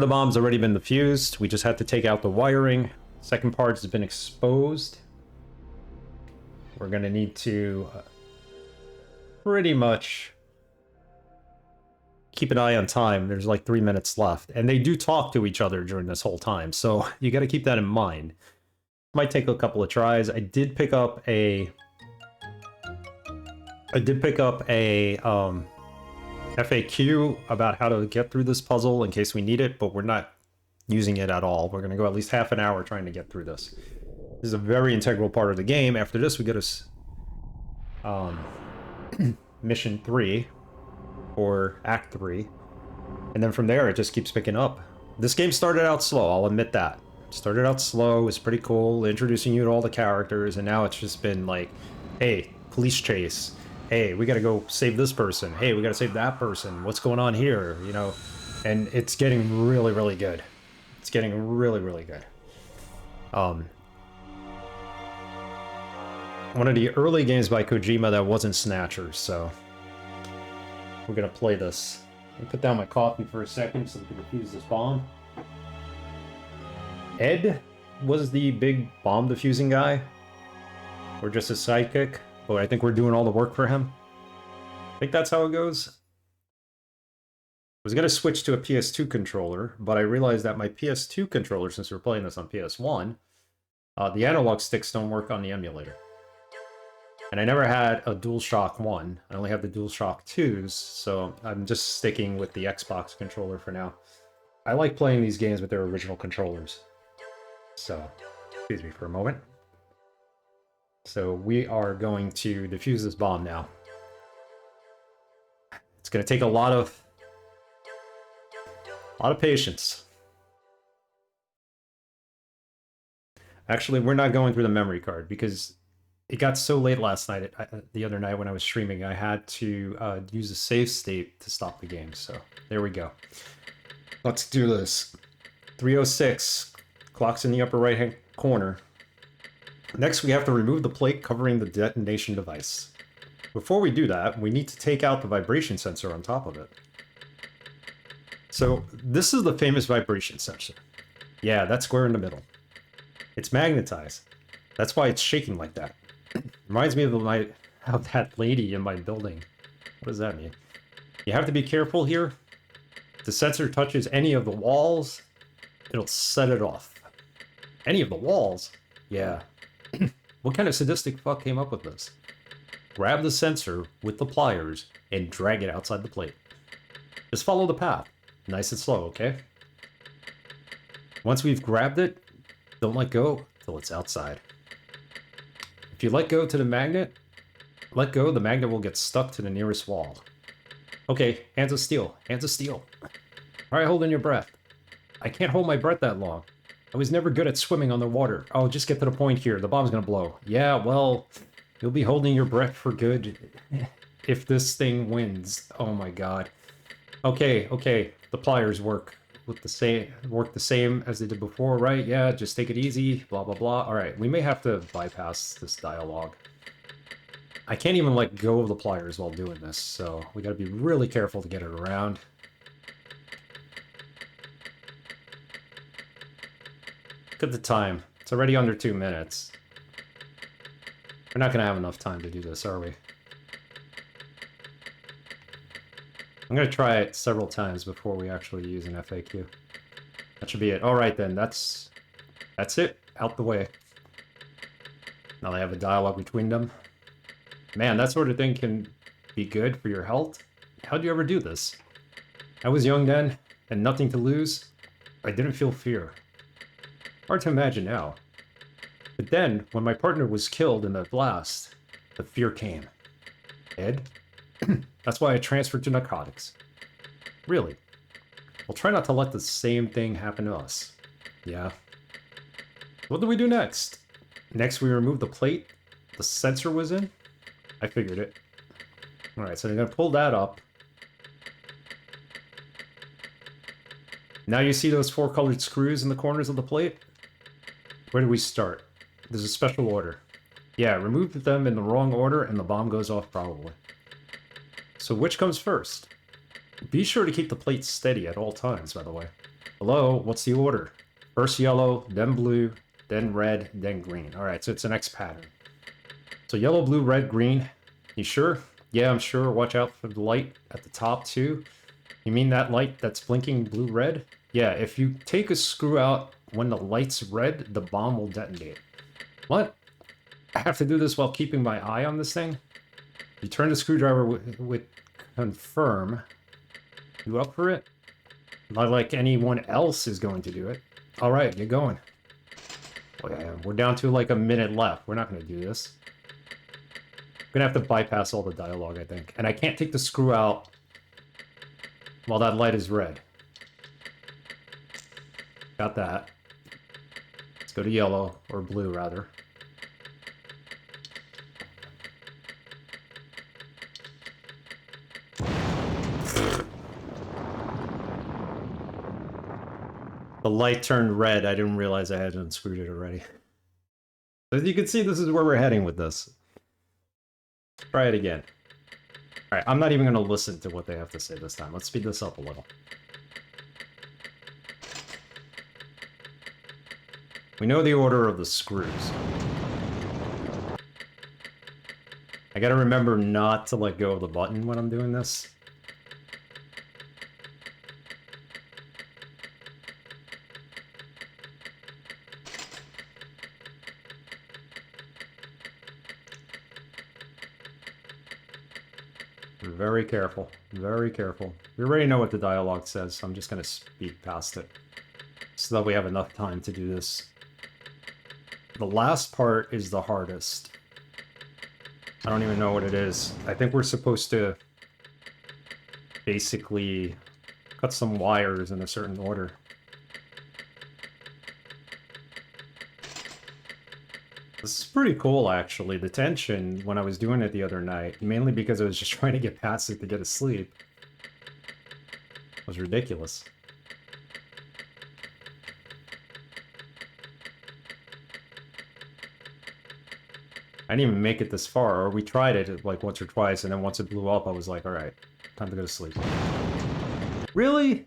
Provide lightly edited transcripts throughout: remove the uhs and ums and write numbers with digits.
the bomb's already been defused. We just had to take out the wiring. Second part has been exposed. We're gonna need to pretty much keep an eye on time. There's like 3 minutes left. And they do talk to each other during this whole time, so you gotta keep that in mind. Might take a couple of tries. I did pick up a FAQ about how to get through this puzzle in case we need it, but we're not using it at all. We're going to go at least half an hour trying to get through this. This is a very integral part of the game. After this, we go to Mission 3, or Act 3, and then from there, it just keeps picking up. This game started out slow, I'll admit that. Started out slow, it was pretty cool, introducing you to all the characters, and now it's just been like, hey, police chase. Hey, we gotta go save this person. Hey, we gotta save that person. What's going on here? You know, and it's getting really, really good. It's getting really, really good. One of the early games by Kojima that wasn't Snatchers, so we're gonna play this. Let me put down my coffee for a second so we can defuse this bomb. Ed was the big bomb defusing guy. We're just a sidekick, but I think we're doing all the work for him. I think that's how it goes. I was going to switch to a PS2 controller, but I realized that my PS2 controller, since we're playing this on PS1, the analog sticks don't work on the emulator. And I never had a DualShock 1. I only have the DualShock 2s, so I'm just sticking with the Xbox controller for now. I like playing these games with their original controllers. So, excuse me for a moment. So we are going to defuse this bomb now. It's going to take a lot of patience. Actually, we're not going through the memory card because it got so late last night, the other night when I was streaming, I had to use a save state to stop the game. So there we go. Let's do this. 3:06. Clock's in the upper right-hand corner. Next, we have to remove the plate covering the detonation device. Before we do that, we need to take out the vibration sensor on top of it. So, this is the famous vibration sensor. Yeah, that square in the middle. It's magnetized. That's why it's shaking like that. Reminds me of that lady in my building. What does that mean? You have to be careful here. If the sensor touches any of the walls, it'll set it off. Any of the walls? Yeah. What kind of sadistic fuck came up with this? Grab the sensor with the pliers and drag it outside the plate. Just follow the path. Nice and slow, okay? Once we've grabbed it, don't let go till it's outside. If you let go to the magnet, let go, the magnet will get stuck to the nearest wall. Okay, hands of steel. Hands of steel. Alright, hold in your breath. I can't hold my breath that long. I was never good at swimming underwater. Oh, just get to the point here. The bomb's gonna blow. Yeah, well, you'll be holding your breath for good if this thing wins. Oh my god. Okay, the pliers work the same as they did before, right? Yeah, just take it easy, blah blah blah. Alright, we may have to bypass this dialogue. I can't even let go of the pliers while doing this, so we gotta be really careful to get it around. Look at the time. It's already under 2 minutes. We're not gonna have enough time to do this, are we? I'm gonna try it several times before we actually use an FAQ. That should be it. Alright then, that's it. Out the way. Now they have a dialogue between them. Man, that sort of thing can be good for your health. How'd you ever do this? I was young then, and nothing to lose. I didn't feel fear. Hard to imagine now. But then, when my partner was killed in that blast, the fear came. Ed? That's why I transferred to narcotics. Really? We'll try not to let the same thing happen to us. Yeah. What do we do next? Next, we remove the plate the sensor was in. I figured it. Alright, so I'm going to pull that up. Now you see those 4 colored screws in the corners of the plate? Where do we start? There's a special order. Yeah, remove them in the wrong order and the bomb goes off probably. So which comes first? Be sure to keep the plate steady at all times, by the way. Hello, what's the order? First yellow, then blue, then red, then green. All right, so it's an X pattern. So yellow, blue, red, green. You sure? Yeah, I'm sure. Watch out for the light at the top too. You mean that light that's blinking blue, red? Yeah, if you take a screw out when the light's red, the bomb will detonate. What? I have to do this while keeping my eye on this thing? You turn the screwdriver with confirm. You up for it? Not like anyone else is going to do it. All right, you're going. Oh, yeah, we're down to like a minute left. We're not going to do this. I'm going to have to bypass all the dialogue, I think. And I can't take the screw out while that light is red. Got that. Let's go to yellow, or blue, rather. The light turned red. I didn't realize I had unscrewed it already. As you can see, this is where we're heading with this. Try it again. Alright, I'm not even going to listen to what they have to say this time. Let's speed this up a little. We know the order of the screws. I gotta remember not to let go of the button when I'm doing this. Very careful. Very careful. We already know what the dialogue says, so I'm just gonna speed past it. So that we have enough time to do this. The last part is the hardest. I don't even know what it is. I think we're supposed to basically cut some wires in a certain order. This is pretty cool, actually. The tension when I was doing it the other night, mainly because I was just trying to get past it to get to sleep, was ridiculous. I didn't even make it this far, or we tried it like once or twice, and then once it blew up, I was like, alright, time to go to sleep. Really?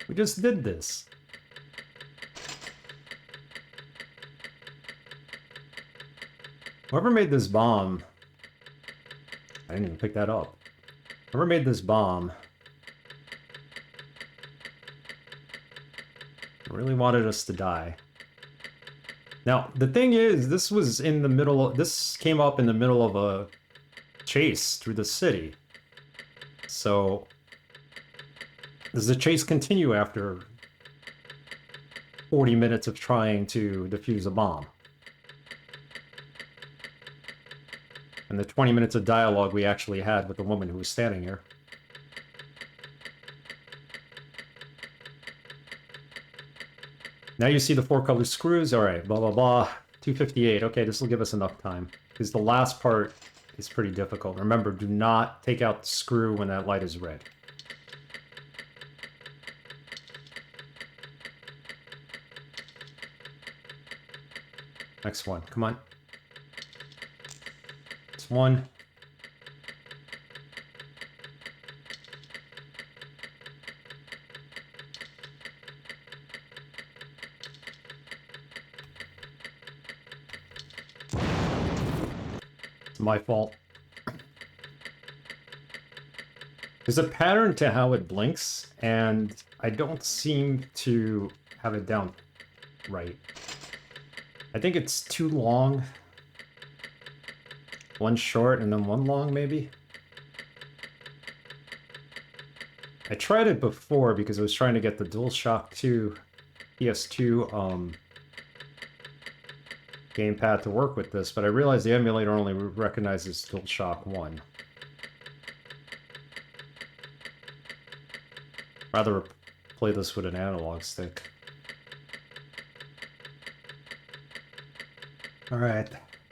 We just did this. Whoever made this bomb... I didn't even pick that up. Whoever made this bomb... really wanted us to die. Now, the thing is, this was in the middle of... This came up in the middle of a chase through the city. So... does the chase continue after 40 minutes of trying to defuse a bomb? And the 20 minutes of dialogue we actually had with the woman who was standing here. Now you see the 4 colored screws. Alright, blah blah blah. 258. Okay, this will give us enough time. Because the last part is pretty difficult. Remember, do not take out the screw when that light is red. Next one. Come on. It's one. It's my fault. There's a pattern to how it blinks, and I don't seem to have it down right. I think it's too long. One short and then one long, maybe? I tried it before because I was trying to get the DualShock 2 PS2 gamepad to work with this, but I realized the emulator only recognizes DualShock 1. Rather play this with an analog stick. Alright,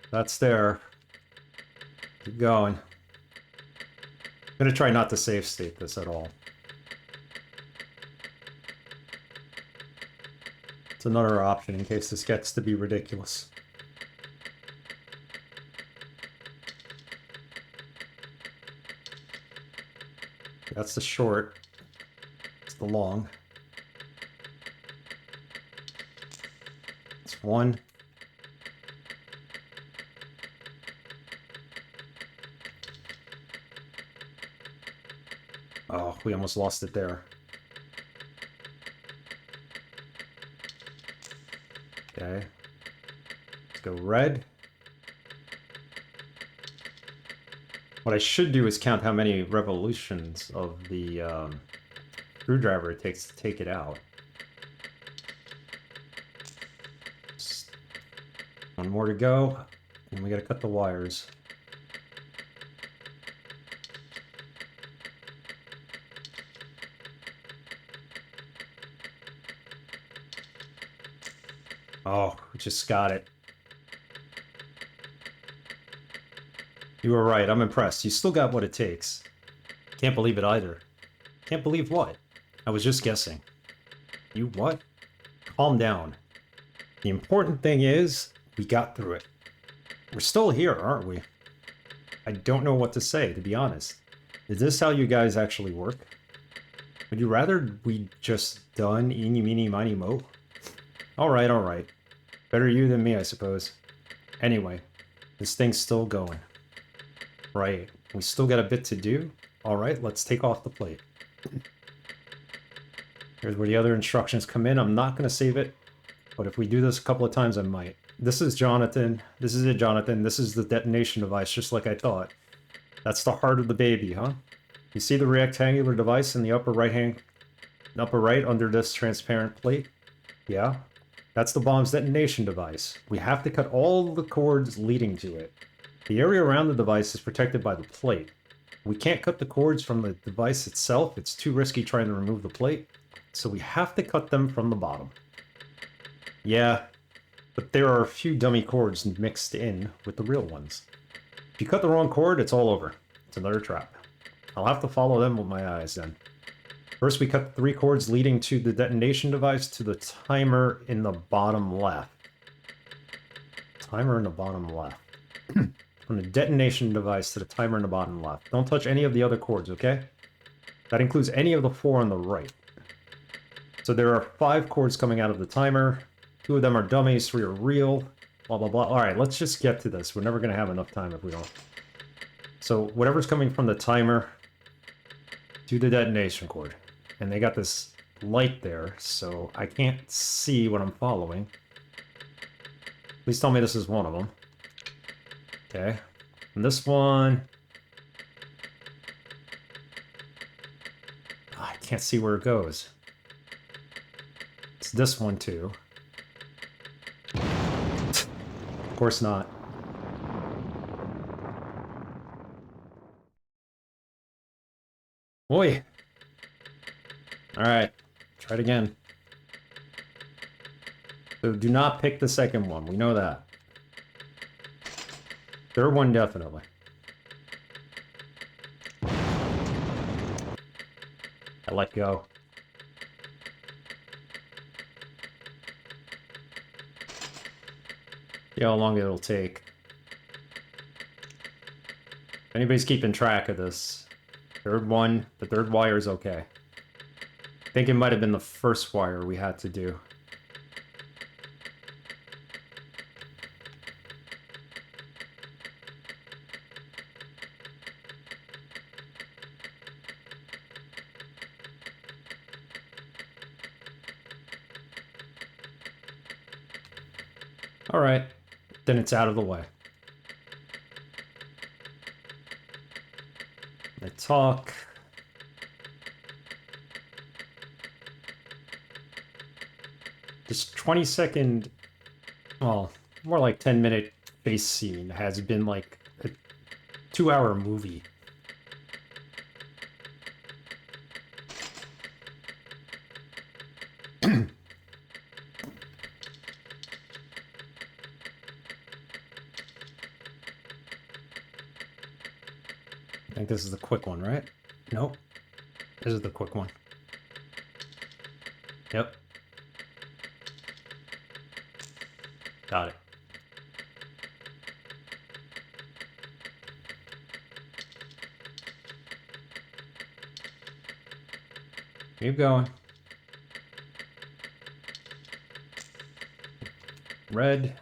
that's there. Keep going. I'm gonna try not to save state this at all. It's another option in case this gets to be ridiculous. that's the short. It's the long. It's one. Oh, we almost lost it there. Okay. Let's go red. What I should do is count how many revolutions of the screwdriver it takes to take it out. Just one more to go, and we gotta cut the wires. Oh, we just got it. You were right, I'm impressed. You still got what it takes. Can't believe it either. Can't believe what? I was just guessing. You what? Calm down. The important thing is, we got through it. We're still here, aren't we? I don't know what to say, to be honest. Is this how you guys actually work? Would you rather we just done eeny meeny miny mo? Alright, alright. Better you than me, I suppose. Anyway, this thing's still going. Right, we still got a bit to do. Alright, let's take off the plate. Here's where the other instructions come in. I'm not going to save it, but if we do this a couple of times, I might. This is Jonathan. This is it, Jonathan. This is the detonation device, just like I thought. That's the heart of the baby, huh? You see the rectangular device in the upper right under this transparent plate? Yeah? That's the bomb's detonation device. We have to cut all the cords leading to it. The area around the device is protected by the plate. We can't cut the cords from the device itself. It's too risky trying to remove the plate. So we have to cut them from the bottom. Yeah, but there are a few dummy cords mixed in with the real ones. If you cut the wrong cord, it's all over. It's another trap. I'll have to follow them with my eyes then. First, we cut the 3 cords leading to the detonation device to the timer in the bottom left. Timer in the bottom left. From the detonation device to the timer in the bottom left. Don't touch any of the other cords, okay? That includes any of the 4 on the right. So there are 5 cords coming out of the timer. 2 of them are dummies, 3 are real. Blah, blah, blah. Alright, let's just get to this. We're never going to have enough time if we don't. So whatever's coming from the timer to the detonation cord. And they got this light there, so I can't see what I'm following. Please tell me this is one of them. Okay. And this one... I can't see where it goes. It's this one, too. Of course not. Oi! Alright. Try it again. So do not pick the second one. We know that. Third one, definitely. I let go. See how long it'll take. If anybody's keeping track of this, third one, the third wire is okay. I think it might have been the first wire we had to do. Alright, then it's out of the way. I talk. This 20-second, well, more like 10-minute face scene has been like a 2-hour movie. I think this is the quick one, right? Nope. This is the quick one. Yep. Got it. Keep going. Red.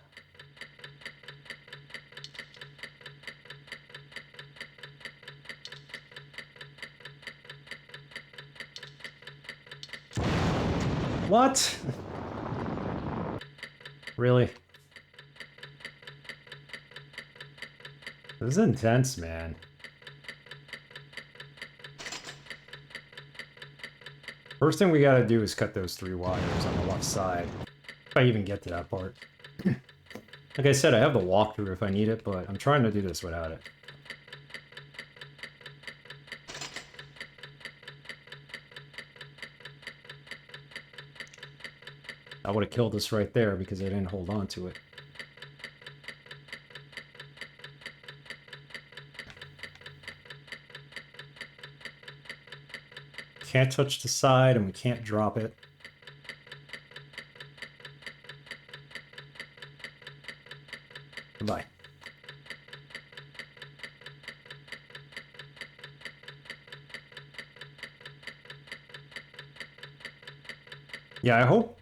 What? Really? This is intense, man. First thing we gotta do is cut those 3 wires on the left side. If I even get to that part. Like I said, I have the walkthrough if I need it, but I'm trying to do this without it. I would have killed us right there because I didn't hold on to it. Can't touch the side and we can't drop it. Goodbye. Yeah, I hope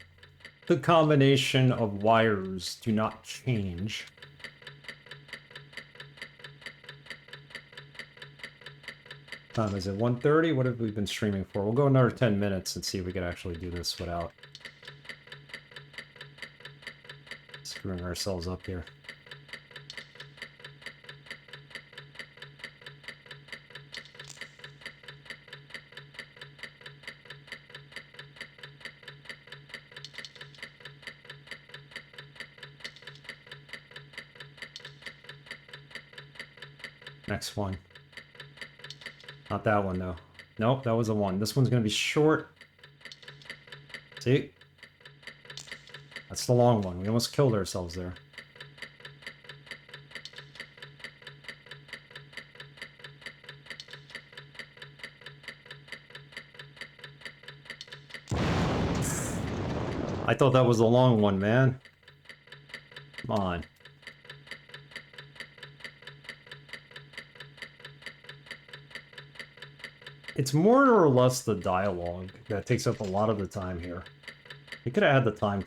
the combination of wires do not change. Is it 1:30? What have we been streaming for? We'll go another 10 minutes and see if we can actually do this without screwing ourselves up here. Next one. Not that one, though. Nope, that was the one. This one's going to be short. See? That's the long one. We almost killed ourselves there. I thought that was the long one, man. Come on. It's more or less the dialogue that takes up a lot of the time here. You could have had the time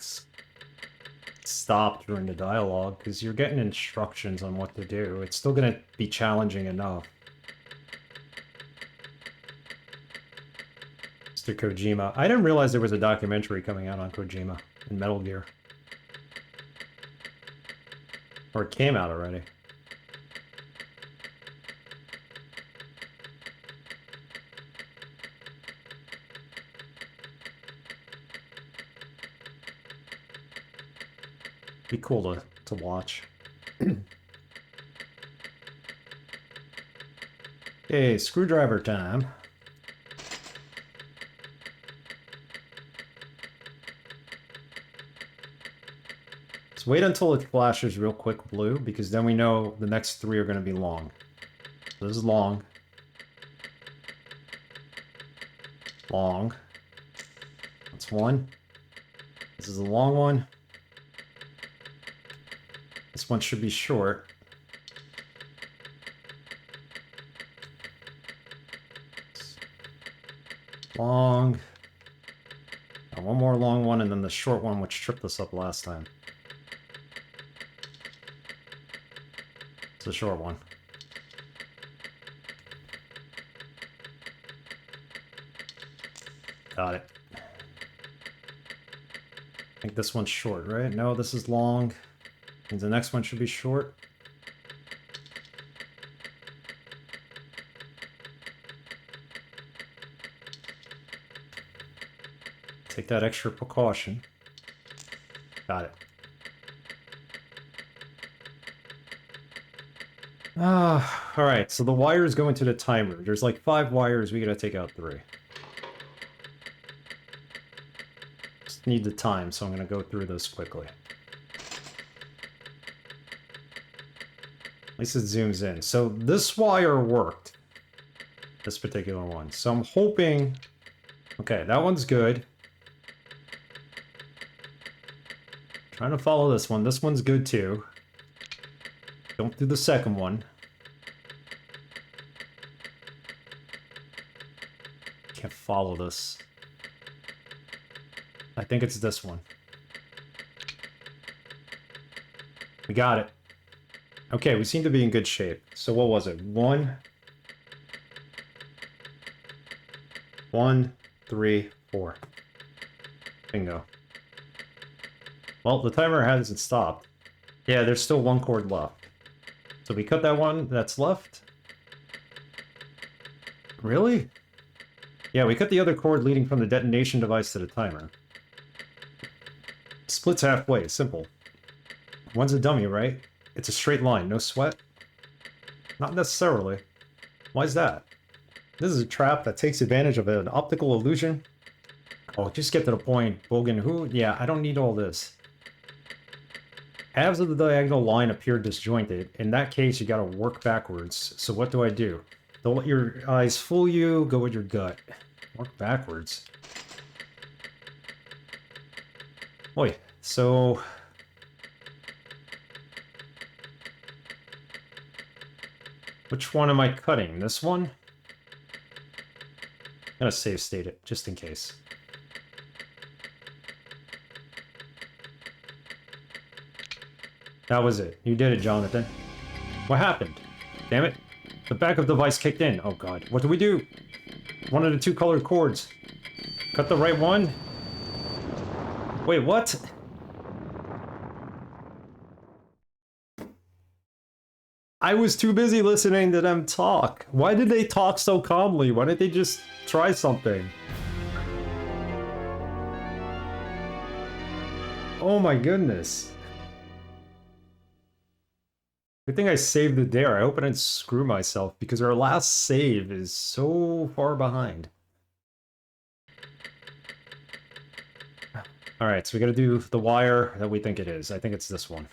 stopped during the dialogue, because you're getting instructions on what to do. It's still going to be challenging enough. Mr. Kojima. I didn't realize there was a documentary coming out on Kojima in Metal Gear. Or it came out already. Be cool to watch. Okay, screwdriver time. Let's wait until it flashes real quick blue, because then we know the next 3 are going to be long. So this is long. Long. That's 1. This is a long one. This one should be short. Long. And one more long one, and then the short one, which tripped us up last time. It's a short one. Got it. I think this one's short, right? No, this is long. And the next one should be short. Take that extra precaution. Got it. Alright, so the wires go into the timer. There's like 5 wires, we gotta take out 3. Just need the time, so I'm gonna go through this quickly. At least it zooms in. So this wire worked. This particular one. So I'm hoping... Okay, that one's good. Trying to follow this one. This one's good too. Don't do the second one. Can't follow this. I think it's this one. We got it. Okay, we seem to be in good shape. So what was it? 1, 3, 4. Bingo. Well, the timer hasn't stopped. Yeah, there's still 1 cord left. So we cut that one that's left. Really? Yeah, we cut the other cord leading from the detonation device to the timer. Splits halfway, simple. One's a dummy, right? It's a straight line, no sweat? Not necessarily. Why is that? This is a trap that takes advantage of an optical illusion. Oh, just get to the point, Bogan. Who? Yeah, I don't need all this. Halves of the diagonal line appear disjointed. In that case, you gotta work backwards. So what do I do? Don't let your eyes fool you, go with your gut. Work backwards. Oi, so... which one am I cutting? This one? I'm gonna save state it, just in case. That was it. You did it, Jonathan. What happened? Damn it. The backup device kicked in. Oh god. What do we do? One of the 2 colored cords. Cut the right one? Wait, what? I was too busy listening to them talk. Why did they talk so calmly? Why didn't they just try something? Oh my goodness. Good thing I saved it there. I hope I didn't screw myself because our last save is so far behind. Alright, so we gotta do the wire that we think it is. I think it's this one.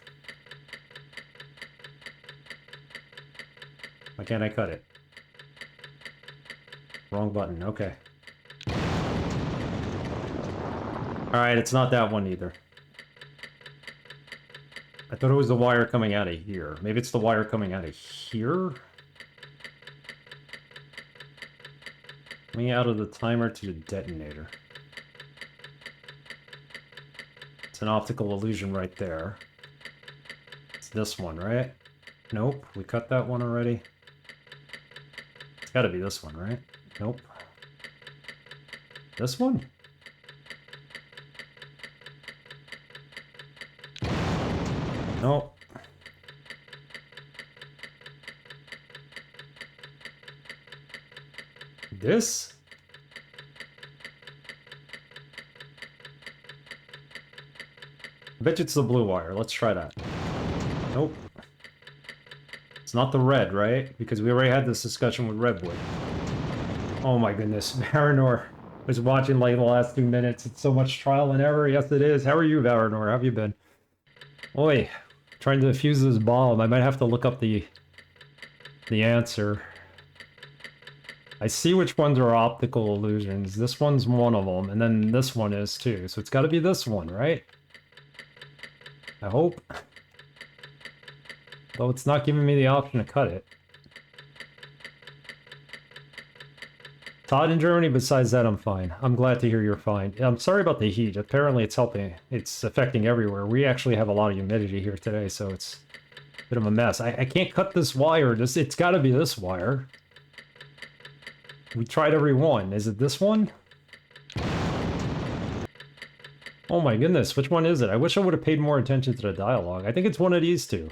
Why can't I cut it? Wrong button, okay. Alright, it's not that one either. I thought it was the wire coming out of here. Maybe it's the wire coming out of here? Coming out of the timer to the detonator. It's an optical illusion right there. It's this one, right? Nope, we cut that one already. It's gotta be this one, right? Nope. This one? Nope. This? I bet you it's the blue wire. Let's try that. Nope. It's not the red, right? Because we already had this discussion with Redwood. Oh my goodness. Varanor was watching like the last 2 minutes. It's so much trial and error. Yes, it is. How are you, Varanor? How have you been? Oi. Trying to defuse this bomb. I might have to look up the answer. I see which ones are optical illusions. This one's one of them, and then this one is too. So it's got to be this one, right? I hope. Though it's not giving me the option to cut it. Todd in Germany, besides that, I'm fine. I'm glad to hear you're fine. I'm sorry about the heat. Apparently it's helping. It's affecting everywhere. We actually have a lot of humidity here today, so it's a bit of a mess. I can't cut this wire. It's got to be this wire. We tried every one. Is it this one? Oh my goodness, which one is it? I wish I would have paid more attention to the dialogue. I think it's one of these two.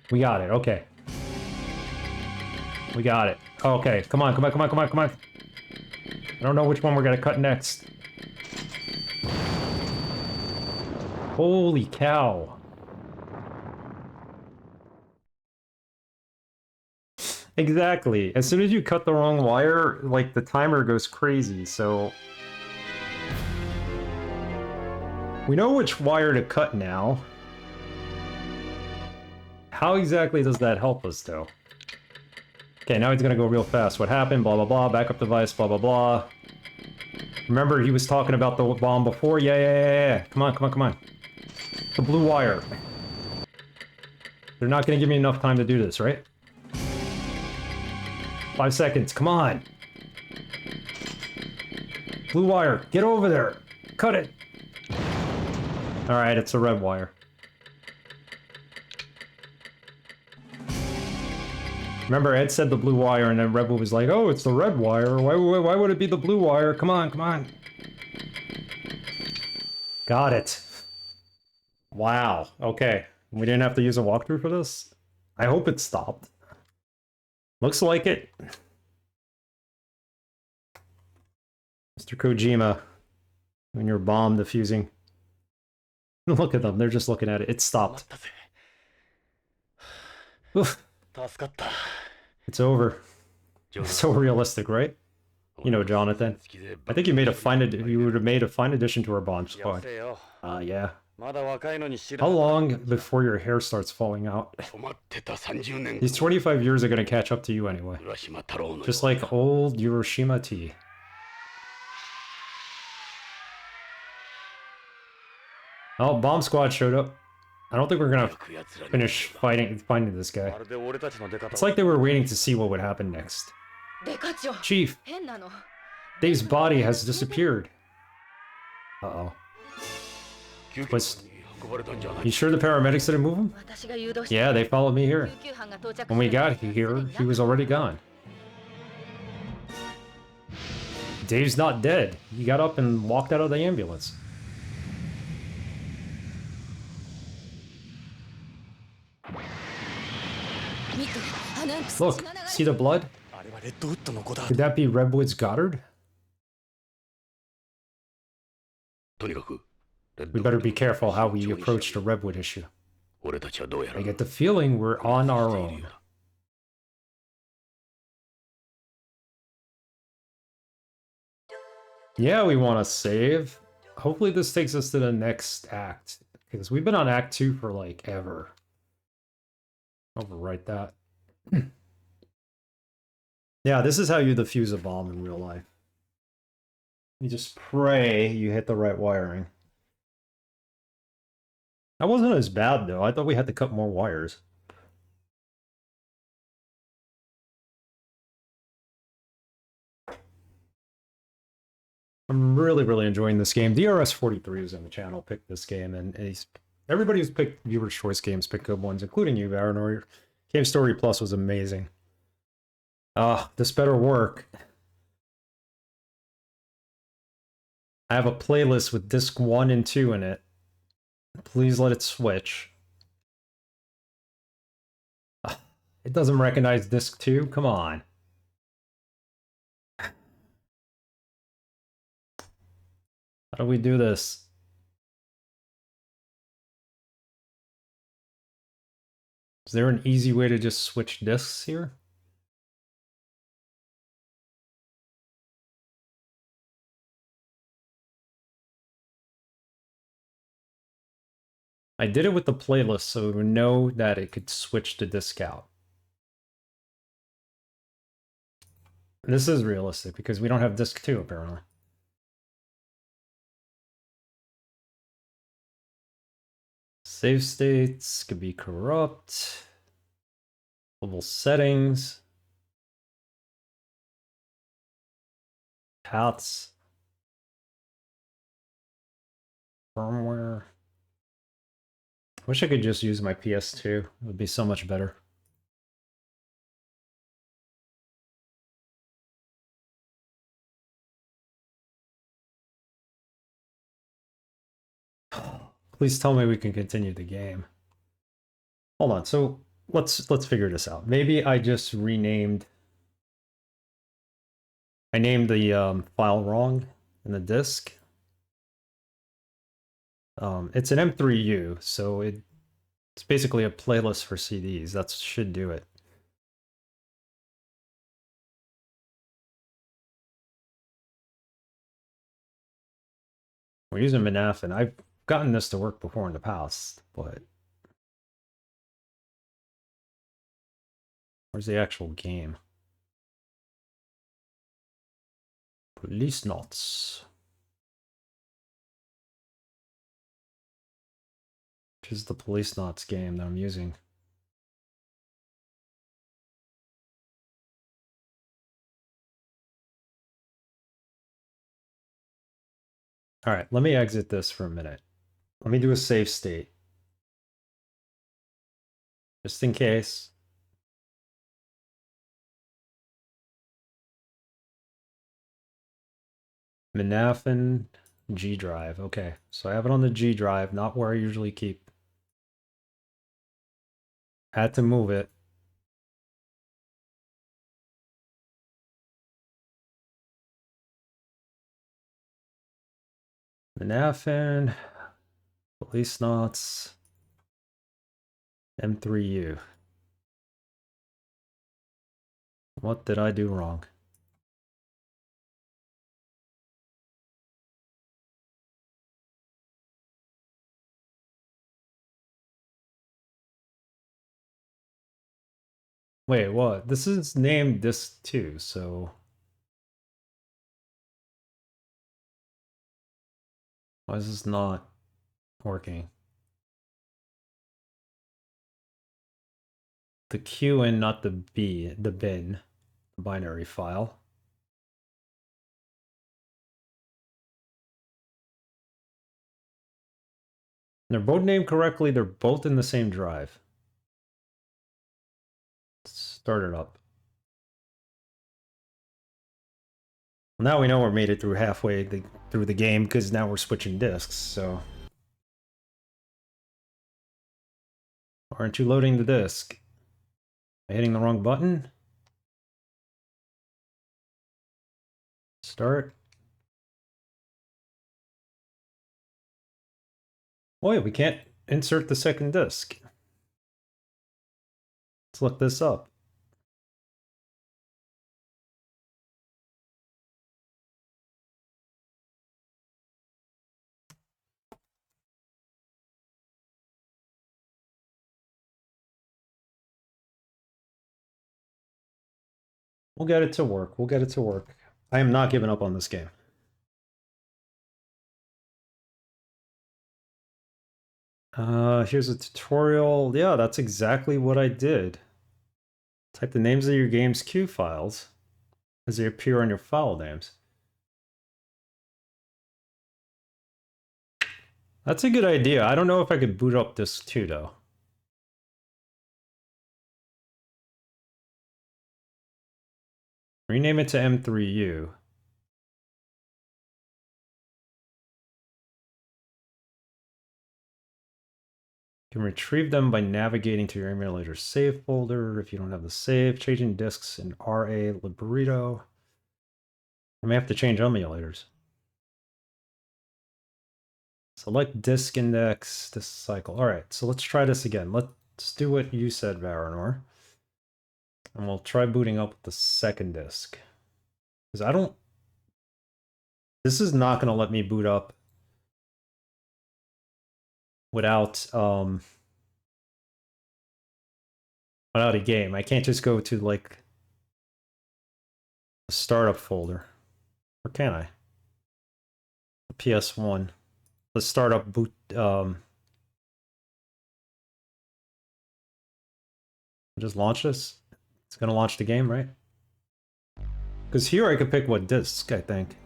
We got it, okay. We got it. Okay, come on, come on, come on, come on, come on. I don't know which one we're gonna cut next. Holy cow. Exactly. As soon as you cut the wrong wire, like, the timer goes crazy, so... we know which wire to cut now. How exactly does that help us, though? Okay, now he's gonna go real fast. What happened? Blah, blah, blah. Backup device, blah, blah, blah. Remember, he was talking about the bomb before? Yeah, yeah, yeah, yeah. Come on, come on, come on. The blue wire. They're not gonna give me enough time to do this, right? 5 seconds, come on! Blue wire, get over there! Cut it! Alright, it's a red wire. Remember, Ed said the blue wire, and then Rebel was like, oh, it's the red wire. Why would it be the blue wire? Come on, come on. Got it. Wow. Okay. We didn't have to use a walkthrough for this? I hope it stopped. Looks like it. Mr. Kojima, when you're bomb defusing. Look at them. They're just looking at it. It stopped. Oof. It's over. It's so realistic, right? You know, Jonathan. I think you made you would have made a fine addition to our bomb squad. Yeah. How long before your hair starts falling out? These 25 years are gonna catch up to you anyway. Just like old Hiroshima tea. Oh, bomb squad showed up. I don't think we're gonna finish finding this guy. It's like they were waiting to see what would happen next. Chief, Dave's body has disappeared. Uh-oh. You sure the paramedics didn't move him? Yeah, they followed me here. When we got here, he was already gone. Dave's not dead. He got up and walked out of the ambulance. Look, see the blood? Could that be Redwood's Goddard? We better be careful how we approach the Redwood issue. I get the feeling we're on our own. Yeah, we want to save. Hopefully this takes us to the next act, because we've been on Act 2 for like ever. Overwrite that. Yeah, this is how you defuse a bomb in real life. You just pray you hit the right wiring. That wasn't as bad though. I thought we had to cut more wires. I'm really enjoying this game. DRS43 is on the channel, picked this game, and everybody who's picked Viewer's Choice games picked good ones, including you, Baron. Game Story Plus was amazing. This better work. I have a playlist with disc 1 and 2 in it. Please let it switch. It doesn't recognize disc 2? Come on. How do we do this? Is there an easy way to just switch discs here? I did it with the playlist so we would know that it could switch the disc out. This is realistic because we don't have disc 2 apparently. Save states could be corrupt. Global settings. Paths. Firmware. Wish I could just use my PS2. It would be so much better. Please tell me we can continue the game. Hold on, so let's figure this out. Maybe I just renamed... I named the file wrong in the disk. It's an M3U, so it's basically a playlist for CDs. That should do it. We're using Manaf, I've gotten this to work before in the past, but... Where's the actual game? Policenauts. Which is the Policenauts game that I'm using. All right, let me exit this for a minute. Let me do a save state. Just in case. Minafin G drive. Okay, so I have it on the G drive, not where I usually keep. Had to move it. Minafin, Policenauts, M3U. What did I do wrong? Wait, what? This is named Disk 2, so why is this not working? The Q and not the B, the bin, the binary file. They're both named correctly, they're both in the same drive. Let's start it up. Well, now we know we made it through halfway through the game because now we're switching disks, so. Aren't you loading the disk? Am I hitting the wrong button? Start. Wait, we can't insert the second disk. Let's look this up. We'll get it to work. We'll get it to work. I am not giving up on this game. Here's a tutorial. Yeah, that's exactly what I did. Type the names of your game's Q files as they appear on your file names. That's a good idea. I don't know if I could boot up this too, though. Rename it to M3U. You can retrieve them by navigating to your emulator save folder. If you don't have the save, changing disks in RA Librito. I may have to change emulators. Select disk index, disk cycle. All right, so let's try this again. Let's do what you said, Varanor. And we'll try booting up the second disk. Because I don't... This is not going to let me boot up without a game. I can't just go to like a startup folder. Or can I? The PS1. Let's start up boot just launch this. It's gonna launch the game, right? Because here I could pick what disc, I think.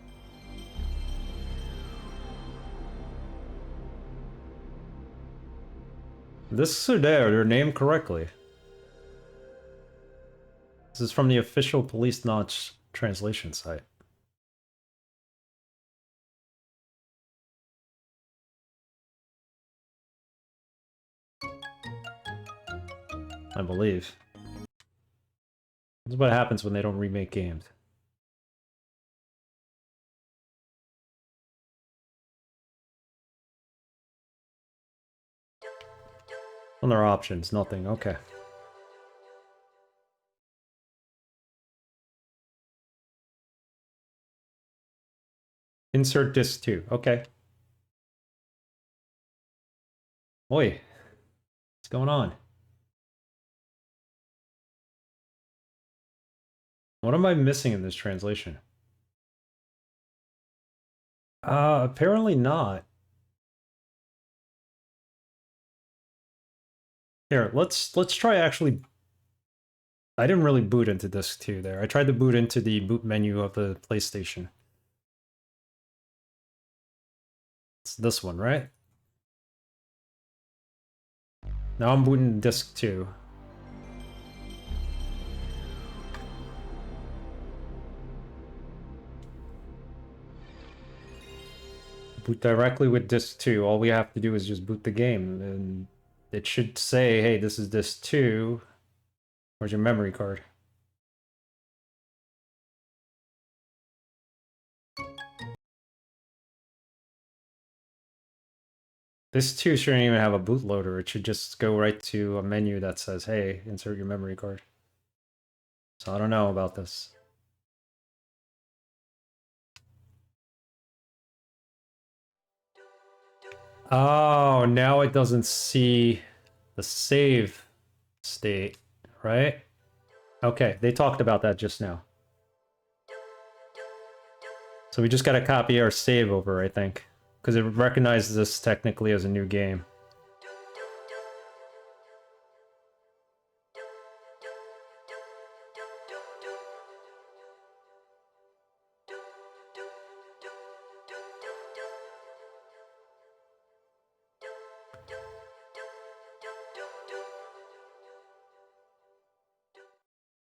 Discs are there, they're named correctly. This is from the official Policenauts translation site. I believe. This is what happens when they don't remake games. On their options, nothing. Okay. Insert disc 2. Okay. Oi. What's going on? What am I missing in this translation? Apparently not. Here, let's try actually. I didn't really boot into disc 2 there. I tried to boot into the boot menu of the PlayStation. It's this one, right? Now I'm booting disk 2. Boot directly with disk 2. All we have to do is just boot the game, and it should say, hey, this is disk 2. Where's your memory card? This 2 shouldn't even have a bootloader. It should just go right to a menu that says, hey, insert your memory card. So I don't know about this. Oh, now it doesn't see the save state, right? Okay, they talked about that just now. So we just gotta copy our save over, I think. Because it recognizes this technically as a new game.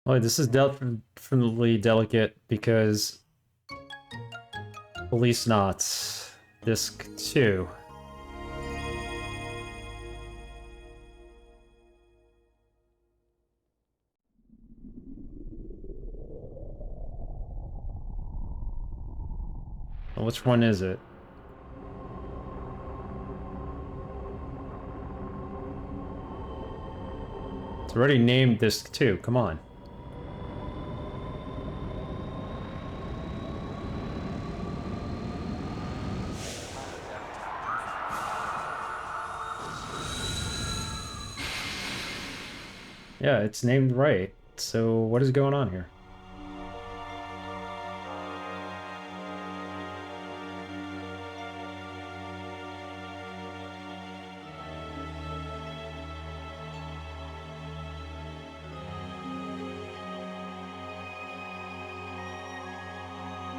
Oh, this is definitely delicate because Policenauts, disc 2. Well, which one is it? It's already named disc 2, come on. Yeah, it's named right. So what is going on here?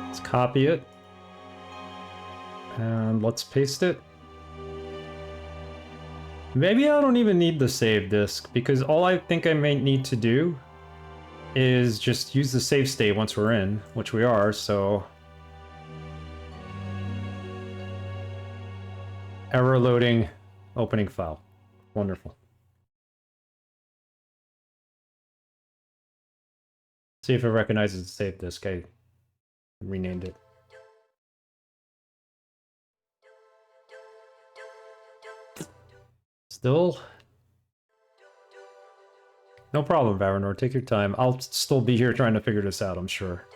Let's copy it. And let's paste it. Maybe I don't even need the save disk, because all I think I may need to do is just use the save state once we're in, which we are, so... Error loading, opening file. Wonderful. See if it recognizes the save disk. I renamed it. Still? No problem, Varanor. Take your time. I'll still be here trying to figure this out, I'm sure.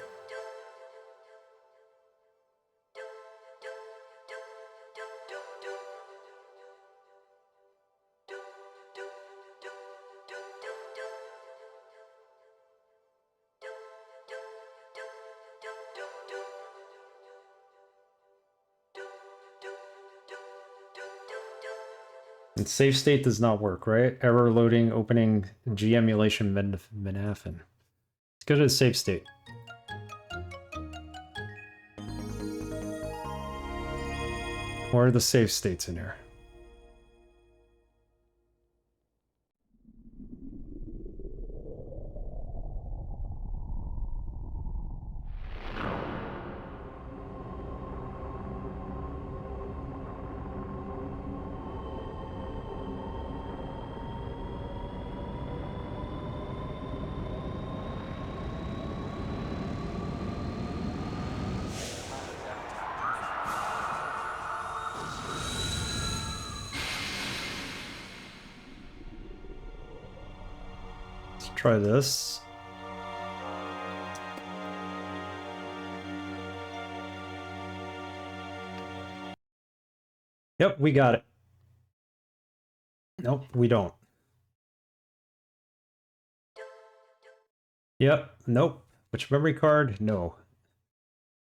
And save state does not work, right? Error loading, opening G emulation Menafin. Let's go to the save state. Where are the save states in here? Try this. Yep, we got it. Nope, we don't. Yep, nope. Which memory card? No.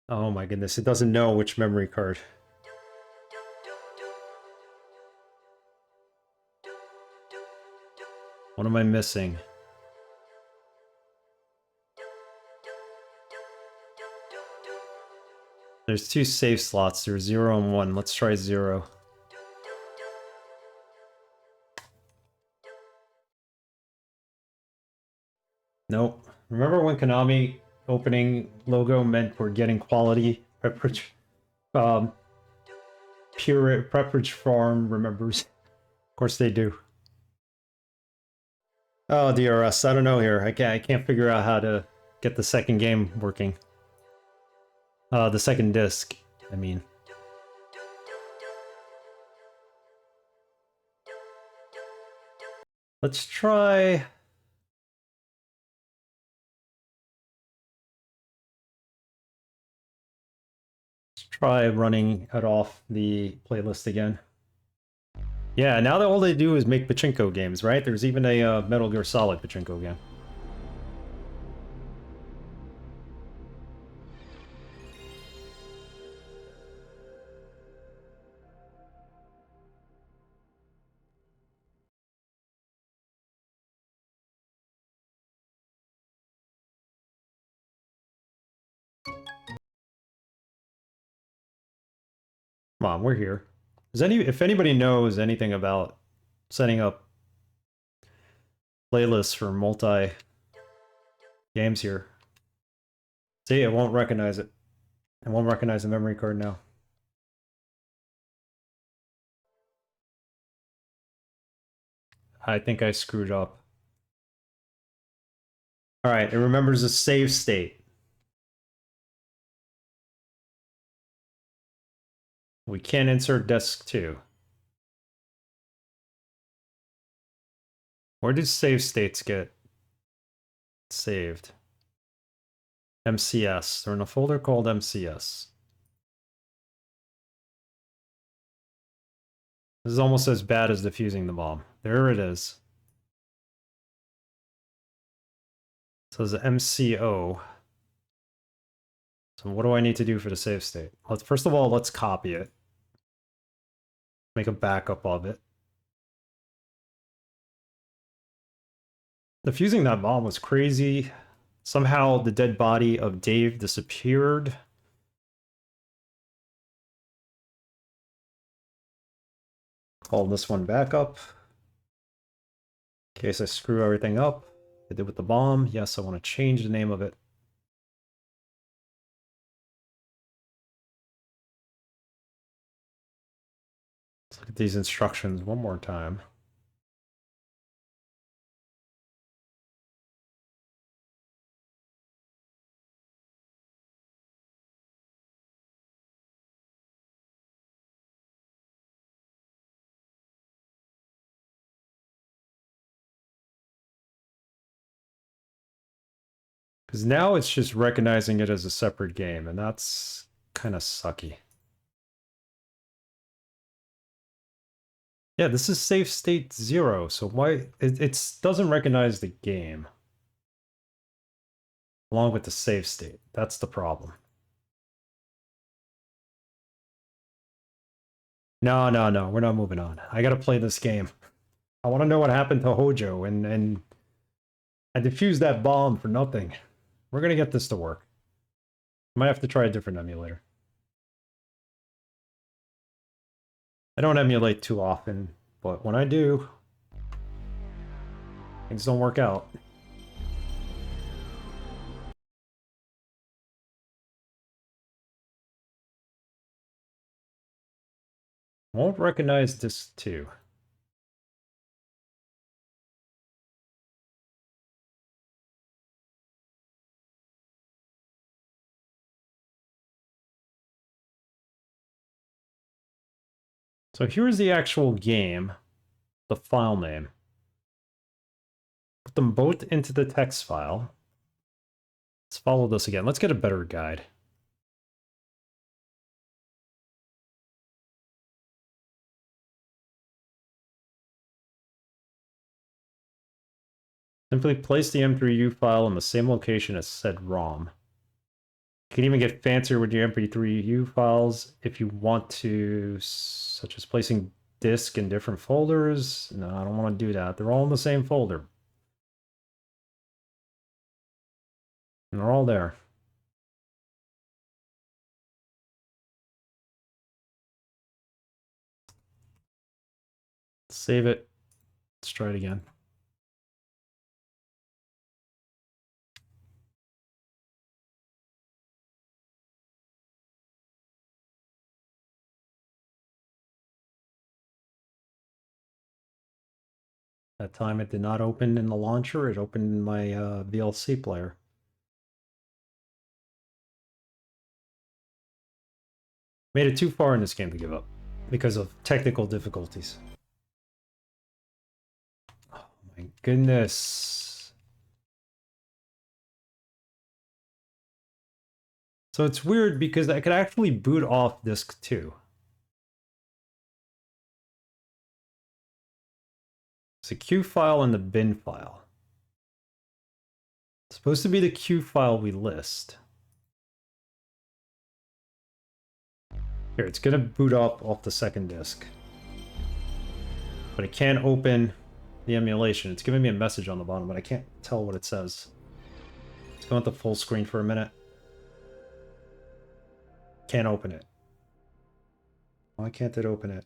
Oh my goodness, it doesn't know which memory card. What am I missing? There's two save slots. There's 0 and 1. Let's try 0. Nope. Remember when Konami opening logo meant we're getting quality Pepperidge, pure Pepperidge Farm remembers? Of course they do. Oh, DRS. I don't know here. I can't figure out how to get the second game working. The second disc, I mean. Let's try... Try running it off the playlist again. Yeah, now that all they do is make pachinko games, right? There's even a Metal Gear Solid pachinko game. Come on, we're here. If anybody knows anything about setting up playlists for multi games here, see, it won't recognize it. It won't recognize the memory card now. I think I screwed up. All right, it remembers a save state. We can't insert disk 2. Where do save states get saved? MCS. They're in a folder called MCS. This is almost as bad as defusing the bomb. There it is. It says MCO. So what do I need to do for the save state? First of all, let's copy it. Make a backup of it. Defusing that bomb was crazy. Somehow the dead body of Dave disappeared. Call this one backup. In case I screw everything up. I did with the bomb. Yes, I want to change the name of it. Let's look at these instructions one more time. Because now it's just recognizing it as a separate game, and that's kind of sucky. Yeah, this is save state 0, so why... It doesn't recognize the game. Along with the save state. That's the problem. No, we're not moving on. I gotta play this game. I want to know what happened to Hojo, and I defused that bomb for nothing. We're gonna get this to work. Might have to try a different emulator. I don't emulate too often, but when I do, things don't work out. Won't recognize disc 2. So here's the actual game, the file name. Put them both into the text file. Let's follow this again. Let's get a better guide. Simply place the M3U file in the same location as said ROM. You can even get fancier with your MP3U files if you want to, such as placing disk in different folders. No, I don't want to do that. They're all in the same folder. And they're all there. Save it. Let's try it again. That time it did not open in the launcher, it opened in my VLC player. Made it too far in this game to give up because of technical difficulties. Oh my goodness. So it's weird because I could actually boot off disk 2. It's a Q file and the bin file. It's supposed to be the Q file we list. Here, it's gonna boot up off the second disk. But it can't open the emulation. It's giving me a message on the bottom, but I can't tell what it says. Let's go into full screen for a minute. Can't open it. Why can't it open it?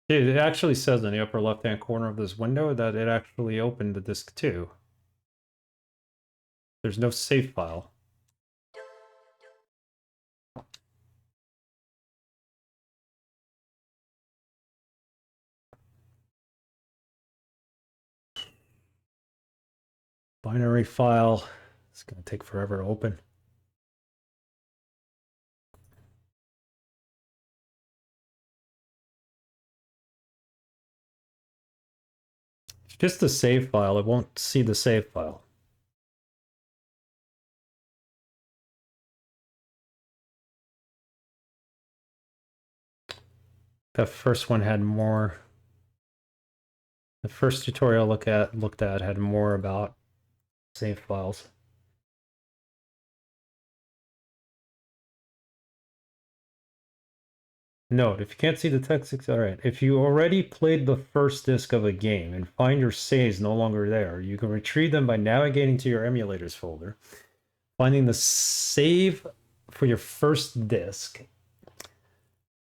Dude, it actually says in the upper left-hand corner of this window that it actually opened the disk 2. There's no save file. Binary file. It's gonna take forever to open. It's just a save file. It won't see the save file. That first one had more. The first tutorial looked at had more about save files. Note, if you can't see the text, it's alright. If you already played the first disc of a game and find your saves no longer there, you can retrieve them by navigating to your emulators folder, finding the save for your first disc,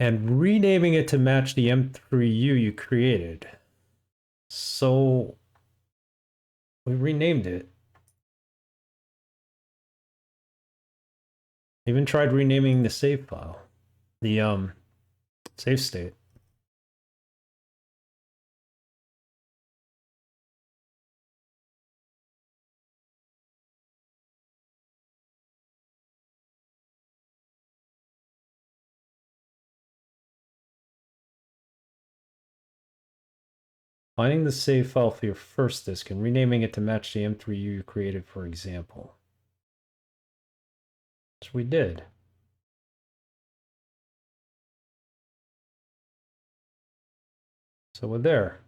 and renaming it to match the M3U you created. So we renamed it. Even tried renaming the save file, the save state. Finding the save file for your first disk and renaming it to match the M3U you created, for example. Which we did. So we're there.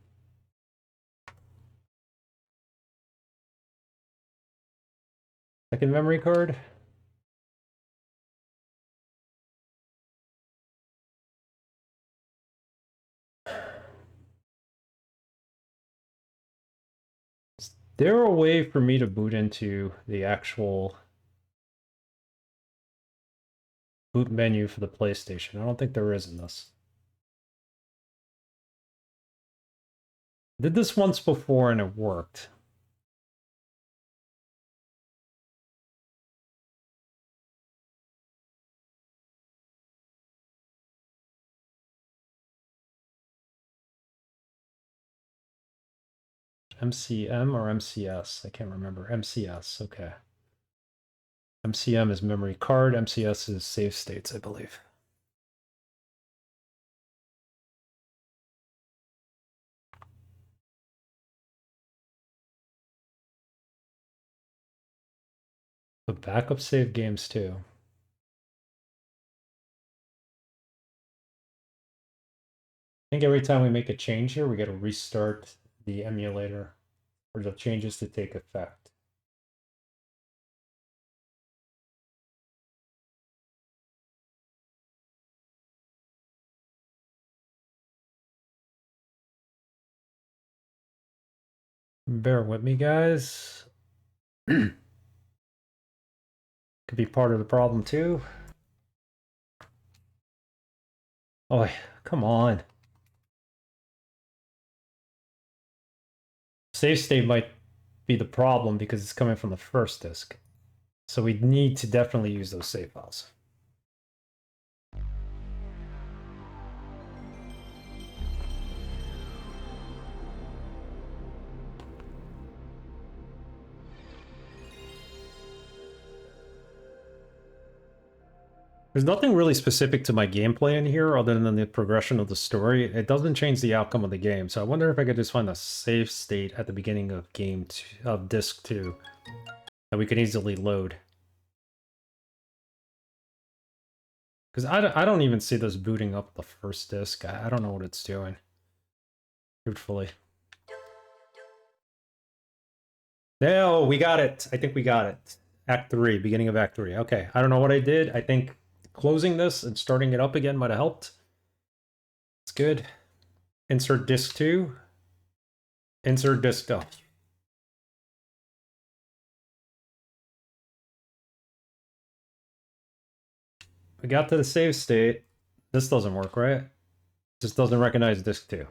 Second memory card. Is there a way for me to boot into the actual boot menu for the PlayStation? I don't think there is in this. Did this once before and it worked. MCM or MCS? I can't remember. MCS, okay. MCM is memory card, MCS is save states, I believe. But backup save games too. I think every time we make a change here, we got to restart the emulator for the changes to take effect. Bear with me, guys. Could be part of the problem too. Oh, come on. Save state might be the problem because it's coming from the first disk. So we need to definitely use those save files. There's nothing really specific to my gameplay in here other than the progression of the story. It doesn't change the outcome of the game. So I wonder if I could just find a save state at the beginning of of disc 2 that we could easily load. Because I don't even see this booting up the first disc. I don't know what it's doing. Truthfully. No, we got it. I think we got it. Act 3, beginning of Act 3. Okay, I don't know what I did. I think closing this and starting it up again might have helped. It's good. Insert disc 2. Insert disc... Oh. We got to the save state. This doesn't work, right? Just doesn't recognize disc 2.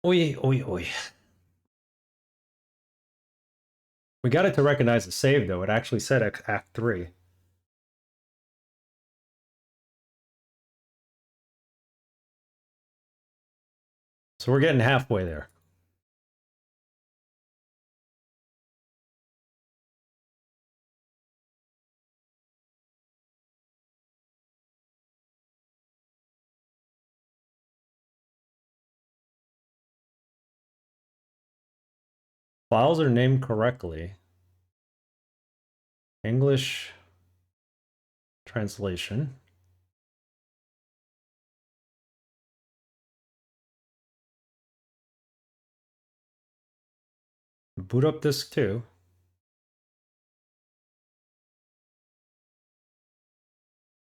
Oi, oi, oi. We got it to recognize the save, though. It actually said Act 3. So we're getting halfway there. Files are named correctly. English translation. Boot up disk 2.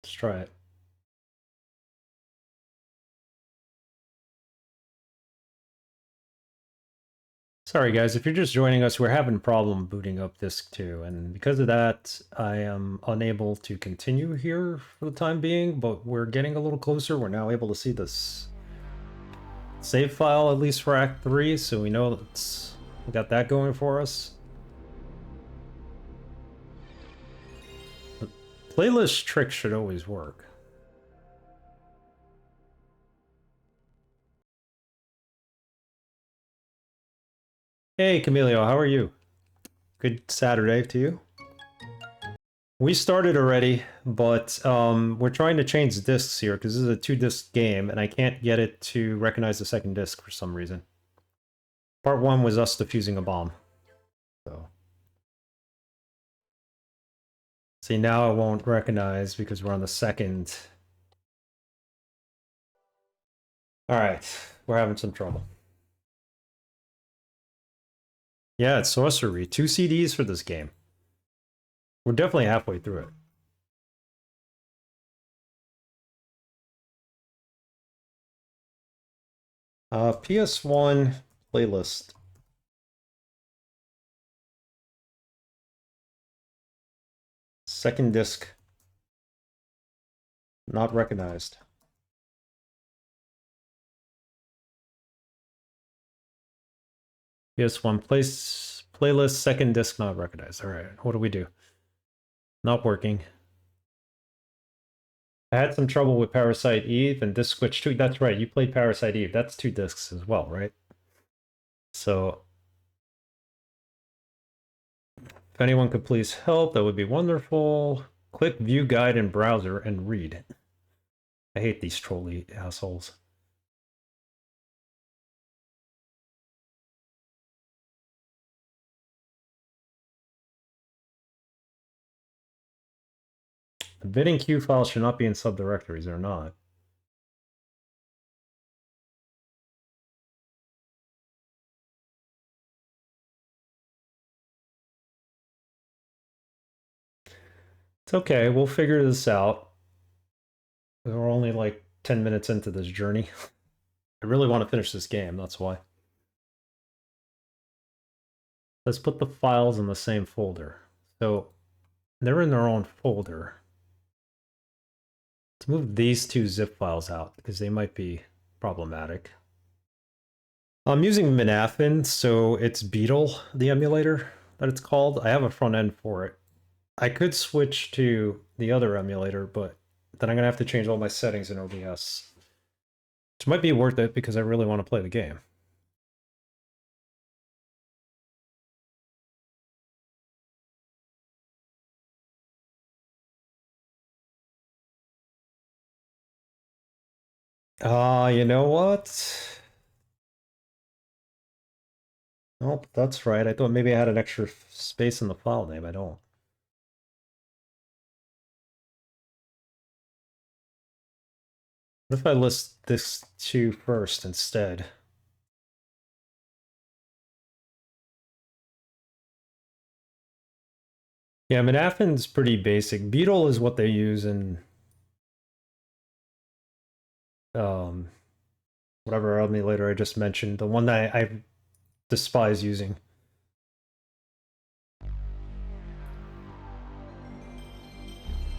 Let's try it. Sorry guys, if you're just joining us, we're having a problem booting up disk 2, and because of that, I am unable to continue here for the time being, but we're getting a little closer. We're now able to see this save file, at least for Act 3, so we know that we got that going for us. The playlist trick should always work. Hey, Camilio, how are you? Good Saturday to you. We started already, but we're trying to change discs here because this is a 2-disc game, and I can't get it to recognize the second disc for some reason. Part 1 was us defusing a bomb. So, see, now it won't recognize because we're on the second. Alright, we're having some trouble. Yeah, it's sorcery. 2 CDs for this game. We're definitely halfway through it. PS1 playlist. Second disc. Not recognized. PS1 playlist, second disc not recognized. Alright, what do we do? Not working. I had some trouble with Parasite Eve and Disc Switch 2. That's right, you played Parasite Eve. That's 2 discs as well, right? So, if anyone could please help, that would be wonderful. Click View Guide in Browser and read. I hate these trolly assholes. The bidding queue files should not be in subdirectories, they're not. It's okay, we'll figure this out. We're only like 10 minutes into this journey. I really want to finish this game, that's why. Let's put the files in the same folder. So they're in their own folder. Let's move these two zip files out because they might be problematic. I'm using Minafin, so it's Beetle, the emulator that it's called. I have a front end for it. I could switch to the other emulator, but then I'm gonna have to change all my settings in OBS, which might be worth it because I really want to play the game. You know what? Nope, that's right. I thought maybe I had an extra space in the file name. I don't. What if I list this two first instead? Yeah, Modafin's pretty basic. Beetle is what they use in whatever emulator I just mentioned, the one that I despise using.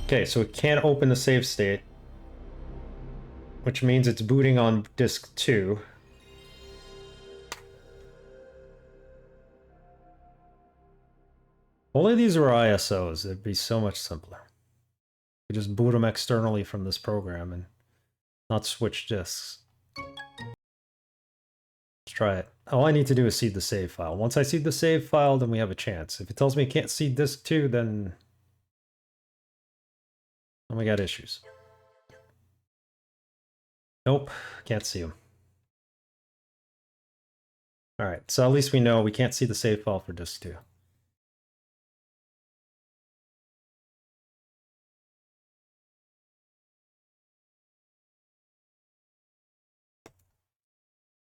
Okay, so it can't open the save state, which means it's booting on disk 2. Only these were ISOs, it'd be so much simpler. You just boot them externally from this program and not switch disks. Let's try it. All I need to do is seed the save file. Once I seed the save file, then we have a chance. If it tells me it can't seed disk 2, then we got issues. Nope, can't see them. Alright, so at least we know we can't see the save file for disk 2.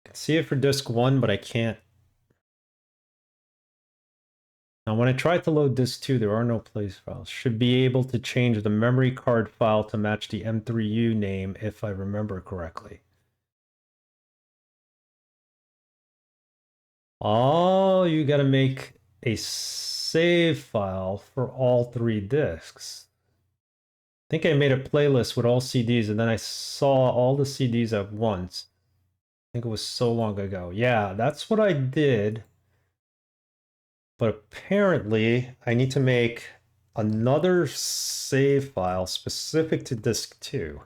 I can see it for disk 1, but I can't. Now when I try to load disk 2, there are no place files. Should be able to change the memory card file to match the M3U name if I remember correctly. Oh, you gotta make a save file for all 3 disks. I think I made a playlist with all CDs and then I saw all the CDs at once. I think it was so long ago. Yeah, that's what I did. But apparently I need to make another save file specific to disk 2.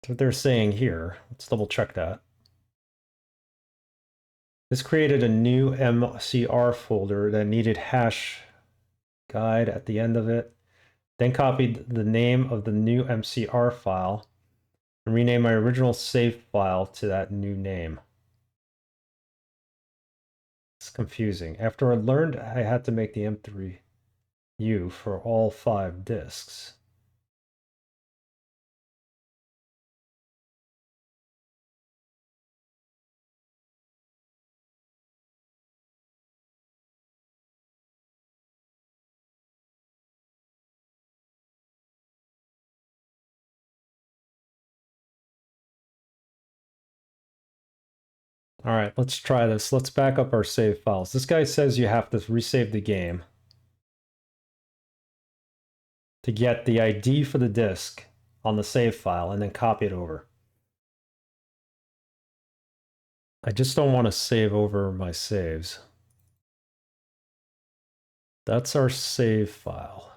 That's what they're saying here. Let's double check that. This created a new MCR folder that needed hash guide at the end of it. Then copied the name of the new MCR file and renamed my original save file to that new name. It's confusing. After I learned I had to make the M3U for all 5 disks. All right, let's try this. Let's back up our save files. This guy says you have to resave the game to get the ID for the disk on the save file and then copy it over. I just don't want to save over my saves. That's our save file.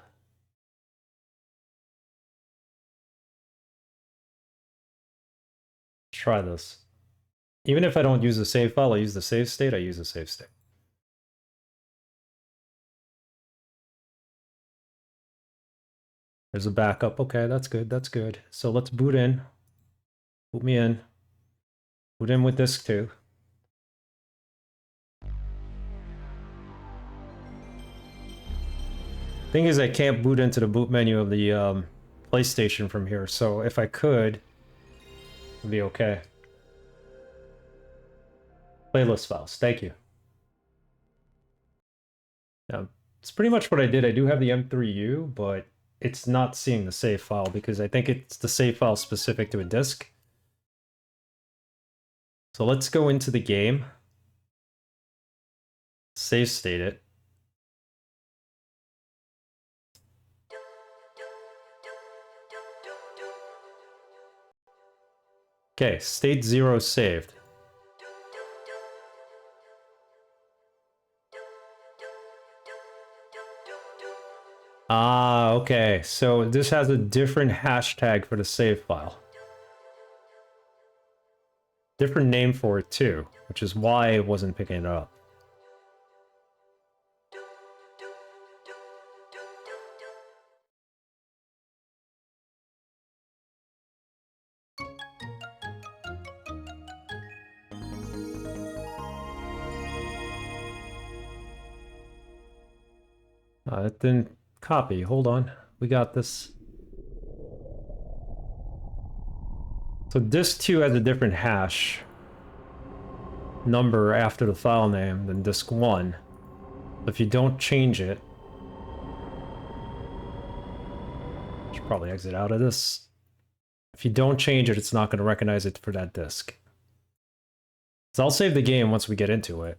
Try this. Even if I don't use the save file, I use the save state, I use the save state. There's a backup. Okay, that's good. That's good. So let's boot in. Boot me in. Boot in with disk 2. Thing is, I can't boot into the boot menu of the PlayStation from here, so if I could, it'd be okay. Playlist files, thank you. Now, it's pretty much what I did. I do have the M3U, but it's not seeing the save file because I think it's the save file specific to a disk. So let's go into the game. Save state it. Okay, state 0 saved. Ah, okay. So this has a different hashtag for the save file. Different name for it too, which is why it wasn't picking it up. It didn't copy. Hold on. We got this. So disk 2 has a different hash number after the file name than disk 1. If you don't change it, should probably exit out of this. If you don't change it, it's not going to recognize it for that disk. So I'll save the game once we get into it.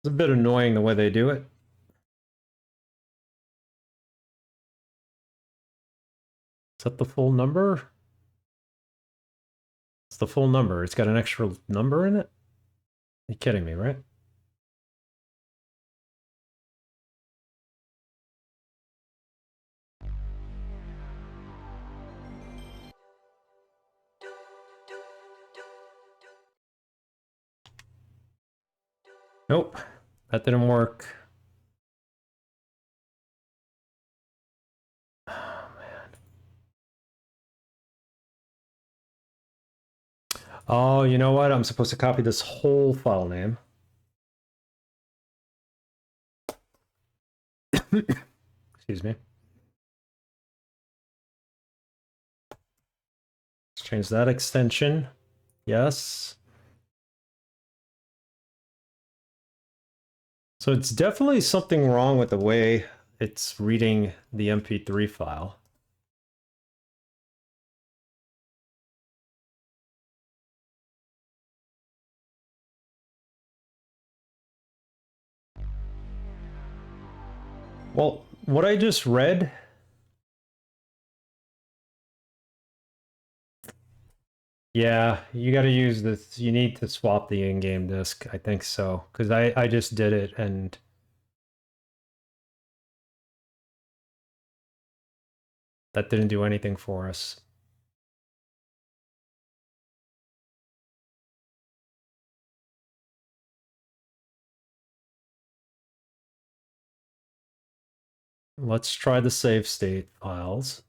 It's a bit annoying the way they do it. Is that the full number? It's the full number. It's got an extra number in it? You're kidding me, right? Nope, that didn't work. Oh, man. Oh, you know what? I'm supposed to copy this whole file name. Excuse me. Let's change that extension. Yes. So it's definitely something wrong with the way it's reading the MP3 file. Well, what I just read... Yeah, you gotta use this. You need to swap the in-game disk. I think so. Because I just did it and... that didn't do anything for us. Let's try the save state files.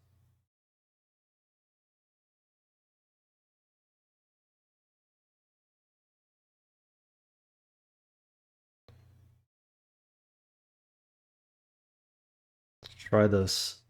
Let's try this.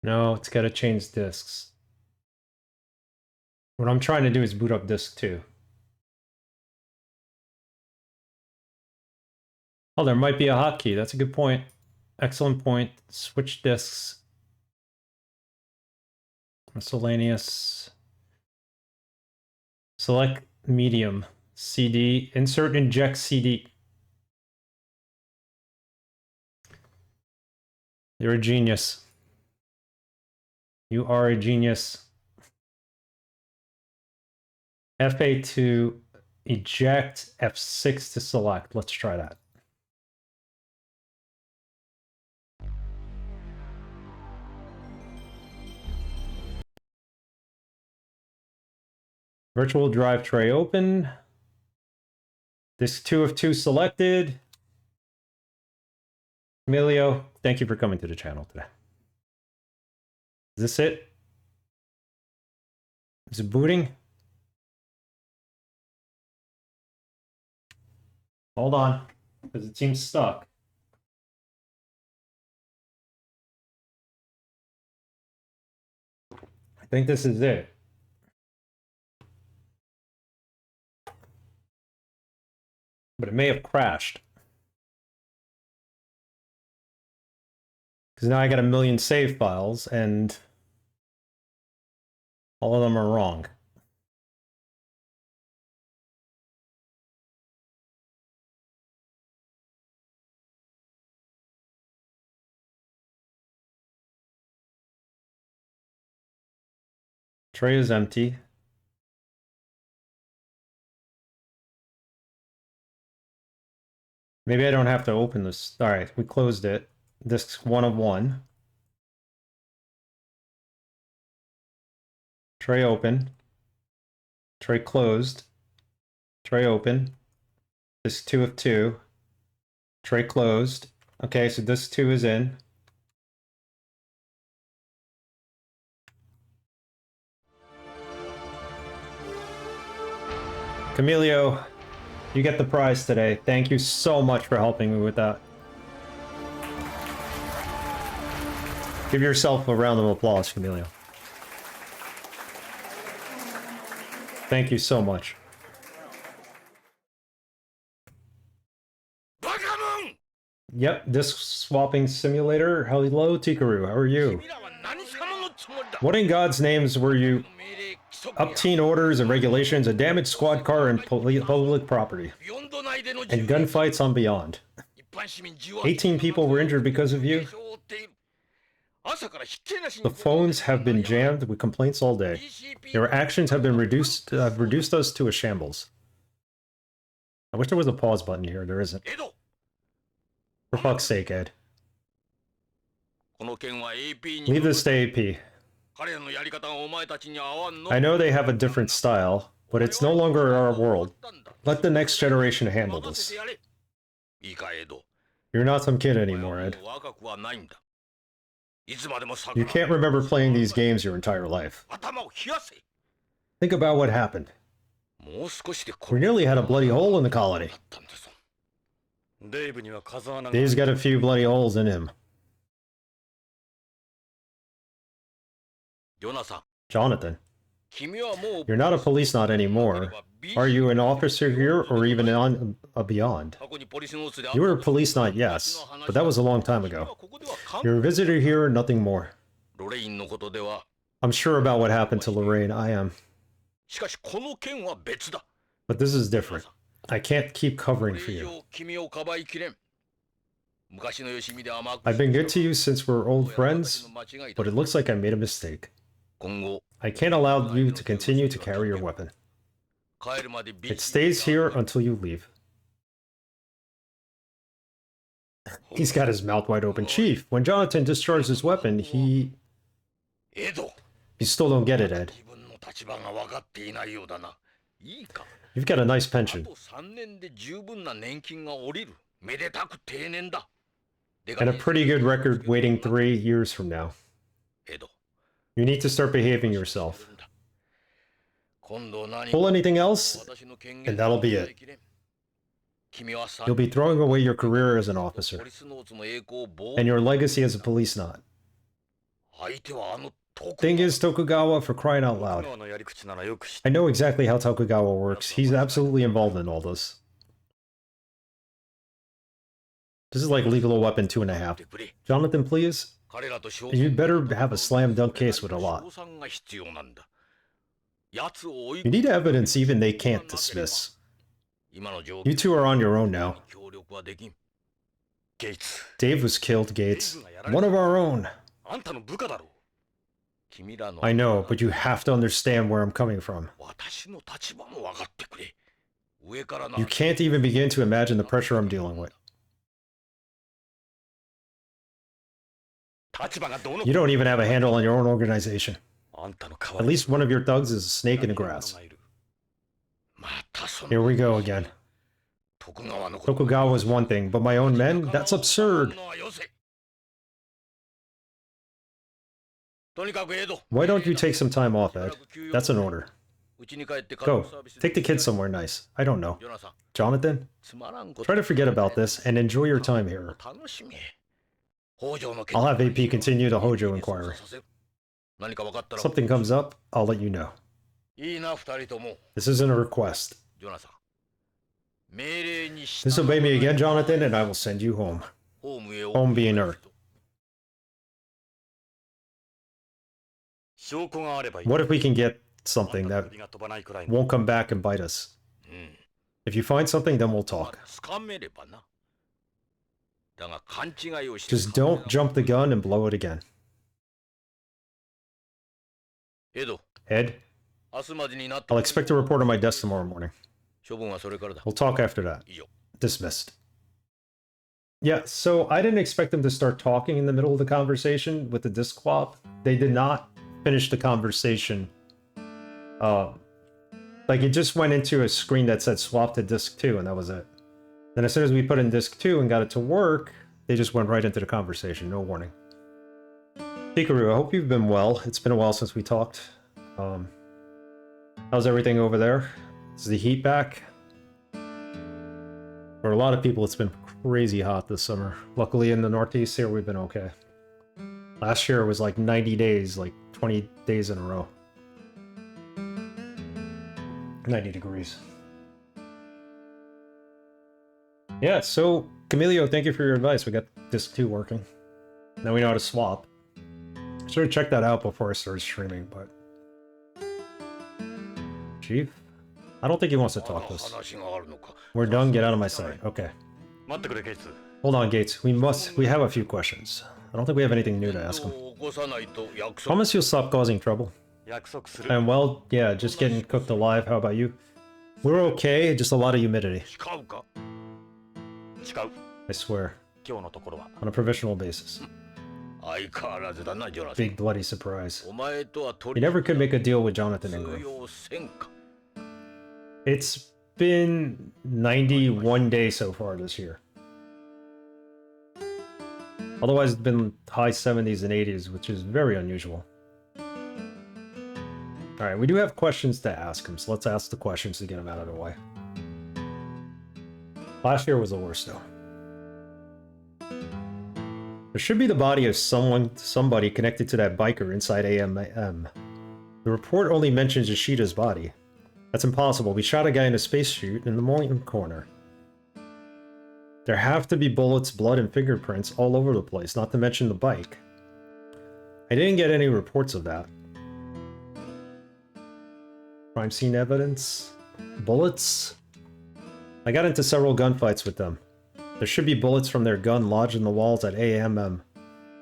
No, it's got to change disks. What I'm trying to do is boot up disk 2. Oh, there might be a hotkey. That's a good point. Excellent point. Switch disks. Miscellaneous. Select medium. CD. Insert inject CD. You're a genius. You are a genius. F8 to eject, F6 to select. Let's try that. Virtual drive tray open. Disk 2 of 2 selected. Emilio, thank you for coming to the channel today. Is this it? Is it booting? Hold on, because it seems stuck. I think this is it. But it may have crashed. Because now I got a million save files, and all of them are wrong. Tray is empty. Maybe I don't have to open this. All right, we closed it. Disk 1 of 1. Tray open. Tray closed. Tray open. Disk 2 of 2. Tray closed. Okay, so disk 2 is in. Camilio, you get the prize today. Thank you so much for helping me with that. Give yourself a round of applause, Camilio. Thank you so much. Yep, disc swapping simulator. Hello, Tikaru. How are you? What in God's names were you? Upteen orders and regulations, a damaged squad car, and public property. And gunfights on Beyond. 18 people were injured because of you. The phones have been jammed with complaints all day. Your actions have reduced us to a shambles. I wish there was a pause button here. There isn't. For fuck's sake, Ed. Leave this to AP. I know they have a different style, but it's no longer our world. Let the next generation handle this. You're not some kid anymore, Ed. You can't remember playing these games your entire life. Think about what happened. We nearly had a bloody hole in the colony. Dave's got a few bloody holes in him. Jonathan, you're not a policenaut anymore. Are you an officer here or even on a beyond? You were a policenaut, yes, but that was a long time ago. You're a visitor here, nothing more. I'm sure about what happened to Lorraine, I am. But this is different. I can't keep covering for you. I've been good to you since we're old friends, but it looks like I made a mistake. I can't allow you to continue to carry your weapon. It stays here until you leave. He's got his mouth wide open. Chief, when Jonathan discharged his weapon, You still don't get it, Ed. You've got a nice pension. And a pretty good record waiting 3 years from now. You need to start behaving yourself. Pull anything else, and that'll be it. You'll be throwing away your career as an officer, and your legacy as a policenaut. Thing is, Tokugawa, for crying out loud. I know exactly how Tokugawa works. He's absolutely involved in all this. This is like Lethal Weapon 2.5. Jonathan, please? You'd better have a slam dunk case with a lot. You need evidence even they can't dismiss. You two are on your own now. Dave was killed, Gates. One of our own. I know, but you have to understand where I'm coming from. You can't even begin to imagine the pressure I'm dealing with. You don't even have a handle on your own organization. At least one of your thugs is a snake in the grass. Here we go again. Tokugawa is one thing, but my own men? That's absurd. Why don't you take some time off, Ed? That's an order. Go. Take the kids somewhere nice. I don't know. Jonathan? Try to forget about this and enjoy your time here. I'll have AP continue the Hojo inquiry. Something comes up, I'll let you know. This isn't a request. Disobey me again, Jonathan, and I will send you home. Home being Earth. What if we can get something that won't come back and bite us? If you find something, then we'll talk. Just don't jump the gun and blow it again. Ed? I'll expect a report on my desk tomorrow morning. We'll talk after that. Dismissed. Yeah, so I didn't expect them to start talking in the middle of the conversation with the disc swap. They did not finish the conversation. Like, it just went into a screen that said swap to disc 2, and that was it. Then as soon as we put in disc 2 and got it to work, they just went right into the conversation, no warning. Hikaru, I hope you've been well. It's been a while since we talked. How's everything over there? Is the heat back? For a lot of people, it's been crazy hot this summer. Luckily, in the Northeast here, we've been okay. Last year, it was like 90 days, like 20 days in a row. 90 degrees. Yeah, so, Camilio, thank you for your advice. We got disc 2 working. Now we know how to swap. Should have checked that out before I started streaming, but... Chief? I don't think he wants to talk to us. We're done, get out of my sight. Okay. Hold on, Gates. We have a few questions. I don't think we have anything new to ask him. Promise you'll stop causing trouble. And well, yeah, just getting cooked alive. How about you? We're okay, just a lot of humidity. I swear. On a provisional basis. Big bloody surprise. You never could make a deal with Jonathan Ingram. It's been 91 days so far this year. Otherwise, it's been high 70s and 80s, which is very unusual. Alright, we do have questions to ask him, so let's ask the questions to get him out of the way. Last year was the worst, though. There should be the body of somebody connected to that biker inside AMM. The report only mentions Ishida's body. That's impossible. We shot a guy in a spacesuit in the morning corner. There have to be bullets, blood, and fingerprints all over the place, not to mention the bike. I didn't get any reports of that. Crime scene evidence? Bullets? I got into several gunfights with them. There should be bullets from their gun lodged in the walls at AMM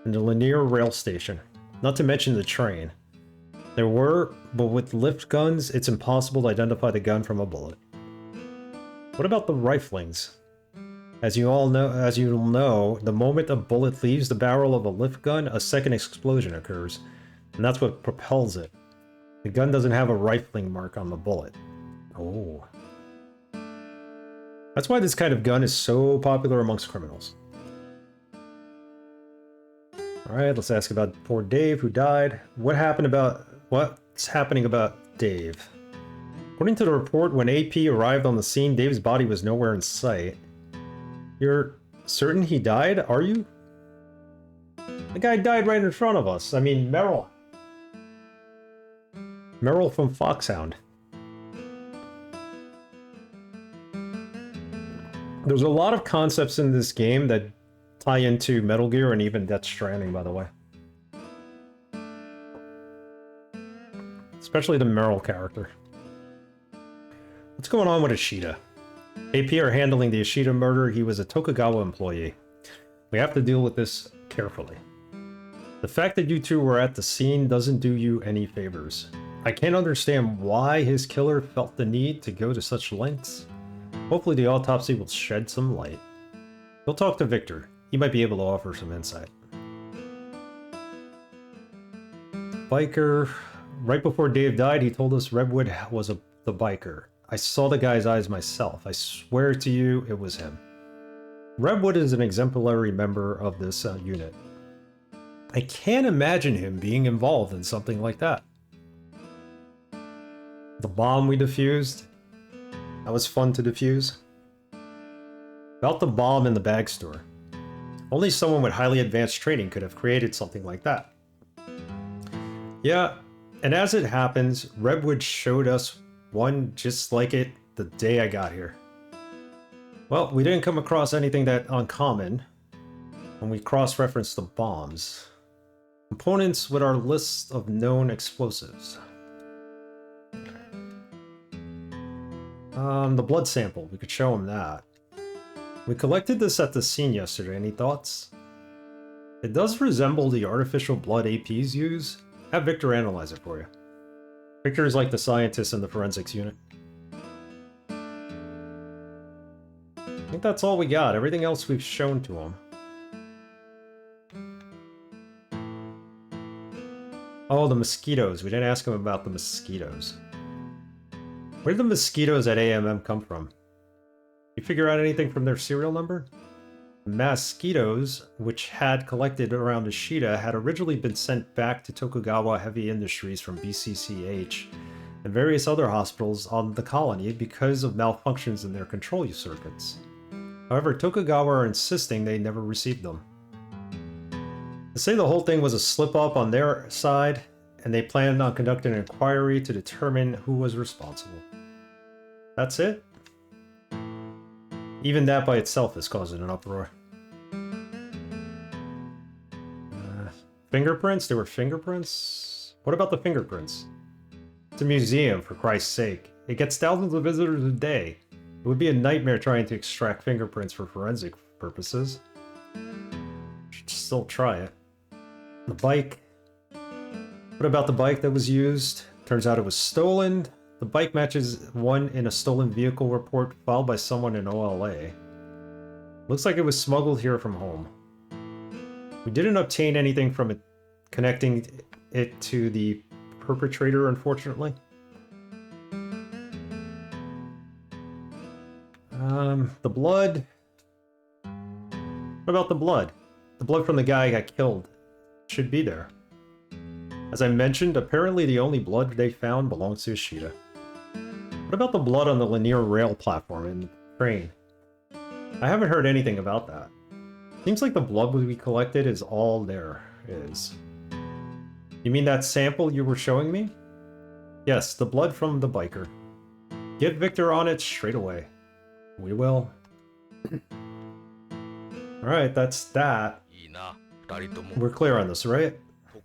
and the Lanier rail station, not to mention the train. There were, but with lift guns, it's impossible to identify the gun from a bullet. What about the riflings? As you'll know, the moment a bullet leaves the barrel of a lift gun, a second explosion occurs, and that's what propels it. The gun doesn't have a rifling mark on the bullet. Oh. That's why this kind of gun is so popular amongst criminals. Alright, let's ask about poor Dave, who died. What's happening about Dave? According to the report, when AP arrived on the scene, Dave's body was nowhere in sight. You're certain he died, are you? The guy died right in front of us. I mean, Merrill. Merrill from Foxhound. There's a lot of concepts in this game that tie into Metal Gear and even Death Stranding, by the way. Especially the Merrill character. What's going on with Ishida? AP are handling the Ishida murder. He was a Tokugawa employee. We have to deal with this carefully. The fact that you two were at the scene doesn't do you any favors. I can't understand why his killer felt the need to go to such lengths. Hopefully the autopsy will shed some light. We'll talk to Victor. He might be able to offer some insight. Biker. Right before Dave died, he told us Redwood was the biker. I saw the guy's eyes myself. I swear to you, it was him. Redwood is an exemplary member of this unit. I can't imagine him being involved in something like that. The bomb we defused, that was fun to defuse. About the bomb in the bag store. Only someone with highly advanced training could have created something like that. Yeah, and as it happens, Redwood showed us one just like it the day I got here. Well, we didn't come across anything that uncommon when we cross-referenced the bombs. Components with our list of known explosives. The blood sample, we could show him that. We collected this at the scene yesterday, any thoughts? It does resemble the artificial blood APs use. Have Victor analyze it for you. Victor is like the scientist in the forensics unit. I think that's all we got. Everything else we've shown to him. Oh, the mosquitoes. We didn't ask him about the mosquitoes. Where did the mosquitoes at AMM come from? You figure out anything from their serial number? Mosquitoes, which had collected around Ishida, had originally been sent back to Tokugawa Heavy Industries from BCCH and various other hospitals on the colony because of malfunctions in their control circuits. However, Tokugawa are insisting they never received them. They say the whole thing was a slip-up on their side, and they planned on conducting an inquiry to determine who was responsible. That's it? Even that by itself is causing an uproar. Fingerprints? There were fingerprints? What about the fingerprints? It's a museum, for Christ's sake. It gets thousands of visitors a day. It would be a nightmare trying to extract fingerprints for forensic purposes. Should still try it. The bike. What about the bike that was used? Turns out it was stolen. The bike matches one in a stolen vehicle report filed by someone in OLA. Looks like it was smuggled here from home. We didn't obtain anything from it connecting it to the perpetrator, unfortunately. The blood. What about the blood? The blood from the guy I got killed should be there. As I mentioned, apparently the only blood they found belongs to Ishida. What about the blood on the linear rail platform in the train? I haven't heard anything about that. Seems like the blood we collected is all there is. You mean that sample you were showing me? Yes, the blood from the biker. Get Victor on it straight away. We will. Alright, that's that. We're clear on this, right?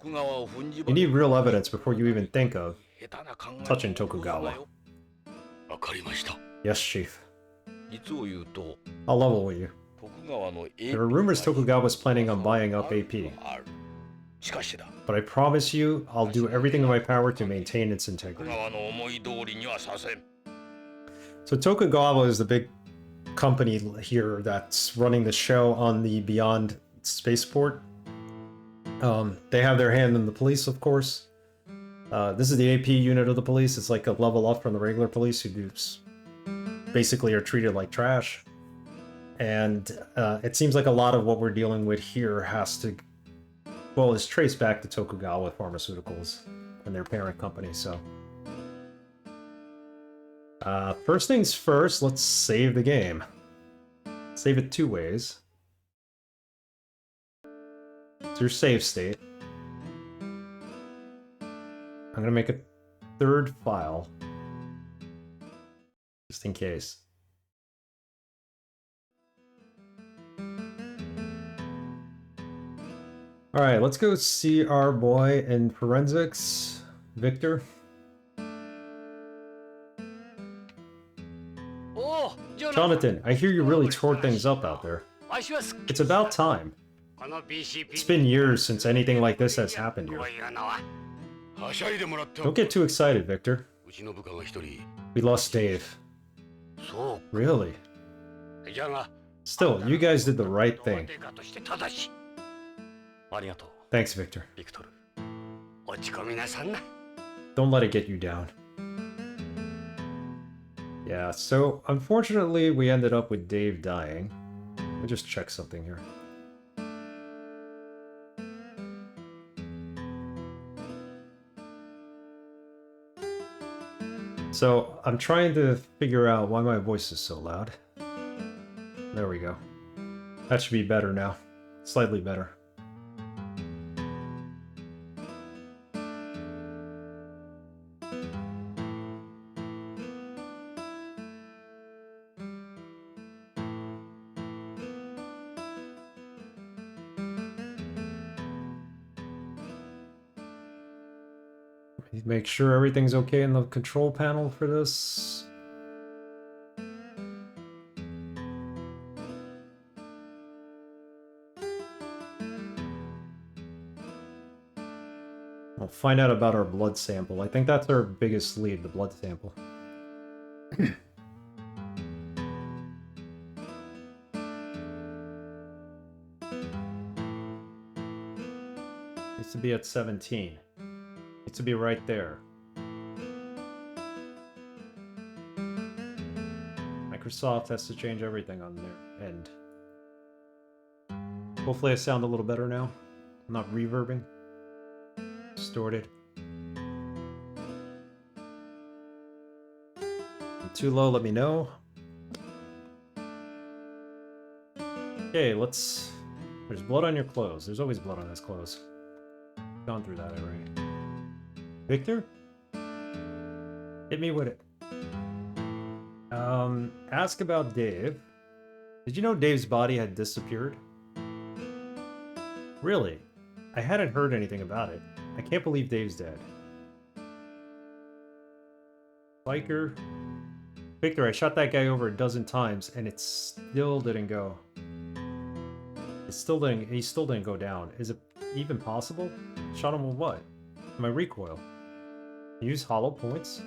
You need real evidence before you even think of touching Tokugawa. Yes, Chief. I'll level with you. There are rumors Tokugawa's planning on buying up AP. But I promise you, I'll do everything in my power to maintain its integrity. So Tokugawa is the big company here that's running the show on the Beyond spaceport. They have their hand in the police, of course. This is the AP unit of the police. It's like a level up from the regular police who basically are treated like trash. And it seems like a lot of what we're dealing with here has to, well, is traced back to Tokugawa Pharmaceuticals and their parent company, so. First things first, let's save the game. Save it two ways. It's your save state. I'm gonna make a third file. Just in case. Alright, let's go see our boy in forensics, Victor. Jonathan, I hear you really tore things up out there. It's about time. It's been years since anything like this has happened here. Don't get too excited, Victor. We lost Dave. Really? Still, you guys did the right thing. Thanks, Victor. Don't let it get you down. Yeah, so unfortunately we ended up with Dave dying. Let me just check something here. So, I'm trying to figure out why my voice is so loud. There we go. That should be better now. Slightly better. Make sure everything's okay in the control panel for this. We'll find out about our blood sample. I think that's our biggest lead, the blood sample. Needs to be at 17. Needs to be right there. Microsoft has to change everything on their end. Hopefully I sound a little better now. I'm not reverbing. Distorted. I'm too low, let me know. Okay, let's... There's blood on your clothes. There's always blood on his clothes. Gone through that already. Victor? Hit me with it. Ask about Dave. Did you know Dave's body had disappeared? Really? I hadn't heard anything about it. I can't believe Dave's dead. Biker. Victor, I shot that guy over a dozen times and it still didn't go. He still didn't go down. Is it even possible? Shot him with what? My recoil. Use hollow points?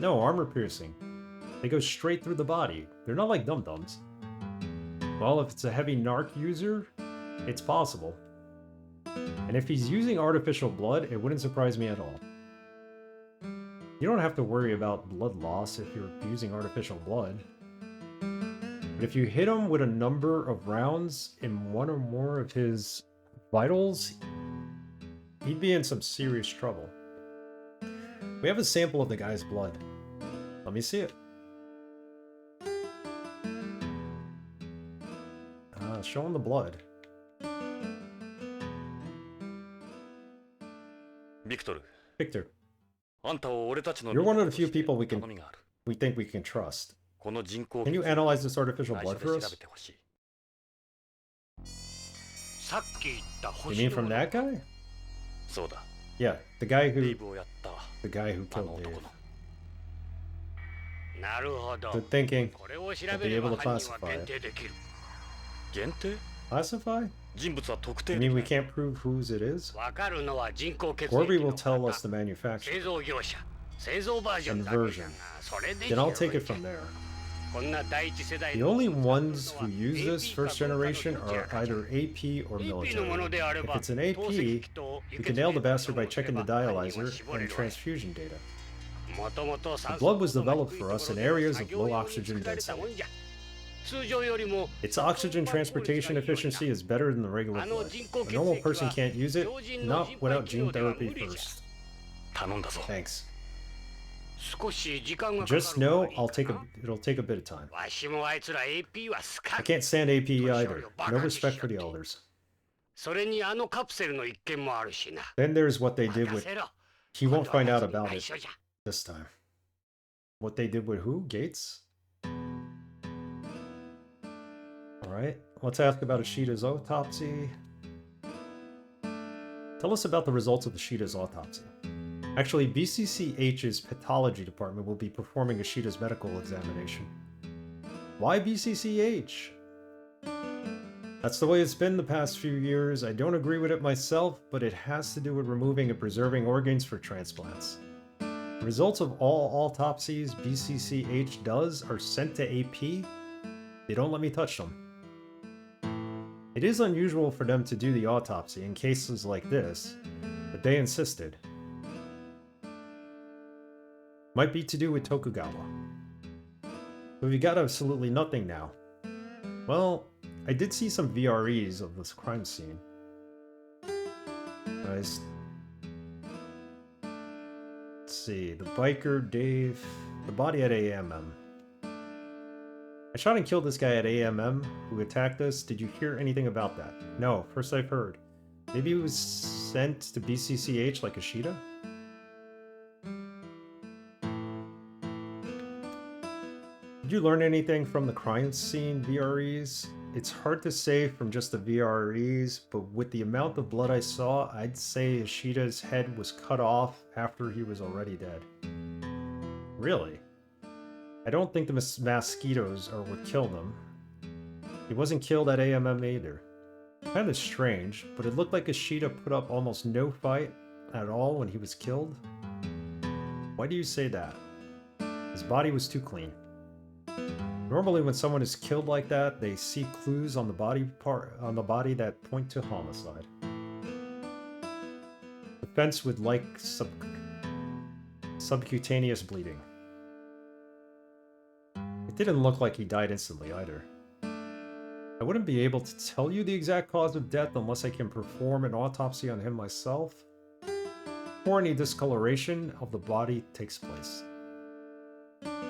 No, armor piercing. They go straight through the body. They're not like dum-dums. Well, if it's a heavy narc user, it's possible. And if he's using artificial blood, it wouldn't surprise me at all. You don't have to worry about blood loss if you're using artificial blood. But if you hit him with a number of rounds in one or more of his vitals, he'd be in some serious trouble. We have a sample of the guy's blood. Let me see it. Show him the blood. Victor. You're one of the few people we think we can trust. Can you analyze this artificial blood for us? You mean from that guy? Yeah, the guy who killed Dave. Good thinking. I'll be able to classify it. Classify? You mean we can't prove whose it is? Corby will tell us the manufacturer and version. Then I'll take it from there. The only ones who use this first generation are either AP or military. If it's an AP, you can nail the bastard by checking the dialyzer and transfusion data. The blood was developed for us in areas of low oxygen density. Its oxygen transportation efficiency is better than the regular blood. A normal person can't use it, not without gene therapy first. Thanks. Just know it'll take a bit of time. I can't stand AP either. No respect for the elders. Then there's what they did with... He won't find out about it this time. What they did with who? Gates? Alright, let's ask about Ishida's autopsy. Tell us about the results of Ishida's autopsy. Actually, BCCH's pathology department will be performing Ishida's medical examination. Why BCCH? That's the way it's been the past few years. I don't agree with it myself, but it has to do with removing and preserving organs for transplants. The results of all autopsies BCCH does are sent to AP. They don't let me touch them. It is unusual for them to do the autopsy in cases like this, but they insisted. Might be to do with Tokugawa. But we got absolutely nothing now. Well, I did see some VREs of this crime scene. Nice. Let's see, the biker, Dave. The body at AMM. I shot and killed this guy at AMM who attacked us. Did you hear anything about that? No, first I've heard. Maybe he was sent to BCCH like Ishida? Did you learn anything from the crime scene VREs? It's hard to say from just the VREs, but with the amount of blood I saw, I'd say Ishida's head was cut off after he was already dead. Really? I don't think the mosquitoes are what killed him. He wasn't killed at AMM either. Kinda strange, but it looked like Ishida put up almost no fight at all when he was killed. Why do you say that? His body was too clean. Normally when someone is killed like that, they see clues on the body that point to homicide. Defense would like subcutaneous bleeding. It didn't look like he died instantly either. I wouldn't be able to tell you the exact cause of death unless I can perform an autopsy on him myself, before any discoloration of the body takes place.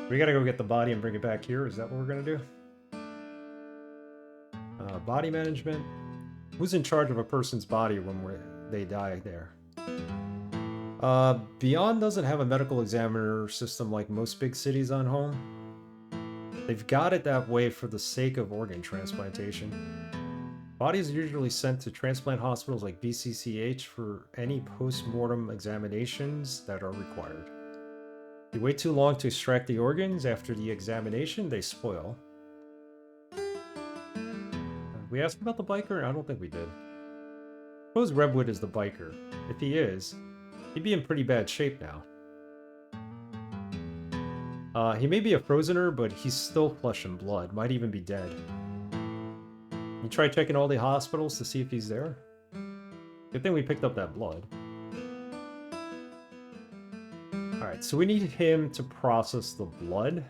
We gotta go get the body and bring it back here. Is that what we're gonna do? Body management. Who's in charge of a person's body when they die there? Beyond doesn't have a medical examiner system like most big cities on home. They've got it that way for the sake of organ transplantation. Bodies are usually sent to transplant hospitals like BCCH for any post-mortem examinations that are required. If you wait too long to extract the organs after the examination, they spoil. We asked about the biker? I don't think we did. Suppose Redwood is the biker. If he is, he'd be in pretty bad shape now. He may be a frozener, but he's still flesh and blood. Might even be dead. You try checking all the hospitals to see if he's there? Good thing we picked up that blood. Alright, so we need him to process the blood.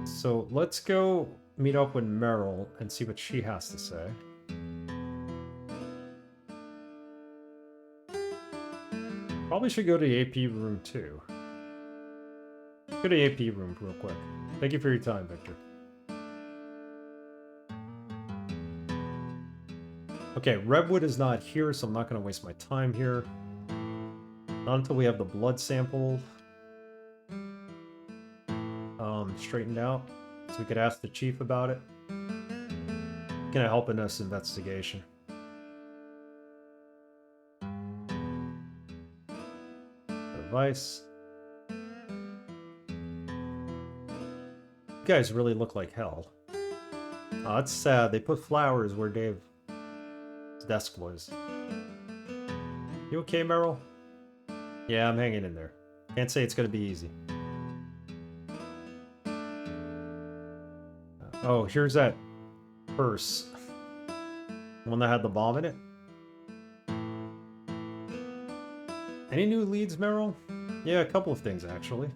So let's go meet up with Meryl and see what she has to say. Probably should go to the AP room too. Go to the AP room real quick. Thank you for your time, Victor. Okay, Redwood is not here, so I'm not going to waste my time here. Not until we have the blood sample straightened out, so we could ask the chief about it. Can I help in this investigation? Advice. You guys really look like hell. Oh, it's sad. They put flowers where Dave's desk was. You okay, Meryl? Yeah, I'm hanging in there. Can't say it's gonna be easy. Oh, here's that purse. The one that had the bomb in it. Any new leads, Meryl? Yeah, a couple of things, actually.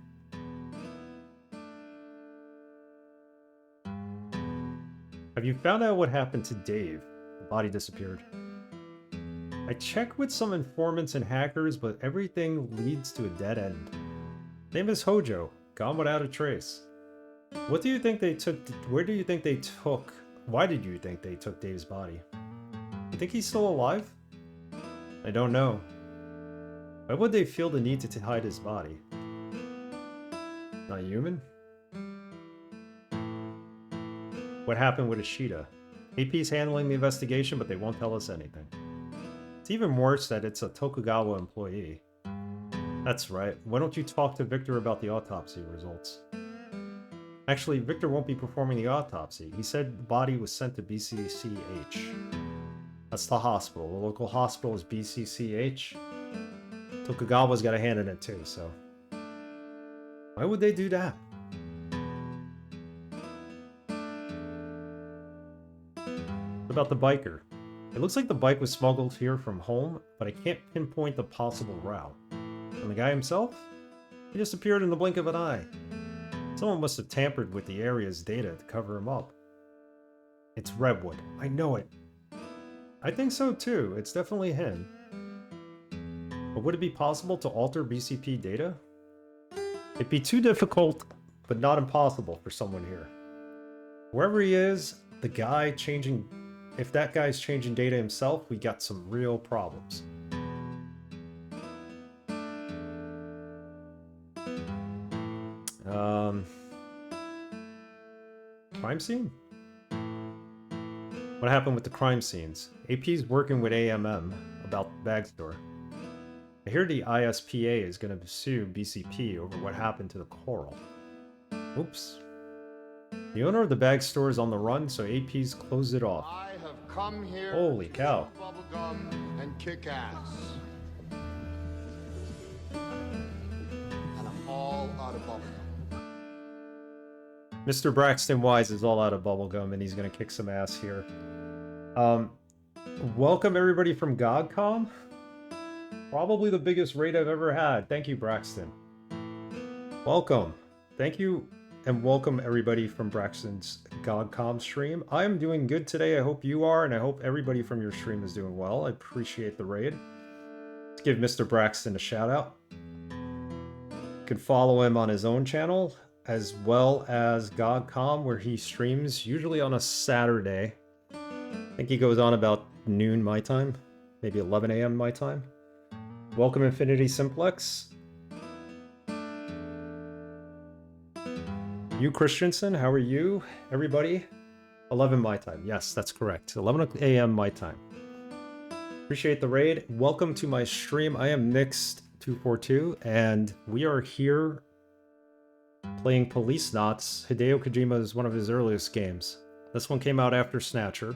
Have you found out what happened to Dave? The body disappeared. I checked with some informants and hackers, but everything leads to a dead end. Name is Hojo, gone without a trace. What do you think they took? Where do you think they took? Why did you think they took Dave's body? You think he's still alive? I don't know. Why would they feel the need to hide his body? Not human? What happened with Ishida? AP's handling the investigation, but they won't tell us anything. It's even worse that it's a Tokugawa employee. That's right. Why don't you talk to Victor about the autopsy results? Actually, Victor won't be performing the autopsy. He said the body was sent to BCCH. That's the hospital. The local hospital is BCCH. Tokugawa's got a hand in it too, so... Why would they do that? What about the biker? It looks like the bike was smuggled here from home, but I can't pinpoint the possible route. And the guy himself? He disappeared in the blink of an eye. Someone must have tampered with the area's data to cover him up. It's Redwood. I know it. I think so too. It's definitely him. But would it be possible to alter BCP data? It'd be too difficult, but not impossible for someone here. Wherever he is, the guy changing... If that guy's changing data himself, we got some real problems. Crime scene? What happened with the crime scenes? AP's working with AMM about the bag store. I hear the ISPA is going to sue BCP over what happened to the coral. Oops. The owner of the bag store is on the run, so AP's closed it off. I have come here. Holy cow. To bubblegum and kick ass. And I'm all out of bubblegum. Mr. Braxton Wise is all out of bubblegum, and he's going to kick some ass here. Welcome everybody from GOGCOM. Probably the biggest raid I've ever had. Thank you, Braxton. Welcome. Thank you, and welcome everybody from Braxton's GOGCOM stream. I am doing good today. I hope you are, and I hope everybody from your stream is doing well. I appreciate the raid. Let's give Mr. Braxton a shout out. You can follow him on his own channel, as well as GOGCOM, where he streams usually on a Saturday. I think he goes on about noon my time, maybe 11 a.m. my time. Welcome Infinity Simplex. You Christensen, how are you? Everybody? 11 my time. Yes, that's correct. 11 a.m. my time. Appreciate the raid. Welcome to my stream. I am Nixed242, and we are here playing Policenauts. Hideo Kojima is one of his earliest games. This one came out after Snatcher.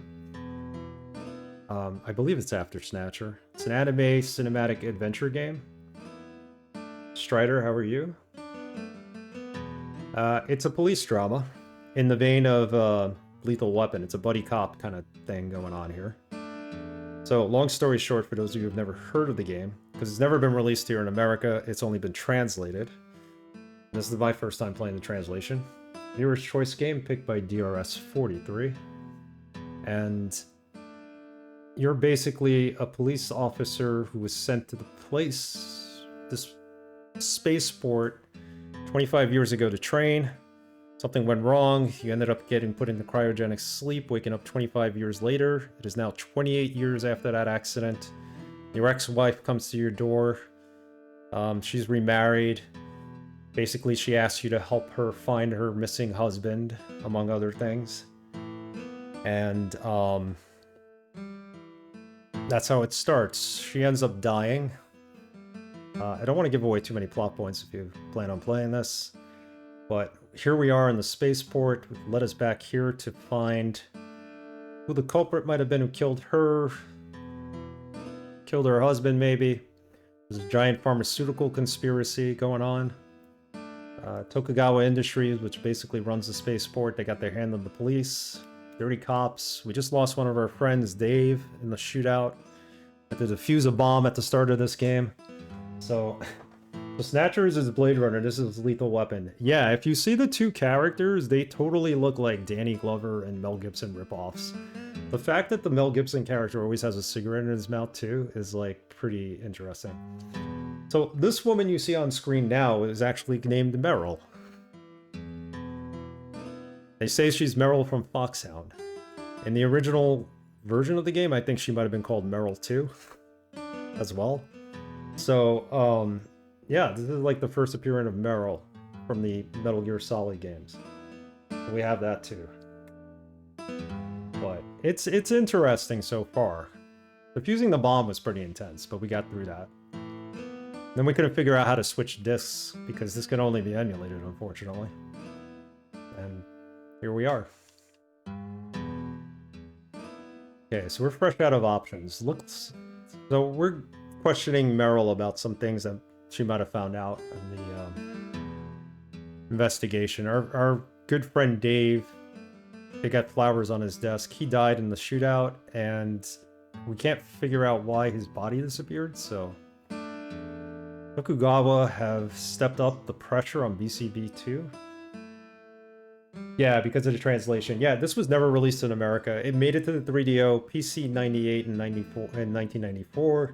I believe it's after Snatcher. It's an anime cinematic adventure game. Strider, how are you? It's a police drama in the vein of Lethal Weapon. It's a buddy cop kind of thing going on here. So, long story short, for those of you who have never heard of the game, because it's never been released here in America, it's only been translated. This is my first time playing the translation. Viewer's choice game picked by DRS43. And you're basically a police officer who was sent to this spaceport 25 years ago to train. Something went wrong. You ended up getting put into cryogenic sleep, waking up 25 years later. It is now 28 years after that accident. Your ex-wife comes to your door. She's remarried. Basically, she asks you to help her find her missing husband, among other things. And that's how it starts. She ends up dying. I don't want to give away too many plot points if you plan on playing this. But here we are in the spaceport. We've led us back here to find who the culprit might have been who killed her. Killed her husband, maybe. There's a giant pharmaceutical conspiracy going on. Tokugawa Industries, which basically runs the spaceport, they got their hand on the police. Dirty cops. We just lost one of our friends, Dave, in the shootout. Had to defuse a bomb at the start of this game. So Snatchers is Blade Runner, this is Lethal Weapon. Yeah, if you see the two characters, they totally look like Danny Glover and Mel Gibson ripoffs. The fact that the Mel Gibson character always has a cigarette in his mouth too is like pretty interesting. So this woman you see on screen now is actually named Meryl. They say she's Meryl from Foxhound. In the original version of the game, I think she might have been called Meryl 2 as well. So, yeah, this is like the first appearance of Meryl from the Metal Gear Solid games. We have that too. But it's interesting so far. Defusing the bomb was pretty intense, but we got through that. Then we couldn't figure out how to switch discs, because this can only be emulated, unfortunately. And here we are. Okay, so we're fresh out of options. So we're questioning Meryl about some things that she might have found out in the investigation. Our good friend Dave, they got flowers on his desk. He died in the shootout, and we can't figure out why his body disappeared, so Tokugawa have stepped up the pressure on BCB2. Yeah, because of the translation. Yeah, this was never released in America. It made it to the 3DO, PC 98 and 94 in 1994.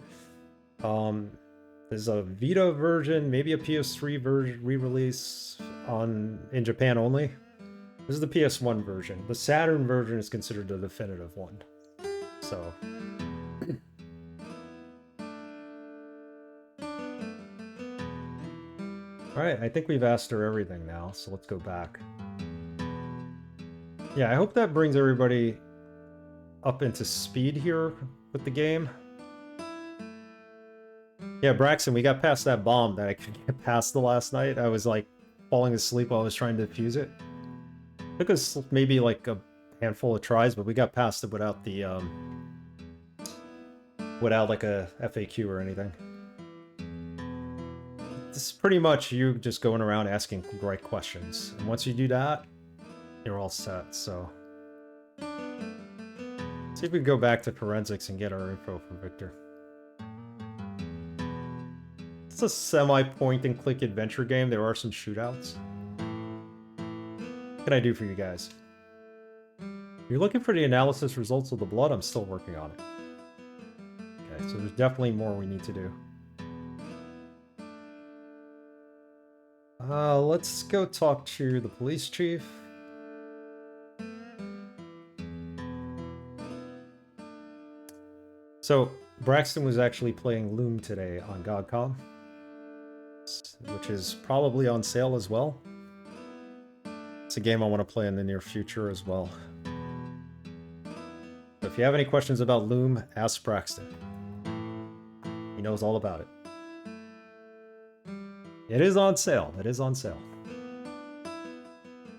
There's a Vita version, maybe a PS3 version re-release in Japan only. This is the PS1 version. The Saturn version is considered the definitive one. So. Alright, I think we've asked her everything now, so let's go back. Yeah, I hope that brings everybody up into speed here with the game. Yeah, Braxton, we got past that bomb that I couldn't get past the last night. I was like falling asleep while I was trying to defuse it. Took us maybe like a handful of tries, but we got past it without the without like a FAQ or anything. This is pretty much you just going around asking the right questions. And once you do that, you're all set, so. See if we can go back to forensics and get our info from Victor. It's a semi-point and click adventure game. There are some shootouts. What can I do for you guys? If you're looking for the analysis results of the blood, I'm still working on it. Okay, so there's definitely more we need to do. Let's go talk to the police chief. So, Braxton was actually playing Loom today on GOG.com, which is probably on sale as well. It's a game I want to play in the near future as well. So if you have any questions about Loom, ask Braxton. He knows all about it. It is on sale. It is on sale.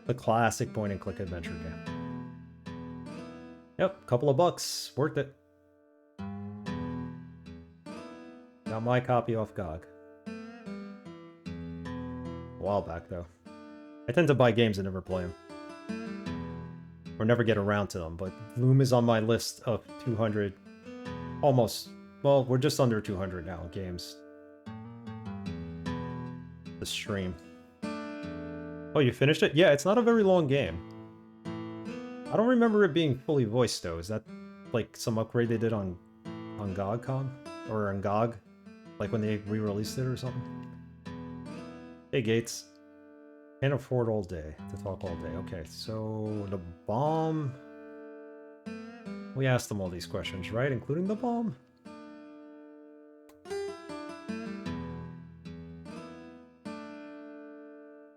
The classic point-and-click adventure game. Yep, couple of bucks. Worth it. Got my copy off GOG. A while back, though. I tend to buy games and never play them. Or never get around to them, but Loom is on my list of 200... Almost. Well, we're just under 200 now games. The stream. Oh, you finished it? Yeah, it's not a very long game. I don't remember it being fully voiced, though. Is that, like, some upgrade they did on GOG.com? Or on GOG? Like when they re-released it or something? Hey, Gates. Can't afford all day to talk all day. Okay, so the bomb... We asked them all these questions, right? Including the bomb?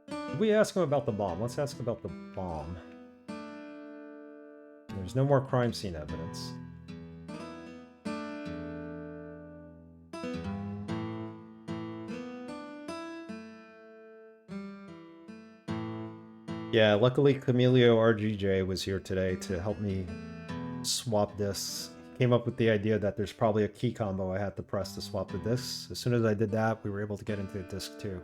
Did we ask him about the bomb? Let's ask about the bomb. There's no more crime scene evidence. Yeah, luckily Camilio RGJ was here today to help me swap discs. He came up with the idea that there's probably a key combo I had to press to swap the discs. As soon as I did that, we were able to get into the disc 2.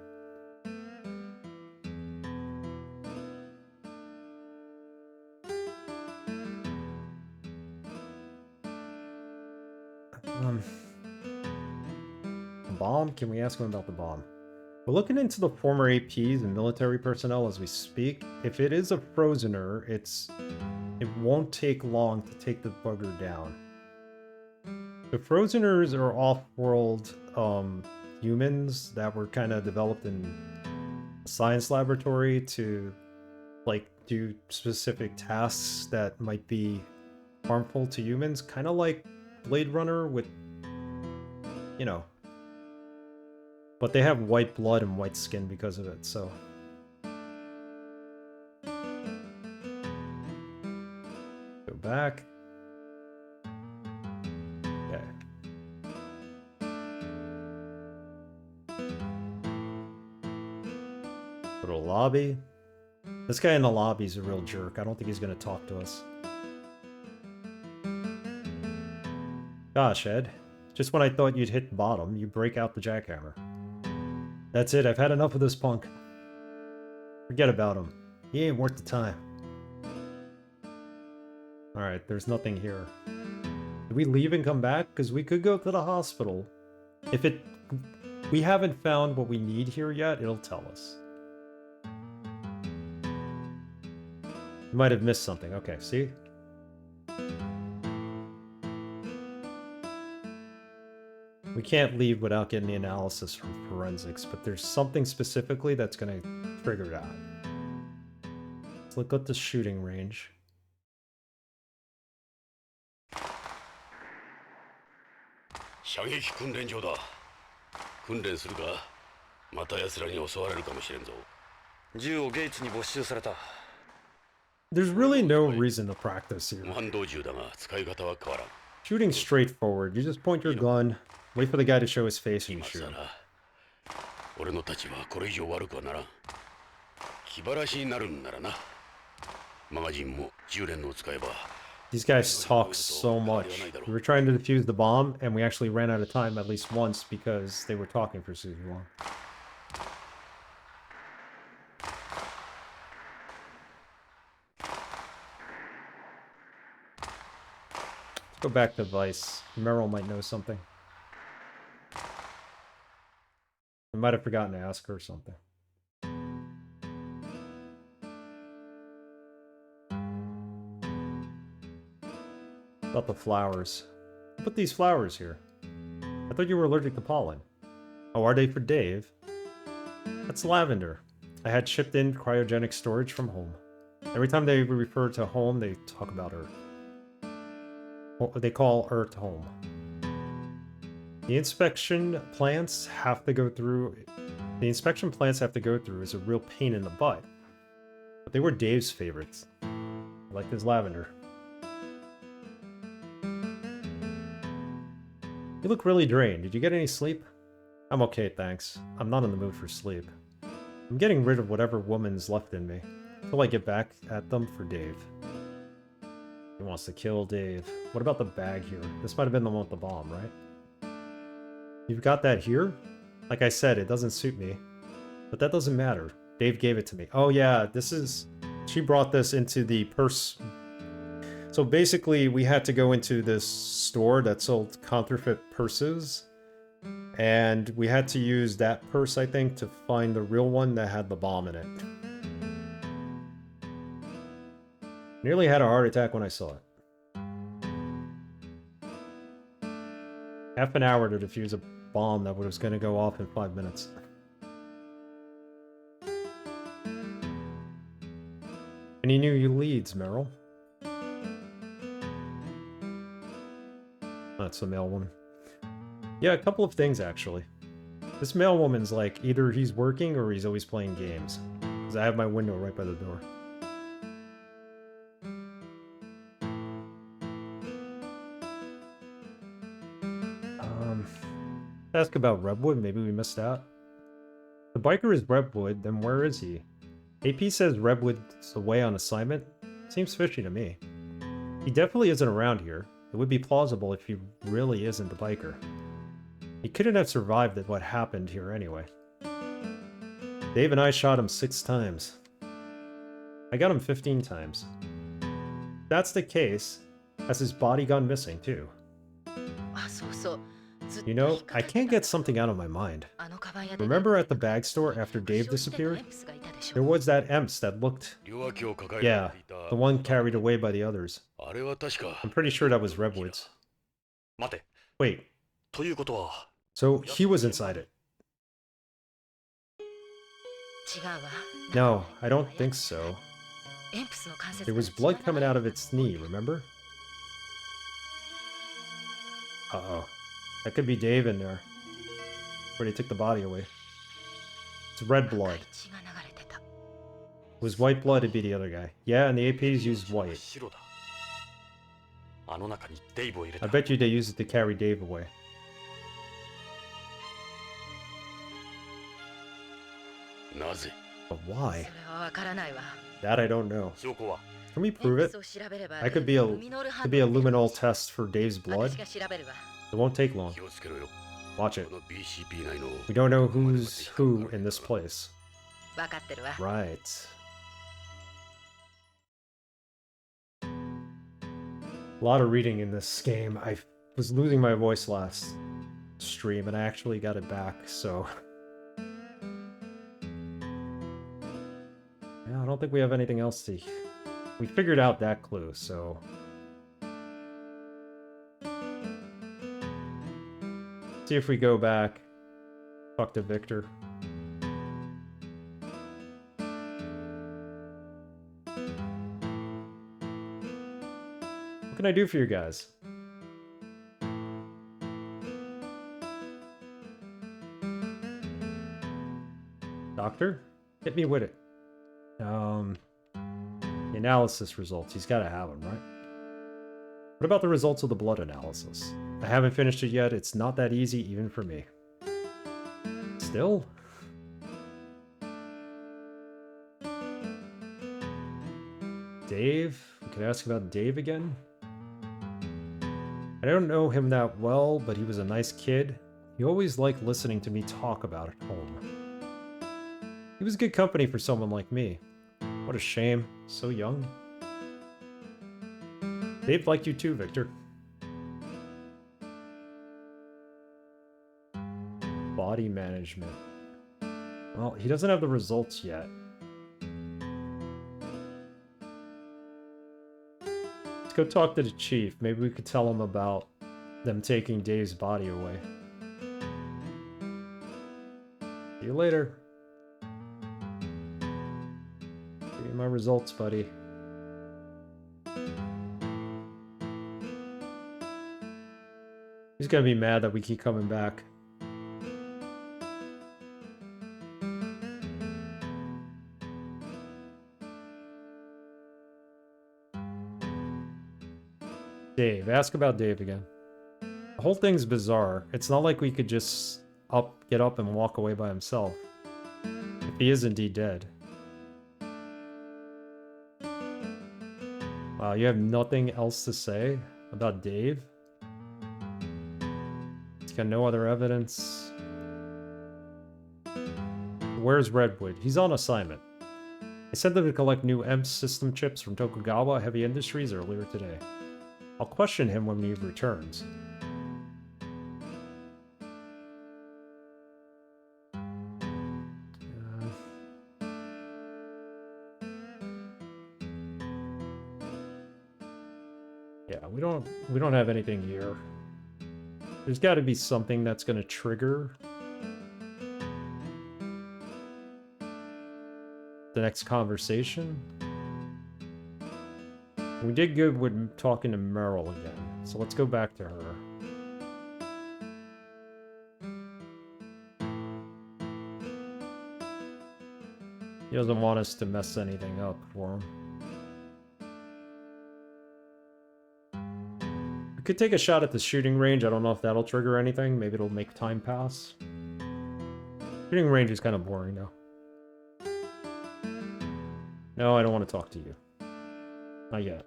Bomb? Can we ask him about the bomb? We're looking into the former APs and military personnel as we speak. If it is a Frozener, it won't take long to take the bugger down. The Frozeners are off-world humans that were kind of developed in a science laboratory to like do specific tasks that might be harmful to humans, kind of like Blade Runner with, you know. But they have white blood and white skin because of it, so. Go back. Okay. Go to lobby. This guy in the lobby is a real jerk. I don't think he's gonna talk to us. Gosh, Ed. Just when I thought you'd hit bottom, you break out the jackhammer. That's it, I've had enough of this punk. Forget about him. He ain't worth the time. Alright, there's nothing here. Did we leave and come back? Because we could go to the hospital. If we haven't found what we need here yet, it'll tell us. We might have missed something. Okay, see? We can't leave without getting the analysis from forensics, but there's something specifically that's going to trigger that. Let's look at the shooting range. There's really no reason to practice here. Shooting's straightforward. You just point your gun, wait for the guy to show his face, and you shoot him. These guys talk so much. We were trying to defuse the bomb, and we actually ran out of time at least once because they were talking for so long. Let's go back to Vice. Meryl might know something. I might have forgotten to ask her something. About the flowers. Who put these flowers here? I thought you were allergic to pollen. Oh, are they for Dave? That's lavender. I had shipped in cryogenic storage from home. Every time they refer to home, they talk about Earth. Well, they call Earth home. The inspection plants have to go through... The inspection plants have to go through is a real pain in the butt. But they were Dave's favorites. I like his lavender. You look really drained. Did you get any sleep? I'm okay, thanks. I'm not in the mood for sleep. I'm getting rid of whatever woman's left in me until I get back at them for Dave. He wants to kill Dave. What about the bag here? This might have been the one with the bomb, right? You've got that here? Like I said, it doesn't suit me. But that doesn't matter. Dave gave it to me. Oh yeah, this is... She brought this into the purse... So basically, we had to go into this store that sold counterfeit purses. And we had to use that purse, I think, to find the real one that had the bomb in it. Nearly had a heart attack when I saw it. Half an hour to defuse a bomb that was going to go off in 5 minutes. Any new leads, Meryl? That's a male woman. Yeah, a couple of things, actually. This male woman's like, either he's working or he's always playing games. Because I have my window right by the door. Ask about Redwood, maybe we missed out. The biker is Redwood, then where is he? AP says Redwood's away on assignment. Seems fishy to me. He definitely isn't around here. It would be plausible if he really isn't the biker. He couldn't have survived at what happened here anyway. Dave and I shot him 6 times. I got him 15 times. If that's the case, has his body gone missing too? You know, I can't get something out of my mind. Remember at the bag store after Dave disappeared? There was that Emps that looked... Yeah, the one carried away by the others. I'm pretty sure that was Redwood's. Wait. So he was inside it? No, I don't think so. There was blood coming out of its knee, remember? Uh-oh. That could be Dave in there. Where they took the body away. It's red blood. If it was white blood, it'd be the other guy. Yeah, and the APs used white. I bet you they used it to carry Dave away. But why? That I don't know. Can we prove it? I could be a luminol test for Dave's blood. It won't take long. Watch it. We don't know who's who in this place. Right. A lot of reading in this game. I was losing my voice last stream and I actually got it back, so... Yeah, I don't think we have anything else to... We figured out that clue, so... See if we go back. Talk to Victor. What can I do for you guys? Doctor? Hit me with it. The analysis results. He's got to have them, right? What about the results of the blood analysis? I haven't finished it yet. It's not that easy, even for me. Still? Dave? We could ask about Dave again? I don't know him that well, but he was a nice kid. He always liked listening to me talk about it home. He was good company for someone like me. What a shame. So young. Dave liked you too, Victor. Body management. Well, he doesn't have the results yet. Let's go talk to the chief. Maybe we could tell him about them taking Dave's body away. See you later. Give me my results, buddy. He's gonna be mad that we keep coming back. Dave. Ask about Dave again. The whole thing's bizarre. It's not like we could just get up and walk away by himself. If he is indeed dead. Wow, you have nothing else to say about Dave? He's got no other evidence. Where's Redwood? He's on assignment. I sent them to collect new EMS system chips from Tokugawa Heavy Industries earlier today. I'll question him when he returns. Yeah, we don't have anything here. There's got to be something that's going to trigger the next conversation. We did good with talking to Meryl again, so let's go back to her. He doesn't want us to mess anything up for him. We could take a shot at the shooting range. I don't know if that'll trigger anything. Maybe it'll make time pass. Shooting range is kind of boring, though. No, I don't want to talk to you. Not yet.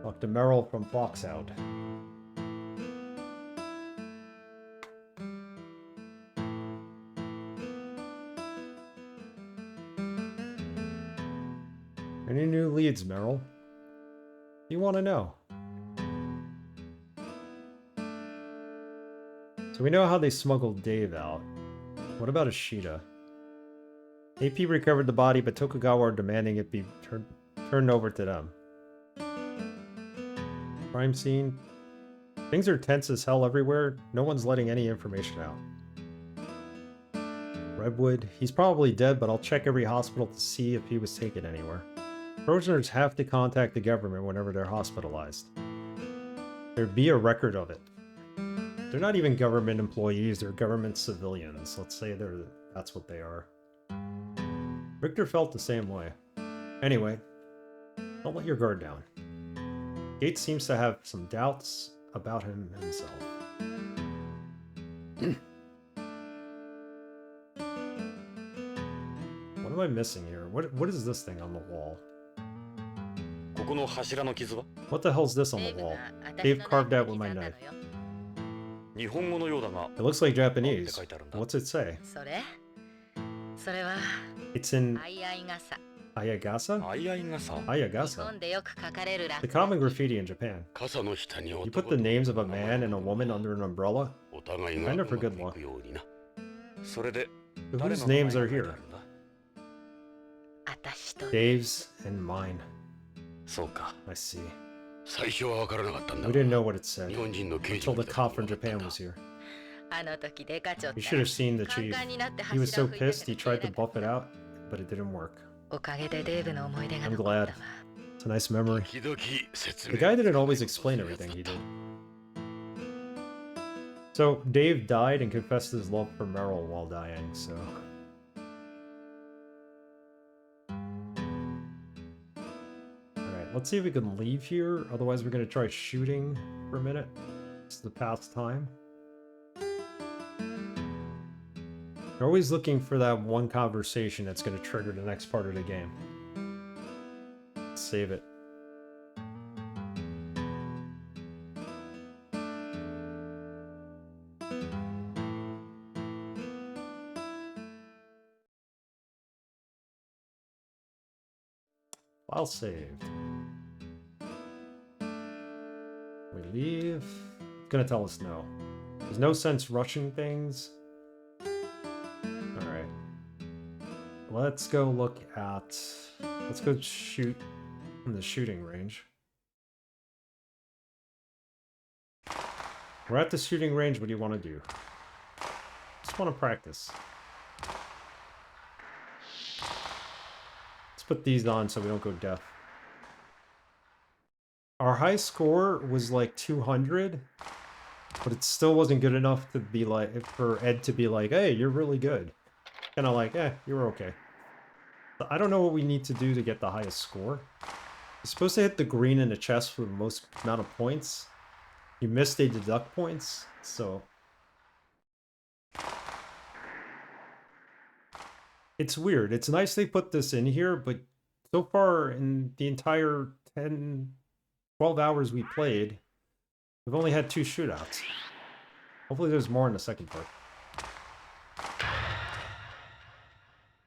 Talk to Meryl from Foxhound. Any new leads, Meryl? You want to know? So we know how they smuggled Dave out. What about Ishida? AP recovered the body, but Tokugawa are demanding it be turned over to them. Crime scene. Things are tense as hell everywhere. No one's letting any information out. Redwood. He's probably dead, but I'll check every hospital to see if he was taken anywhere. Prisoners have to contact the government whenever they're hospitalized. There'd be a record of it. They're not even government employees, they're government civilians. Let's say that's what they are. Victor felt the same way. Anyway, don't let your guard down. Gates seems to have some doubts about him himself. What am I missing here? What is this thing on the wall? What the hell's this on the wall? Dave carved out with my knife. It looks like Japanese. What's it say? It's in Ayagasa? Ayagasa? The common graffiti in Japan. You put the names of a man and a woman under an umbrella? Kind of for good luck. So whose names are here? Dave's and mine. そうか I see. 最初は分からなかったんだ We didn't know what it said 日本人の刑事 until が the 来た cop 時 from に分か Japan った was here. あの時デカちょっ You た should have seen the カン chief. カンになって He was 柱 so を吹いた pissed け he ど tried 消 to えなかっ buff it out, but it didn't work. たおかげでデーブの思い出が I'm 残った glad. わ It's a nice memory. 時々説 The 明 guy がつ didn't かない always ことを explain するやつ everything だ he った did. So Dave died and confessed his love for Meryl while dying, so... Alright, let's see if we can leave here, otherwise we're gonna try shooting for a minute. It's the past time. You're always looking for that one conversation that's gonna trigger the next part of the game. Save it. File saved. We leave. It's gonna tell us no. There's no sense rushing things. Alright. Let's go look at... Let's go shoot in the shooting range. We're at the shooting range. What do you want to do? Just want to practice. Let's put these on so we don't go deaf. Our high score was like 200, but it still wasn't good enough to be like, for Ed to be like, hey, you're really good. Kind of like, you're okay. But I don't know what we need to do to get the highest score. You're supposed to hit the green in the chest for the most amount of points. You missed, they deduct points, so... It's weird. It's nice they put this in here, but so far in the entire 10, 12 hours we played, we've only had 2 shootouts. Hopefully there's more in the second part.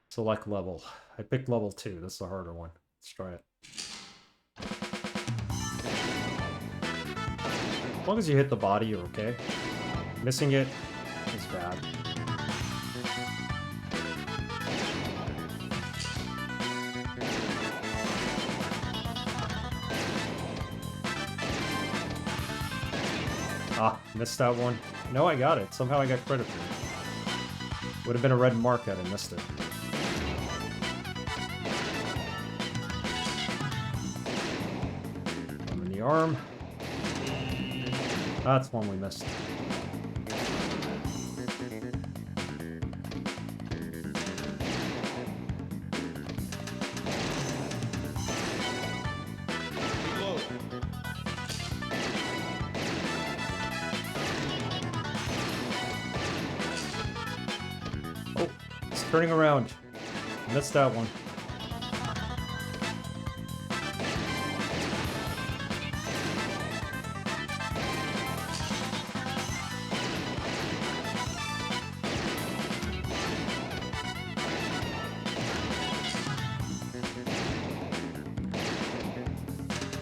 Select level. I picked level 2. That's the harder one. Let's try it. As long as you hit the body, you're okay. Missing it is bad. Ah, missed that one. No, I got it. Somehow I got credit for it. Would have been a red mark had I missed it. I'm in the arm. That's one we missed. Oh, it's turning around. Missed that one.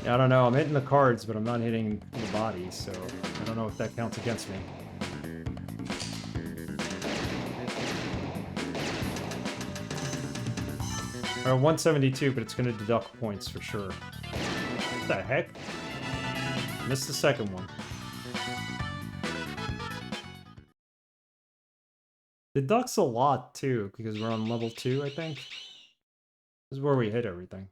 I don't know, I'm hitting the cards, but I'm not hitting the body, so I don't know if that counts against me. Alright, 172, but it's gonna deduct points for sure. What the heck? Missed the second one. Deducts a lot, too, because we're on level 2, I think. This is where we hit everything.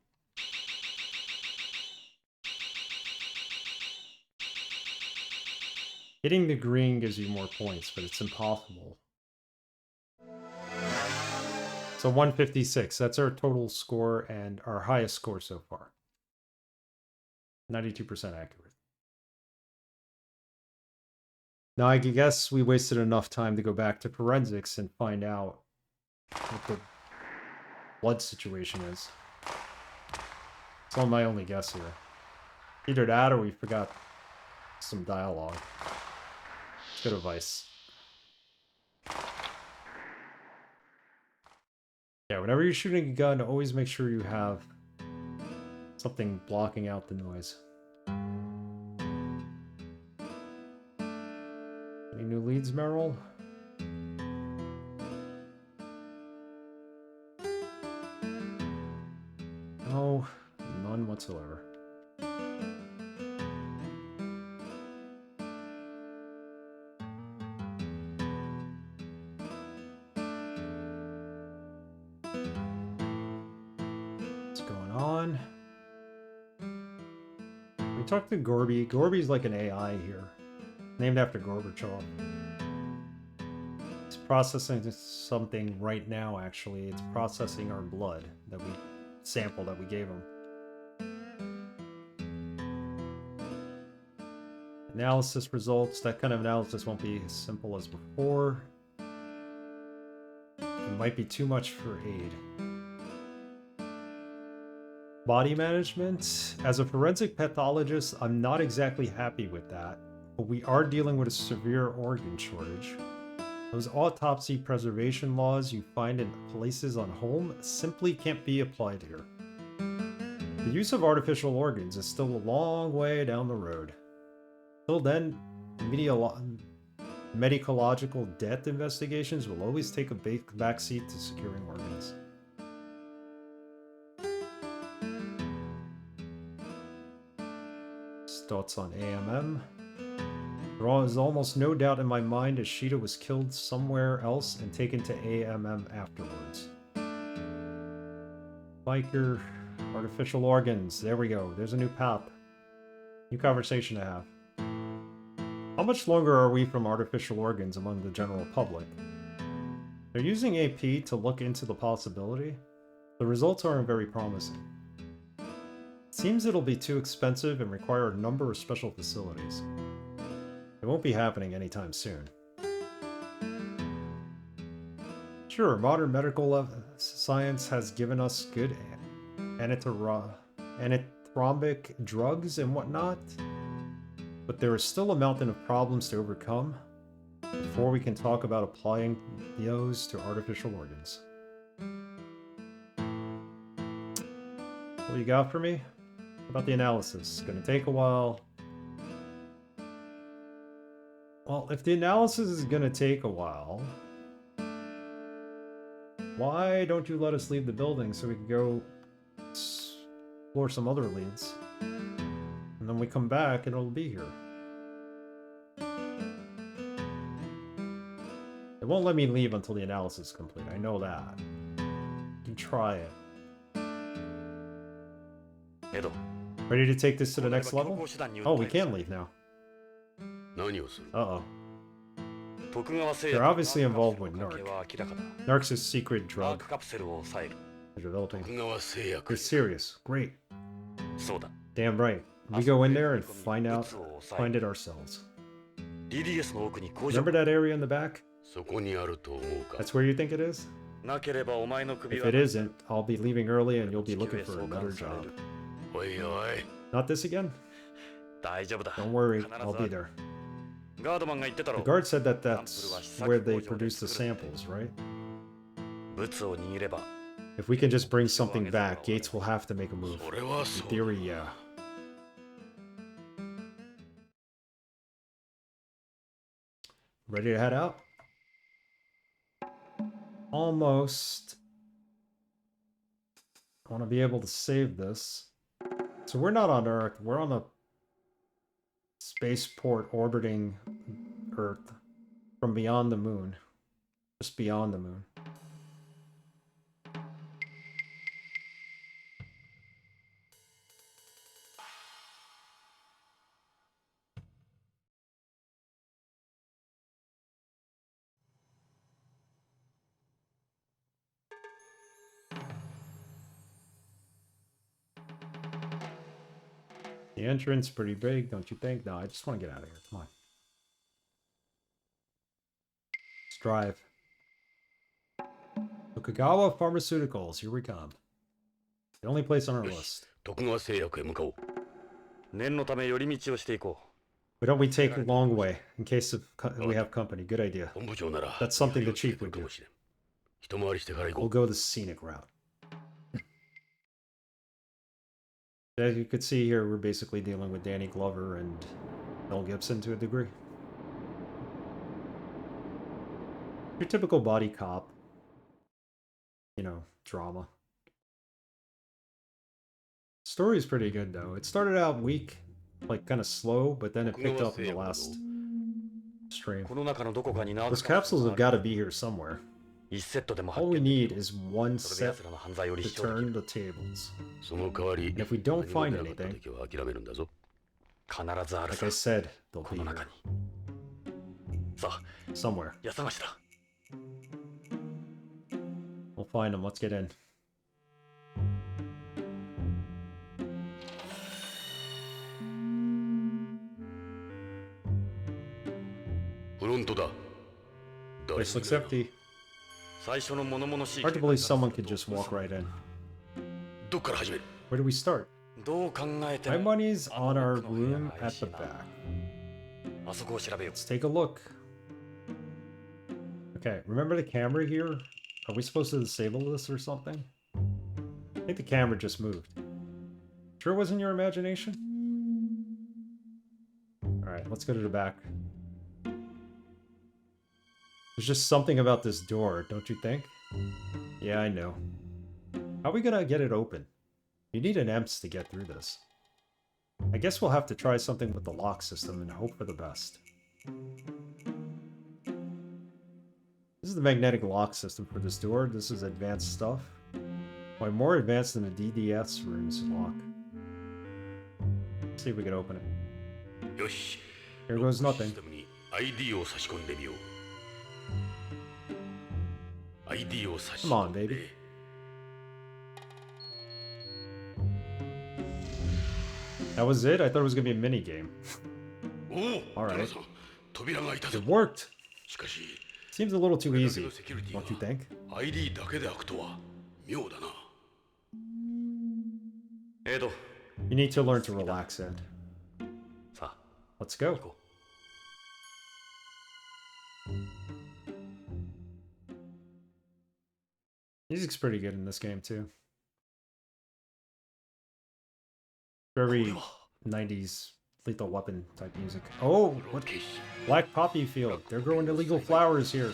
Hitting the green gives you more points, but it's impossible. So 156, that's our total score and our highest score so far. 92% accurate. Now I guess we wasted enough time to go back to forensics and find out what the blood situation is. It's all my only guess here. Either that or we forgot some dialogue. Good advice. Yeah, whenever you're shooting a gun, always make sure you have something blocking out the noise. Any new leads, Meryl? whatsoever. What's going on? We talked to Gorby. Gorby's like an AI here. Named after Gorbachev. It's processing something right now, actually. It's processing our blood that we sample that we gave him. Analysis results. That kind of analysis won't be as simple as before. It might be too much for aid. Body management. As a forensic pathologist, I'm not exactly happy with that, but we are dealing with a severe organ shortage. Those autopsy preservation laws you find in places on home simply can't be applied here. The use of artificial organs is still a long way down the road. Till then, medicological death investigations will always take a backseat to securing organs. Thoughts on AMM. There is almost no doubt in my mind Ishida was killed somewhere else and taken to AMM afterwards. Biker, artificial organs. There we go. There's a new path. New conversation to have. How much longer are we from artificial organs among the general public? They're using AP to look into the possibility. The results aren't very promising. Seems it'll be too expensive and require a number of special facilities. It won't be happening anytime soon. Sure, modern medical science has given us good anathrombic drugs and whatnot, but there is still a mountain of problems to overcome before we can talk about applying those to artificial organs. What do you got for me? About the analysis. It's gonna take a while. Well, if the analysis is gonna take a while, why don't you let us leave the building so we can go explore some other leads? And then we come back and it'll be here. It won't let me leave until the analysis is complete. I know that. You can try it. Ready to take this to the next level? Oh, we can leave now. Uh-oh. They're obviously involved with NARC. NARC's a secret drug they're developing. They're serious. Great. Damn right. We go in there and find it ourselves. Remember that area in the back? That's where you think it is? If it isn't, I'll be leaving early and you'll be looking for another job. Not this again? Don't worry, I'll be there. The guard said that that's where they produce the samples, right? If we can just bring something back, Gates will have to make a move. In theory, yeah. Ready to head out? Almost. I want to be able to save this. So we're not on Earth. We're on a spaceport orbiting Earth from beyond the moon. Just beyond the moon. The entrance pretty big, don't you think? No, I just want to get out of here. Come on. Let's drive. Tokugawa Pharmaceuticals, here we come. The only place on our list. Why don't we take a long way in case of we have company? Good idea. That's something the chief would do. We'll go the scenic route. As you could see here, we're basically dealing with Danny Glover and Mel Gibson to a degree. Your typical body cop, you know, drama. Story's pretty good though. It started out weak, like kind of slow, but then it picked up in the last stream. この中のどこかに縄 Those capsules have got to be here somewhere. 1セットでも All 発 we 見 need is one それで set 奴らの犯罪を to 立証でき turn る the tables. その代わり And if we don't 何も find 出なかった anything, 時は諦めるんだぞ必ずある like さ I said, they'll こ be の中 here にさあ somewhere. 家探しだ We'll find them. Let's get in. フロントだ Place looks empty. 最初の物々しい Hard to believe someone could just walk right in. どっから始める Where do we start? どう考えて My も money's on our room at the back. あそこを調べよ Let's take a look. Okay, remember the camera here? Are we supposed to disable this or something? I think the camera just moved. Sure it wasn't your imagination? Alright, let's go to the back. There's just something about this door, don't you think? Yeah, I know. How are we gonna get it open? You need an EMS to get through this. I guess we'll have to try something with the lock system and hope for the best. This is the magnetic lock system for this door. This is advanced stuff. Why, more advanced than the DDS room's lock. Let's see if we can open it. よし Here goes シ nothing. ステムに ID を差し込んでみよう ID を差し Come 込 on, んで baby. That was it? I thought it was gonna be a mini game. おお Alright. ジョナサン扉が開いたぞ It worked! しかし Seems a little too これだけ easy, のセキュリティ don't you が think? ID だけで開くとは妙だなエド You need to learn to relax, Ed. さあ Let's go. 行こ Music's pretty good in this game, too. う Very これは 90s Lethal Weapon type music. Oh, ロ what? ケーシ Black Poppy Field. They're growing illegal flowers here.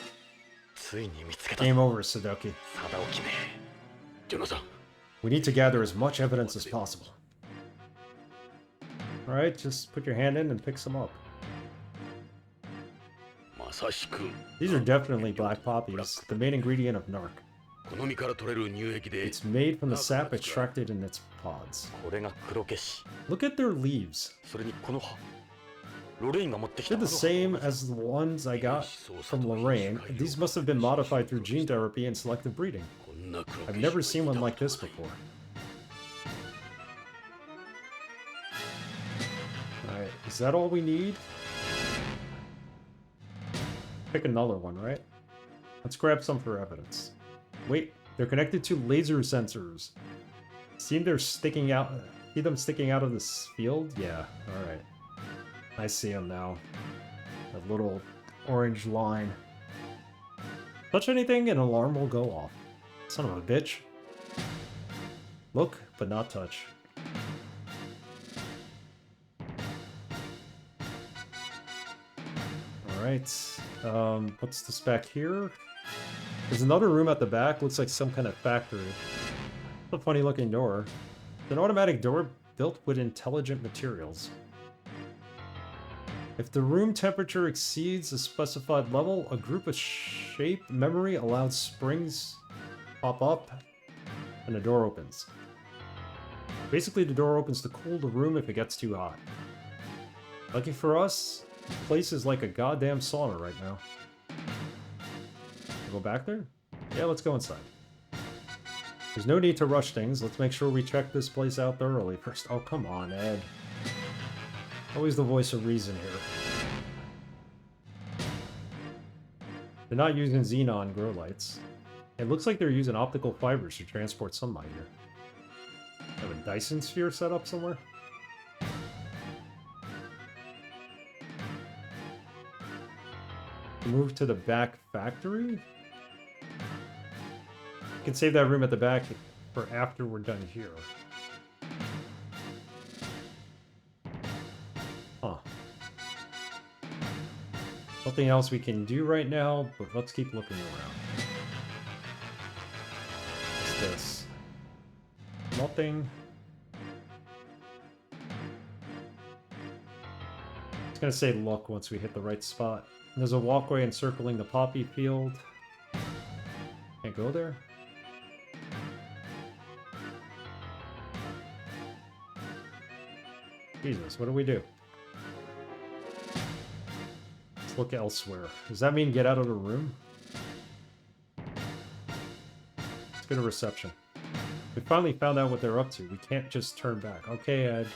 ついに見つけた Game over, Sudoku. 定を決めジョナサン We need to gather as much evidence as possible. Alright, just put your hand in and pick some up. まさしく These are definitely black poppies, the main ingredient of narc. この実から取れる乳液で It's made from the sap extracted in its pods. これが黒消し Look at their leaves. それにこの葉ロレインが持ってきた They're こ the の葉 same as the ones I got from Lorraine. These must have been modified through gene therapy and selective breeding. こんな黒 I've 消し never seen one like this before. Alright, is that all we need? Pick another one, right? Let's grab some for evidence. Wait, they're connected to laser sensors. See them sticking out of this field? Yeah, alright. I see them now. That little orange line. Touch anything, an alarm will go off. Son of a bitch. Look, but not touch. Alright. What's this back here? There's another room at the back. Looks like some kind of factory. A funny looking door. It's an automatic door built with intelligent materials. If the room temperature exceeds a specified level, a group of shape memory allowed springs pop up and the door opens. Basically, the door opens to cool the room if it gets too hot. Lucky for us, the place is like a goddamn sauna right now. Go back there? Yeah, let's go inside. There's no need to rush things. Let's make sure we check this place out thoroughly first. Oh, come on, Ed. Always the voice of reason here. They're not using xenon grow lights. It looks like they're using optical fibers to transport sunlight here. Have a Dyson sphere set up somewhere? Move to the back factory? You can save that room at the back for after we're done here. Huh. Nothing else we can do right now, but let's keep looking around. What's this? Nothing. gonna say look once we hit the right spot. There's a walkway encircling the poppy field. Can't go there? Jesus, what do we do? Let's look elsewhere. Does that mean get out of the room? Let's go to reception. We finally found out what they're up to. We can't just turn back. Okay, Ed.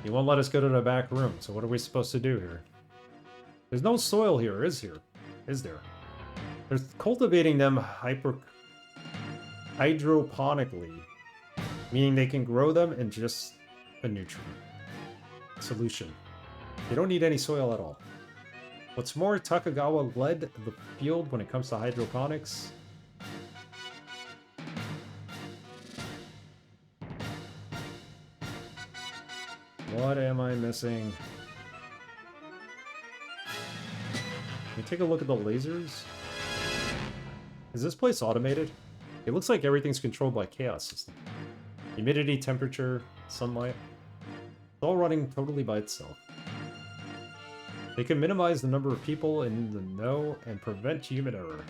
You won't let us go to the back room, so what are we supposed to do here? There's no soil here, is there? They're cultivating them hydroponically, meaning they can grow them in just a nutrient solution. They don't need any soil at all. What's more, Takagawa led the field when it comes to hydroponics. What am I missing? Can we take a look at the lasers? Is this place automated? It looks like everything's controlled by chaos system. Humidity, temperature, sunlight. It's all running totally by itself. They can minimize the number of people in the know and prevent human error.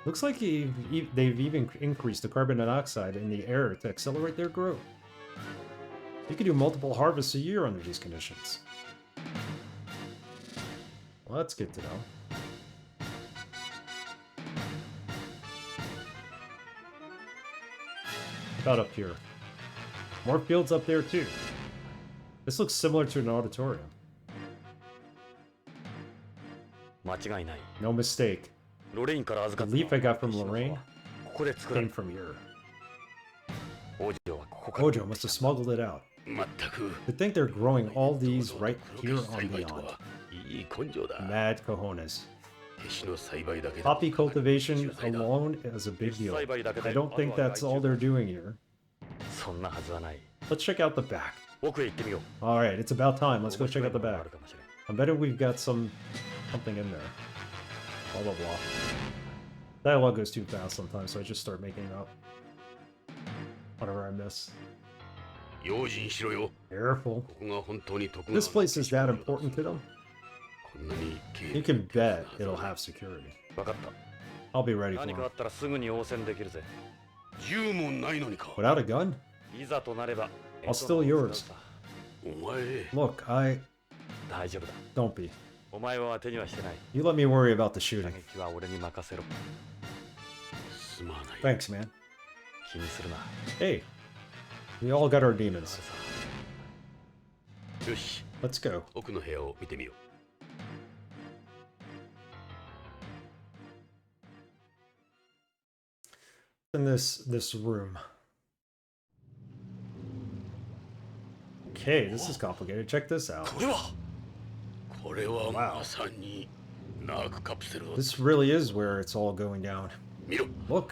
Looks like they've even increased the carbon dioxide in the air to accelerate their growth. You can do multiple harvests a year under these conditions. Well, that's good to know. About up here. More fields up there too. This looks similar to an auditorium. 間違いない。 No mistake. ロレインから預 The かった leaf I got from Lorraine ここで作ら came れ from here. 王女はここから Kojo must have smuggled it out. まったく To think they're growing all these right here 黒消し on 栽培と beyond. はいい根性だ。 Mad cojones. 手師の栽培だけだ。 Poppy cultivation alone is a big deal. 栽培だけで I don't think that's all they're doing here. そんなはずはない。 Let's check out the back. 奥へ行ってみよう。 Alright, it's about time. Let's go check out the 面白いものがあ back. るかもしれん。 I'm betting we've got something in there. Blah blah blah. Dialogue goes too fast sometimes, so I just start making it up. Whatever I miss. 用心しろよ。 Careful. ここが本当に徳 This place is that important to them? こんなに綺麗 You can bet it'll have security. わかった。 I'll be ready for 何かあ him. ったらすぐに応戦できるぜ。銃もないのにか。 Without a gun? いざとなれば。 I'll steal yours. お前、 Look, I... 大丈夫だ。 Don't be. お前は手にはしてない。 You let me worry about the 射 shooting. 撃は俺に任せろ。すまない。 Thanks, man. 気にするな。 Hey, we all got our あれ demons. さ。よし、 Let's go. 奥の部屋を見てみよう。 In this room. Okay, this is complicated. Check this out. これはまさにナークカプセルを This really is where it's all going down. 見ろ。 Look,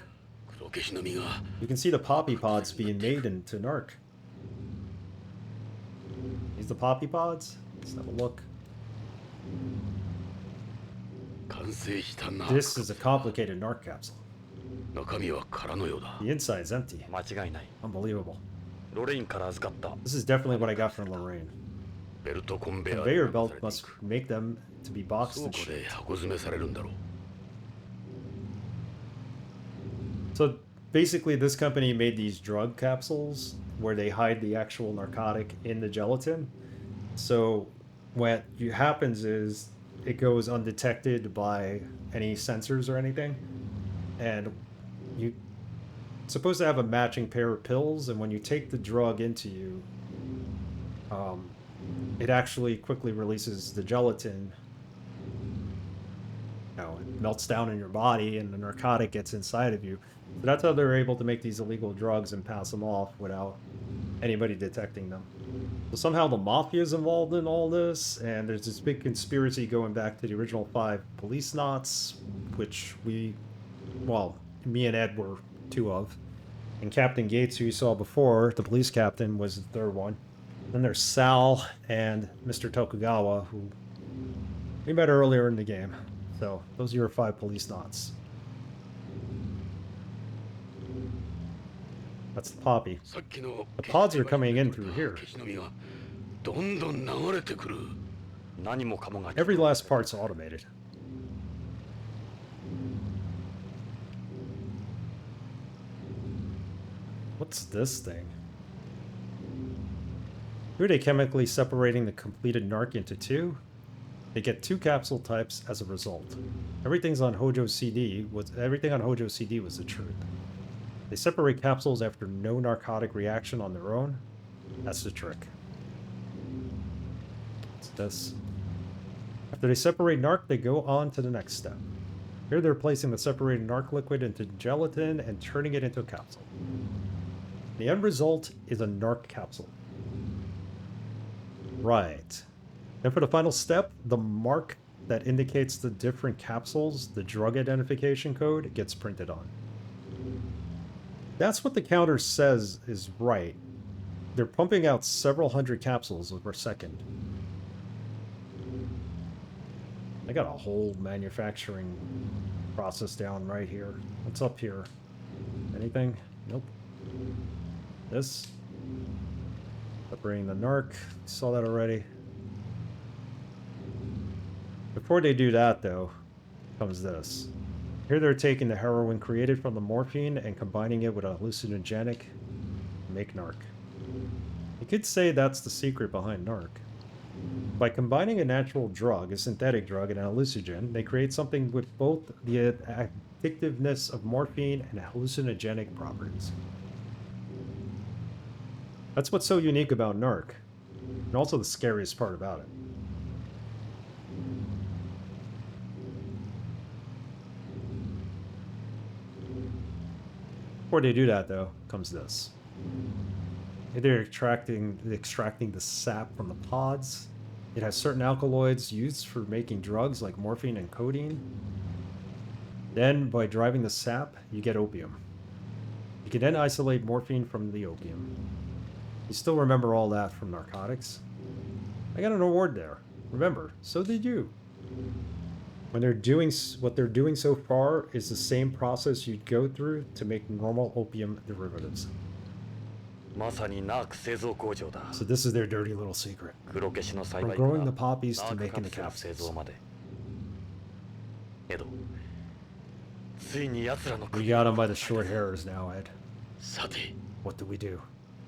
黒消しの実が you can see the poppy pods being made into narc. These the poppy pods? Let's have a look. 完成したナー This ク is a complicated narc capsule. 中身は空のようだ。 The inside's empty. 間違いない。 Unbelievable. ロレインから預かった This is definitely what I got from Lorraine. ベルトコンベヤー Conveyor で belt 流されてい must く make them to be boxed 倉 and 庫 shipped. で箱詰めされるんだろう。 So basically, this company made these drug capsules where they hide the actual narcotic in the gelatin. So what happens is it goes undetected by any sensors or anything, and you're supposed to have a matching pair of pills. And when you take the drug into you, it actually quickly releases the gelatin. It melts down in your body and the narcotic gets inside of you. So that's how they're able to make these illegal drugs and pass them off without anybody detecting them. So somehow the mafia is involved in all this, and there's this big conspiracy going back to the original 5 Policenauts, which me and Ed were 2 of. And Captain Gates, who you saw before, the police captain, was the 3rd one. Then there's Sal and Mr. Tokugawa, who we met earlier in the game. So those are your 5 Policenauts. That's the poppy. さっきの The pods are coming in through here. 消しの実がどんどん流れてくる。何もかもが Every last part's automated. What's this thing? Here they chemically separating the completed narc into two. They get two capsule types as a result. Everything on Hojo CD was the truth. They separate capsules after no narcotic reaction on their own. That's the trick. What's this? After they separate narc, they go on to the next step. Here they're placing the separated narc liquid into gelatin and turning it into a capsule. The end result is a narc capsule. Right. Then for the final step, the mark that indicates the different capsules, the drug identification code, gets printed on. That's what the counter says is right. They're pumping out several hundred capsules per second. I got a whole manufacturing process down right here. What's up here? Anything? Nope. This. Separating the narc. Saw that already. Before they do that, though, comes this. Here they're taking the heroin created from the morphine and combining it with a hallucinogenic to make narc. You could say that's the secret behind narc. By combining a natural drug, a synthetic drug, and a hallucinogen, they create something with both the addictiveness of morphine and hallucinogenic properties. That's what's so unique about narc, and also the scariest part about it. Before they do that, though, comes this. They're extracting the sap from the pods. It has certain alkaloids used for making drugs like morphine and codeine. Then, by driving the sap, you get opium. You can then isolate morphine from the opium. You still remember all that from narcotics? I got an award there. Remember, so did you. What they're doing so far is the same process you'd go through to make normal opium derivatives. So this is their dirty little secret. From growing the poppies to making the capsules. We got them by the short hairs now, Ed. What do we do?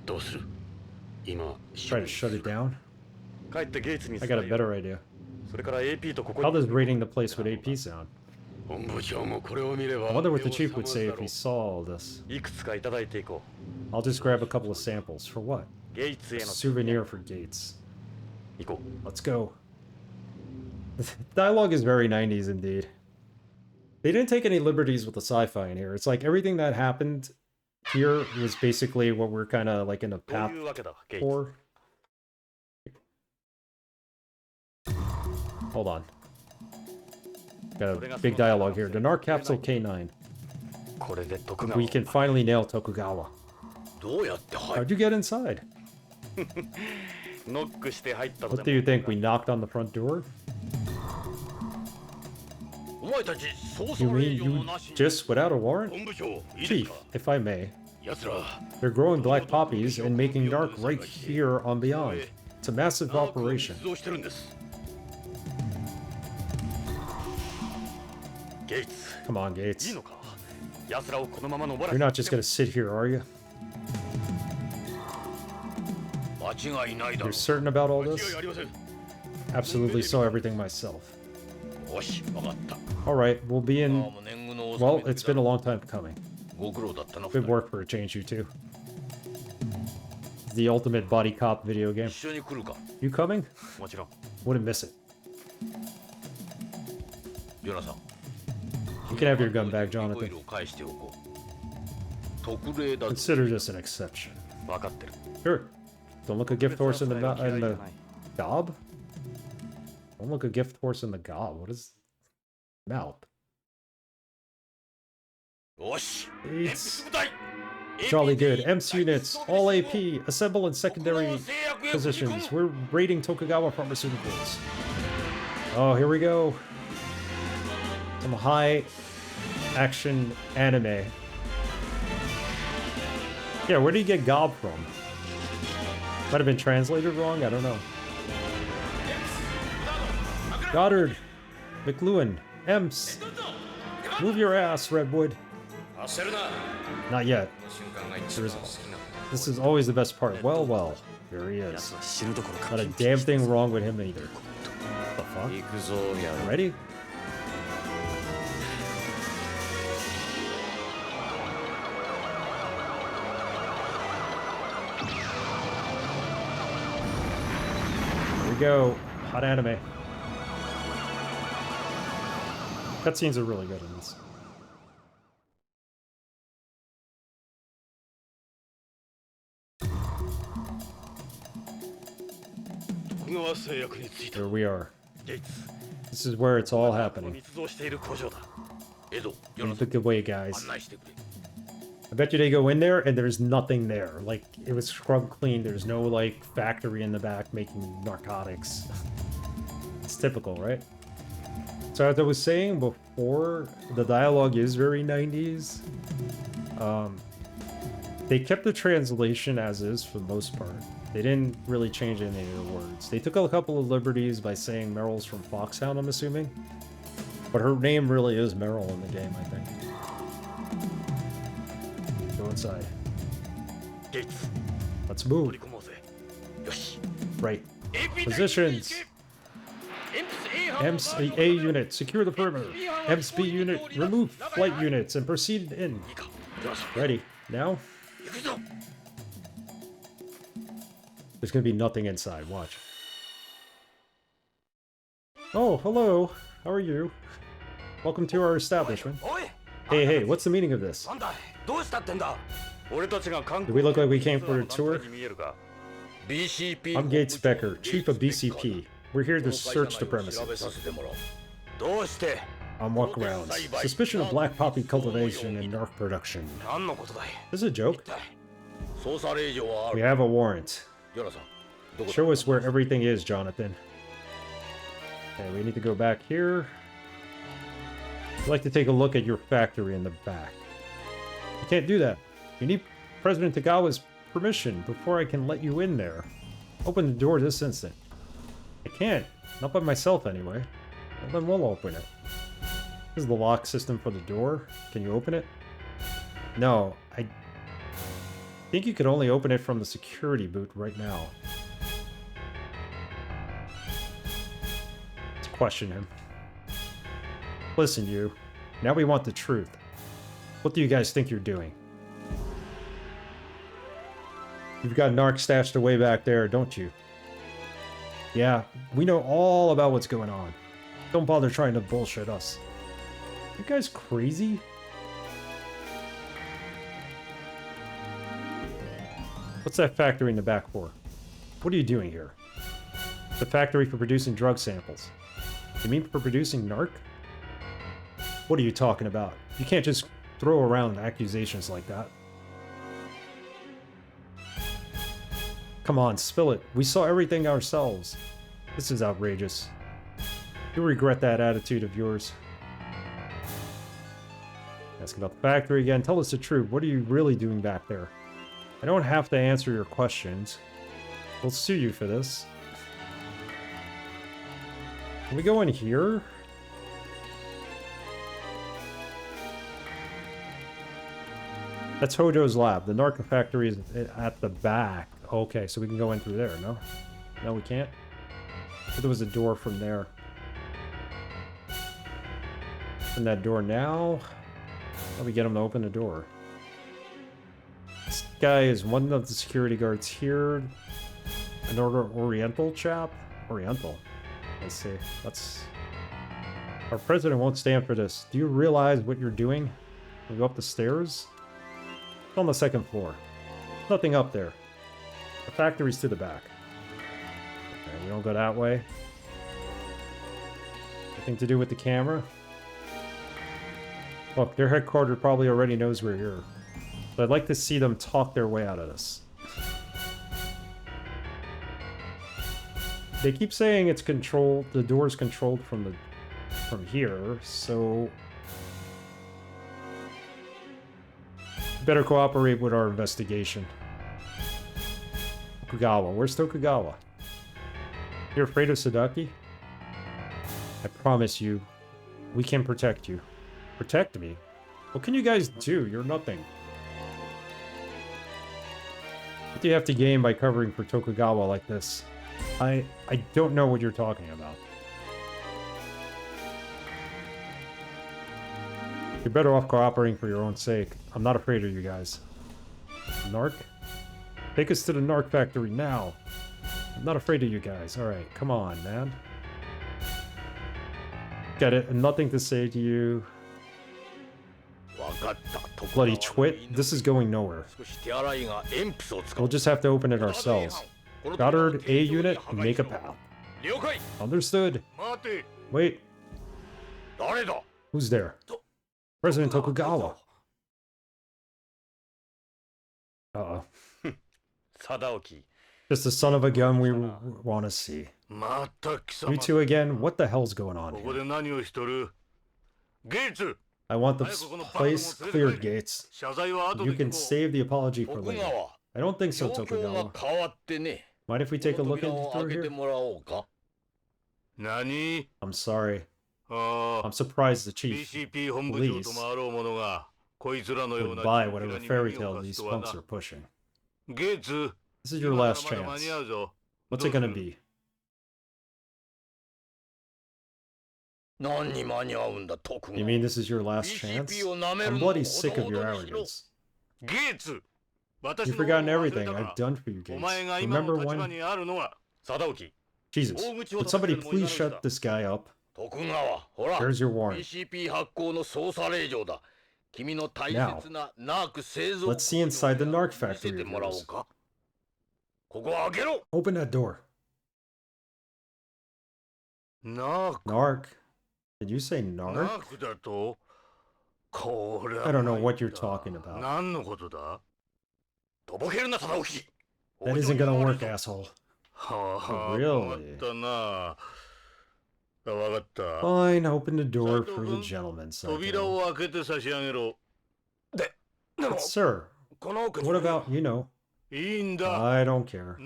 Try to shut it down? I got a better idea. How does raiding the place with AP sound? I wonder what the chief would say if he saw all this. I'll just grab a couple of samples. For what? A souvenir for Gates. Let's go. Dialogue is very 90s indeed. They didn't take any liberties with the sci-fi in here. It's like everything that happened here was basically what we're kind of like in a path for. Hold on. Got a big dialogue here. The narc capsule K9. We can finally nail Tokugawa. How'd you get inside? What do you think? We knocked on the front door? You mean you just without a warrant? Chief, if I may. They're growing black poppies and making narc right here on Beyond. It's a massive operation. Come on, Gates. You're not just gonna sit here, are you? You're certain about all this? Absolutely saw everything myself. Alright, we'll be in... Well, it's been a long time coming. Good work for a change, you two. The ultimate body cop video game. You coming? Wouldn't miss it. You can have your gun back, Jonathan. Consider this an exception. Sure. Don't look a gift horse in the gob? Don't look a gift horse in the gob. What is mouth? It's jolly good. EMS units, all AP, assemble in secondary positions. We're raiding Tokugawa Pharmaceuticals. Oh, here we go. Some high action anime. Yeah, where did he get gob from? Might have been translated wrong, I don't know. Goddard, McLuhan, Emps. Move your ass, Redwood. Not yet. This is always the best part. Well, well. Here he is. Not a damn thing wrong with him either. What the fuck? Ready? Here we go. Hot anime. Cutscenes are really good in this. Here we are. This is where it's all happening. Look away, guys. I bet you they go in there and there's nothing there. Like, it was scrubbed clean. There's no, like, factory in the back making narcotics. It's typical, right? So as I was saying before, the dialogue is very 90s. They kept the translation as is for the most part. They didn't really change any of the words. They took a couple of liberties by saying Meryl's from Foxhound, I'm assuming. But her name really is Meryl in the game, I think. Go inside. Let's move. Right. Positions. EMS A unit, secure the perimeter. EMS B unit, remove flight units and proceed in. Ready. Now? There's gonna be nothing inside, watch. Oh, hello. How are you? Welcome to our establishment. Hey, hey, what's the meaning of this? Do we look like we came for a tour? I'm Gates Becker, Chief of BCP. We're here to search the premises. On walk-arounds. Suspicion of black poppy cultivation and narc production. This is a joke. We have a warrant. Show us where everything is, Jonathan. Okay, we need to go back here. I'd like to take a look at your factory in the back. You can't do that. You need President Tagawa's permission before I can let you in there. Open the door this instant. I can't. Not by myself, anyway. Well, then we'll open it. This is the lock system for the door. Can you open it? No, I think you could only open it from the security boot right now. Let's question him. Listen, you. Now we want the truth. What do you guys think you're doing? You've got narc stashed away back there, don't you? Yeah, we know all about what's going on. Don't bother trying to bullshit us. You guys crazy? What's that factory in the back for? What are you doing here? The factory for producing drug samples. You mean for producing narc? What are you talking about? You can't just throw around accusations like that. Come on, spill it. We saw everything ourselves. This is outrageous. You'll regret that attitude of yours. Ask about the factory again. Tell us the truth. What are you really doing back there? I don't have to answer your questions. We'll sue you for this. Can we go in here? That's Hojo's lab. The narco factory is at the back. Okay, so we can go in through there, no? No, we can't? But there was a door from there. Open that door now. Let me get him to open the door. This guy is one of the security guards here. An Oriental chap? Oriental. Let's see. That's... Our president won't stand for this. Do you realize what you're doing? We go up the stairs? It's on the second floor. Nothing up there. The factory's to the back. Okay, we don't go that way. Nothing to do with the camera. Look, their headquarters probably already knows we're here. But I'd like to see them talk their way out of this. They keep saying it's controlled, the door's controlled from here, so... better cooperate with our investigation. Tokugawa. Where's Tokugawa? You're afraid of Sadaki? I promise you, we can protect you. Protect me? What can you guys do? You're nothing. What do you have to gain by covering for Tokugawa like this? I don't know what you're talking about. You're better off cooperating for your own sake. I'm not afraid of you guys. Narc? Take us to the Narc factory now. I'm not afraid of you guys. Alright, come on, man. Get it. Nothing to say to you. Bloody twit. This is going nowhere. We'll just have to open it ourselves. Goddard A unit, make a path. Understood. Wait. Who's there? President Tokugawa. Uh-oh. Just the son of a gun we want to see. You two again? What the hell's going on here? I want the place cleared, Gates. You can save the apology for later. I don't think so, Tokugawa. Mind if we take a look through here? I'm sorry. I'm surprised the chief police would buy whatever fairy tale these punks are pushing. This is your last chance. What's it gonna be? You mean this is your last chance? I'm bloody sick of your arrogance. You've forgotten everything I've done for you, Gates. Remember when... Jesus, would somebody please shut this guy up? Here's your warrant. Now, let's see inside the Narc factory of yours. Open that door. Narc? Did you say narc? I don't know what you're talking about. That isn't gonna work, asshole. Oh, really? Fine, open the door for the gentleman, But sir, what about, you know? I don't care.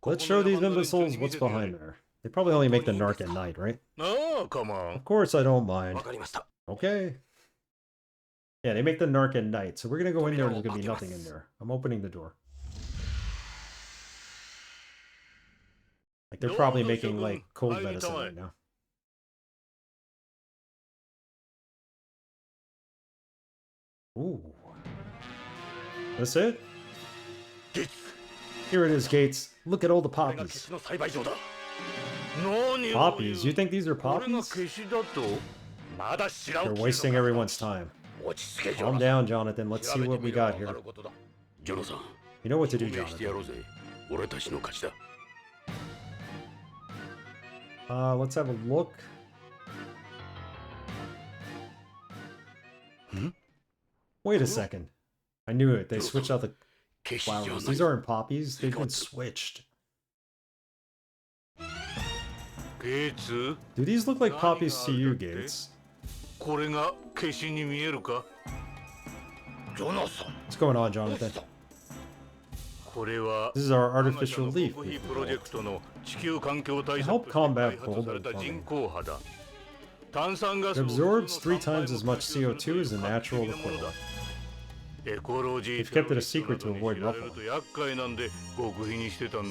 Let's show these imbeciles what's behind there. They probably only make the narc at night, right? Oh, come on. Of course I don't mind. Okay. Yeah, they make the narc at night, so we're gonna go in there and there's gonna be nothing in there. I'm opening the door. Like, they're probably making, like, cold medicine right now. Ooh. That's it? Here it is, Gates. Look at all the poppies. Poppies? You think these are poppies? You're wasting everyone's time. Calm down, Jonathan. Let's see what we got here. You know what to do, Jonathan. Let's have a look. Wait a second. I knew it. They switched out the flowers. These aren't poppies. They've been switched. Do these look like poppies to you, Gates? What's going on, Jonathan? This is our artificial leaf. To help combat global warming. It absorbs 3 times as much CO2 as the natural equivalent. We've kept it a secret to avoid ruffle.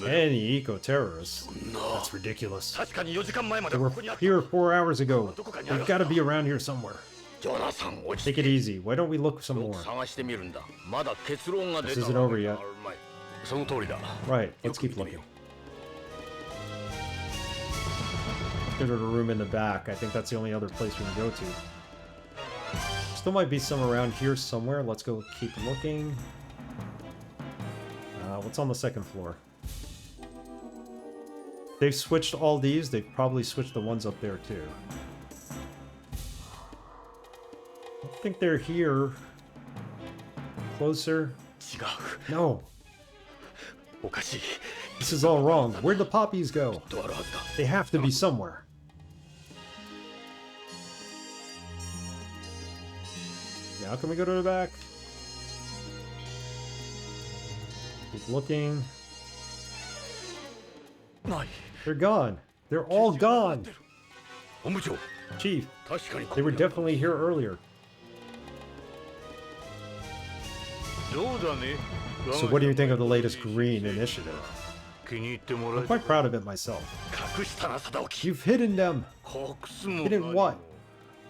Any eco-terrorists? That's ridiculous. They were here 4 hours ago. They've got to be around here somewhere. Take it easy. Why don't we look some more? This isn't over yet. Right, let's keep looking. Go to the room in the back. I think that's the only other place we can go to. Still might be some around here somewhere. Let's go keep looking. What's on the second floor? They've switched all these. They've probably switched the ones up there too. I think they're here. Closer. No. This is all wrong. Where'd the poppies go? They have to be somewhere. Now can we go to the back? Keep looking. ない。 They're gone. They're all gone. 本部長 Chief, 確かに they were definitely here earlier. どうだね。 So what do you think of the latest green initiative? 気に入ってもら I'm え quite proud of it myself. 隠したな貞興 You've hidden them. 隠すも Hidden what?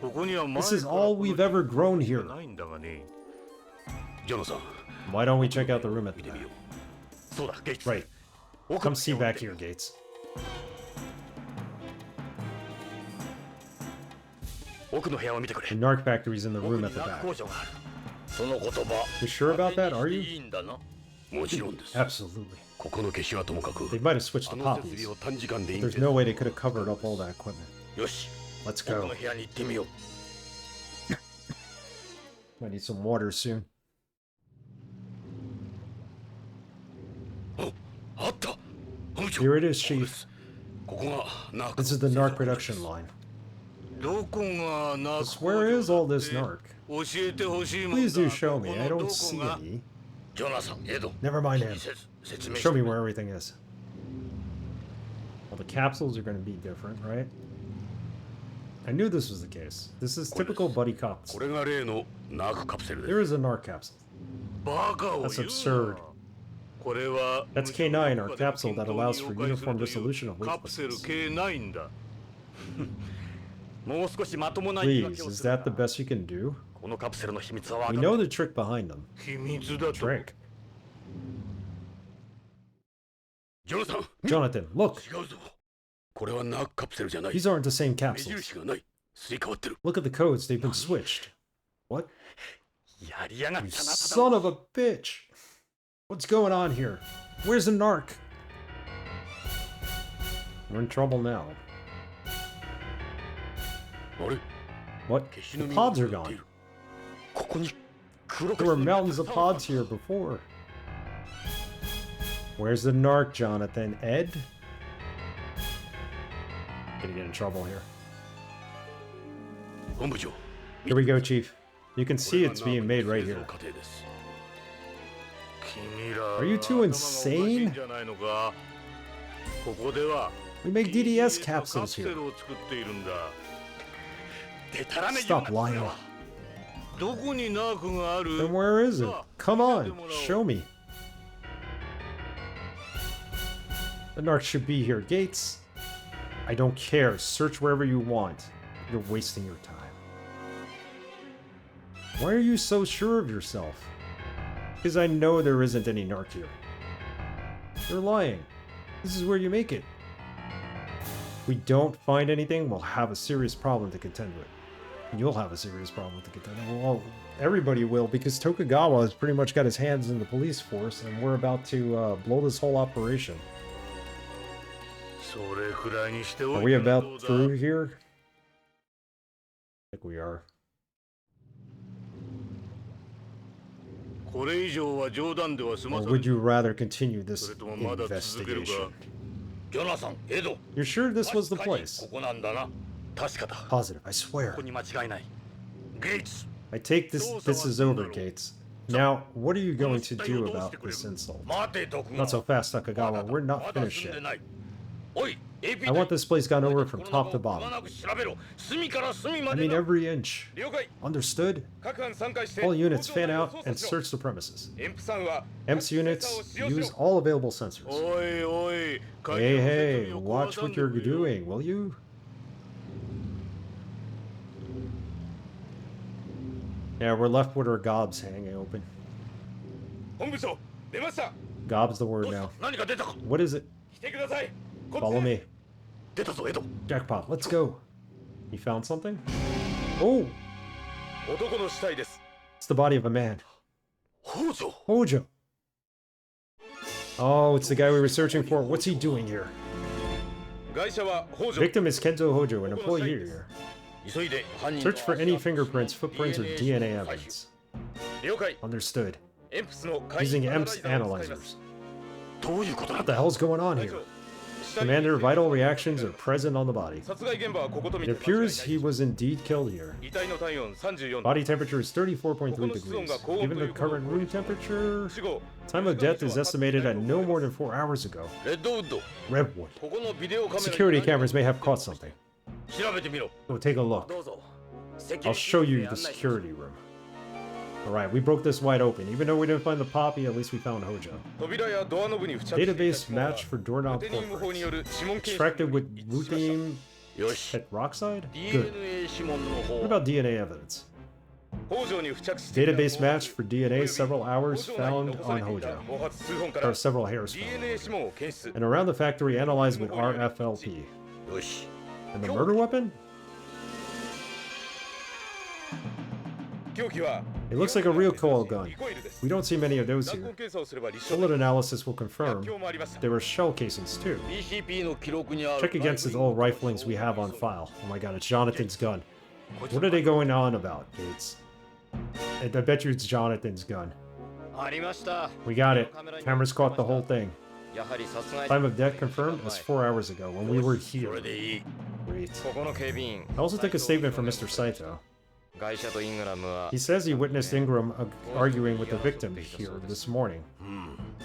ここには前 This is から all we've ever grown じゃ here. ないんだがね。ジョナサン Why don't we check out the room at 見 the てみよ back? うそうだゲイツ Right. Come see back here, Gates. 奥の部屋を見てくれ The narc factory's in the 奥 room に at the ナー back. ク工場があるその言葉 You sure about that, are 当てに you? していいんだなもちろんです Absolutely. ここの消しはともかく They might have switched あ to の設 poppies. 備を短時間で隠 There's 蔽 no way they could have covered up all that equipment. よし Let's 奥 go. の部屋に行ってみよう I need some water soon. あった本部長 Here it is, ここで Chief. すここがナーク This is the narc production line. どこがナーク Just where is all this narc? 教えてほしいもんだ。 Please do show me. ここ I のど don't こ see が any. ジョナサンエド Never mind 気に him. せず説明 Show me where everything is. Well, the capsules are going to be different, right? I knew this was the case. This is typical buddy cops. これが例のナークカプセルです There is a narc capsule. バカを言うな That's absurd. これは That's K9, our capsule that allows for uniform dissolution of カプセル weightlessness. K9 だ。もう少しまともな言い Please, 訳を is する that the best you can do? このカプセルの秘密は分 We か know る the trick behind them. 秘密だと。 Drink. ジョナサン Jonathan, look. 違うぞこれはナークカプセルじゃない These aren't the same 目 capsules. 印がないすり替わってる Look at the codes. They've been switched. What? やりやがっ You たな、ただ son of a bitch. What's going on here? Where's the narc? We're in trouble now. あれ What? 消し The の実 pods が are なってい gone. るここに黒 There were mountains of pods here before. Where's the narc, Jonathan? Ed? Gonna get in trouble here. 本部長 Here we go, Chief. You can see it's being made right 製造 here. 過程です 君ら Are you too 頭がおかしい insane? んじゃないのか。ここでは We make 金 DDS 融カプ capsules セ here. ルを作っているんだ。でたらめ言う Stop な lying. どこにナークがある Then where is it? Come on, show me. The narc should be here. Gates. I don't care. Search wherever you want. You're wasting your time. Why are you so sure of yourself? Because I know there isn't any narc here. You're lying. This is where you make it. If we don't find anything, we'll have a serious problem to contend with. You'll have a serious problem to contend with. Well, everybody will, because Tokugawa has pretty much got his hands in the police force, and we're about to blow this whole operation. それくらいにしてお Are い we てはど about うだ。 through here? I think we are. これ以上は冗談では済ま Or さ would れ you rather continue そ this れともまだ続けるか。 investigation? ジョナサンエド You're sure this was the 確かに place? ここなんだな確かだ Positive, I こ swear. こに間違いない ゲイツ I take this is over, Gates. Now, what are you going to do about this insult? 待て徳 Not so fast, Takagawa. We're ま not だ finished 済んで yet. ないおい AP I want this place gone over from top to くま bottom. なく調べろ隅から隅ま I で mean な every inch. 了解 Understood? 各班参加して All units 工場 fan 内を out 操作 and しろ search the premises. エンプさんは EMPS units use all available sensors. おいおい、 Hey, hey, watch what you're doing, will you? Yeah, we're left with our gobs hanging open. 本部長出ました Gob's the ど word うした now. 何か出たか What is it? 来てくださいこっち Follow me. 出たぞエド Jackpot, let's go. You found something? Oh, 男の死体です it's the body of a man. 北条 Hojo. Oh, it's the guy we were searching for. What's he doing here? 外車は北条 Victim is Kento Hojo, an employee here. 急いで犯人の Search for any 足跡 fingerprints, footprints, or DNA evidence. 了解 Understood. エンプスの解 Using 析 EMPS アナライザーを使います analyzers. どういうことなん What the だ hell's going on 会 here? 長 Commander, vital reactions are present on the body. It appears he was indeed killed here. Body temperature is 34.3 degrees. Given the current room temperature, time of death is estimated at no more than 4 hours ago. Redwood. Security cameras may have caught something. Go take a look. I'll show you the security room. Alright, we broke this wide open. Even though we didn't find the poppy, at least we found Hojo. Database match for doorknob portraits. Extracted with ruthenium tetroxide? Good. What about DNA evidence? Database match for DNA several hours found on Hojo. Or several hairs found. And around the factory analyzed with RFLP. And the murder weapon? It looks like a real coil gun. We don't see many of those here. Bullet analysis will confirm there were shell casings too. Check against the old riflings we have on file. Oh my god, it's Jonathan's gun. What are they going on about, Gates? I bet you it's Jonathan's gun. We got it. Cameras caught the whole thing. Time of death confirmed as 4 hours ago when we were here. Great. I also took a statement from Mr. Saito. He says he witnessed Ingram arguing with the victim here this morning.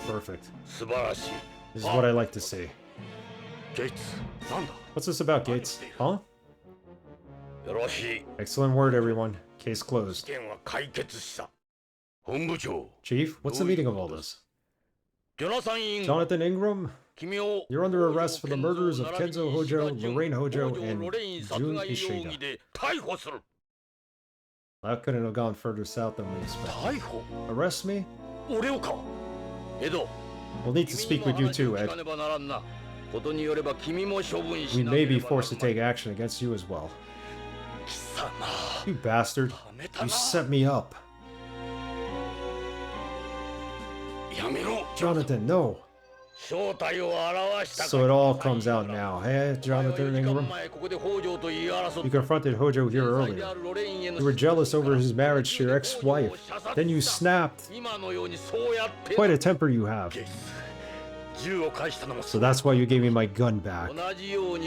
Perfect. This is what I like to see. What's this about, Gates? Huh? Excellent word, everyone. Case closed. Chief, what's the meaning of all this? Jonathan Ingram? You're under arrest for the murders of Kenzo Hojo, Lorraine Hojo, and Jun Ishida. That couldn't have gone further south than we expected. Arrest me? We'll need to speak with you too, Ed. We may be forced to take action against you as well. You bastard. You set me up. Jonathan, no. So it all comes out now, hey, Jonathan Ingram? You confronted Hojo here earlier. You were jealous over his marriage to your ex-wife. Then you snapped. Quite a temper you have. So that's why you gave me my gun back.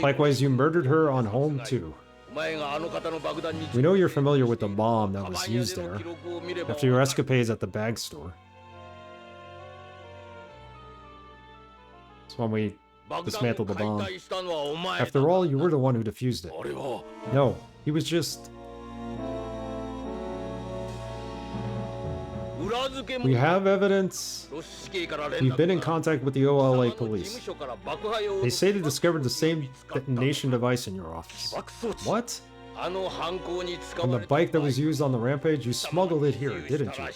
Likewise, you murdered her on home too. We know you're familiar with the bomb that was used there, after your escapades at the bag store. It's when we dismantled the bomb. After all, you were the one who defused it. No, he was just... We have evidence. We've been in contact with the OLA police. They say they discovered the same detonation device in your office. What? On the bike that was used on the rampage, you smuggled it here, didn't you?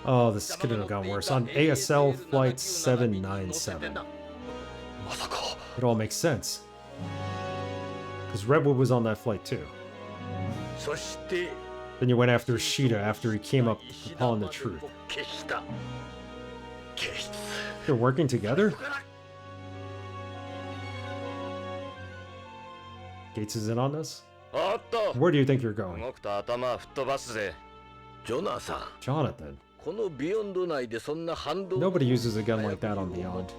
Oh, this couldn't have gone worse. On ASL Flight 797. It all makes sense. Because Redwood was on that flight too. Then you went after Ishida after he came up upon the truth. They're working together? Gates is in on this? Where do you think you're going? Jonathan. Nobody uses a gun like that on Beyond.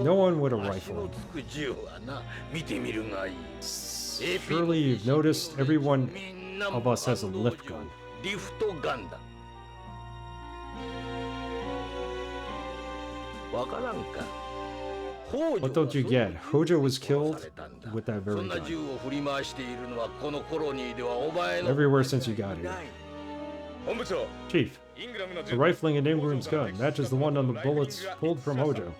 No one with a rifle. Surely you've noticed every one of us has a lift gun. What don't you get? Hojo was killed with that very gun. Everywhere since you got here. Chief, the rifling in Ingram's gun matches the one on the bullets pulled from Hojo.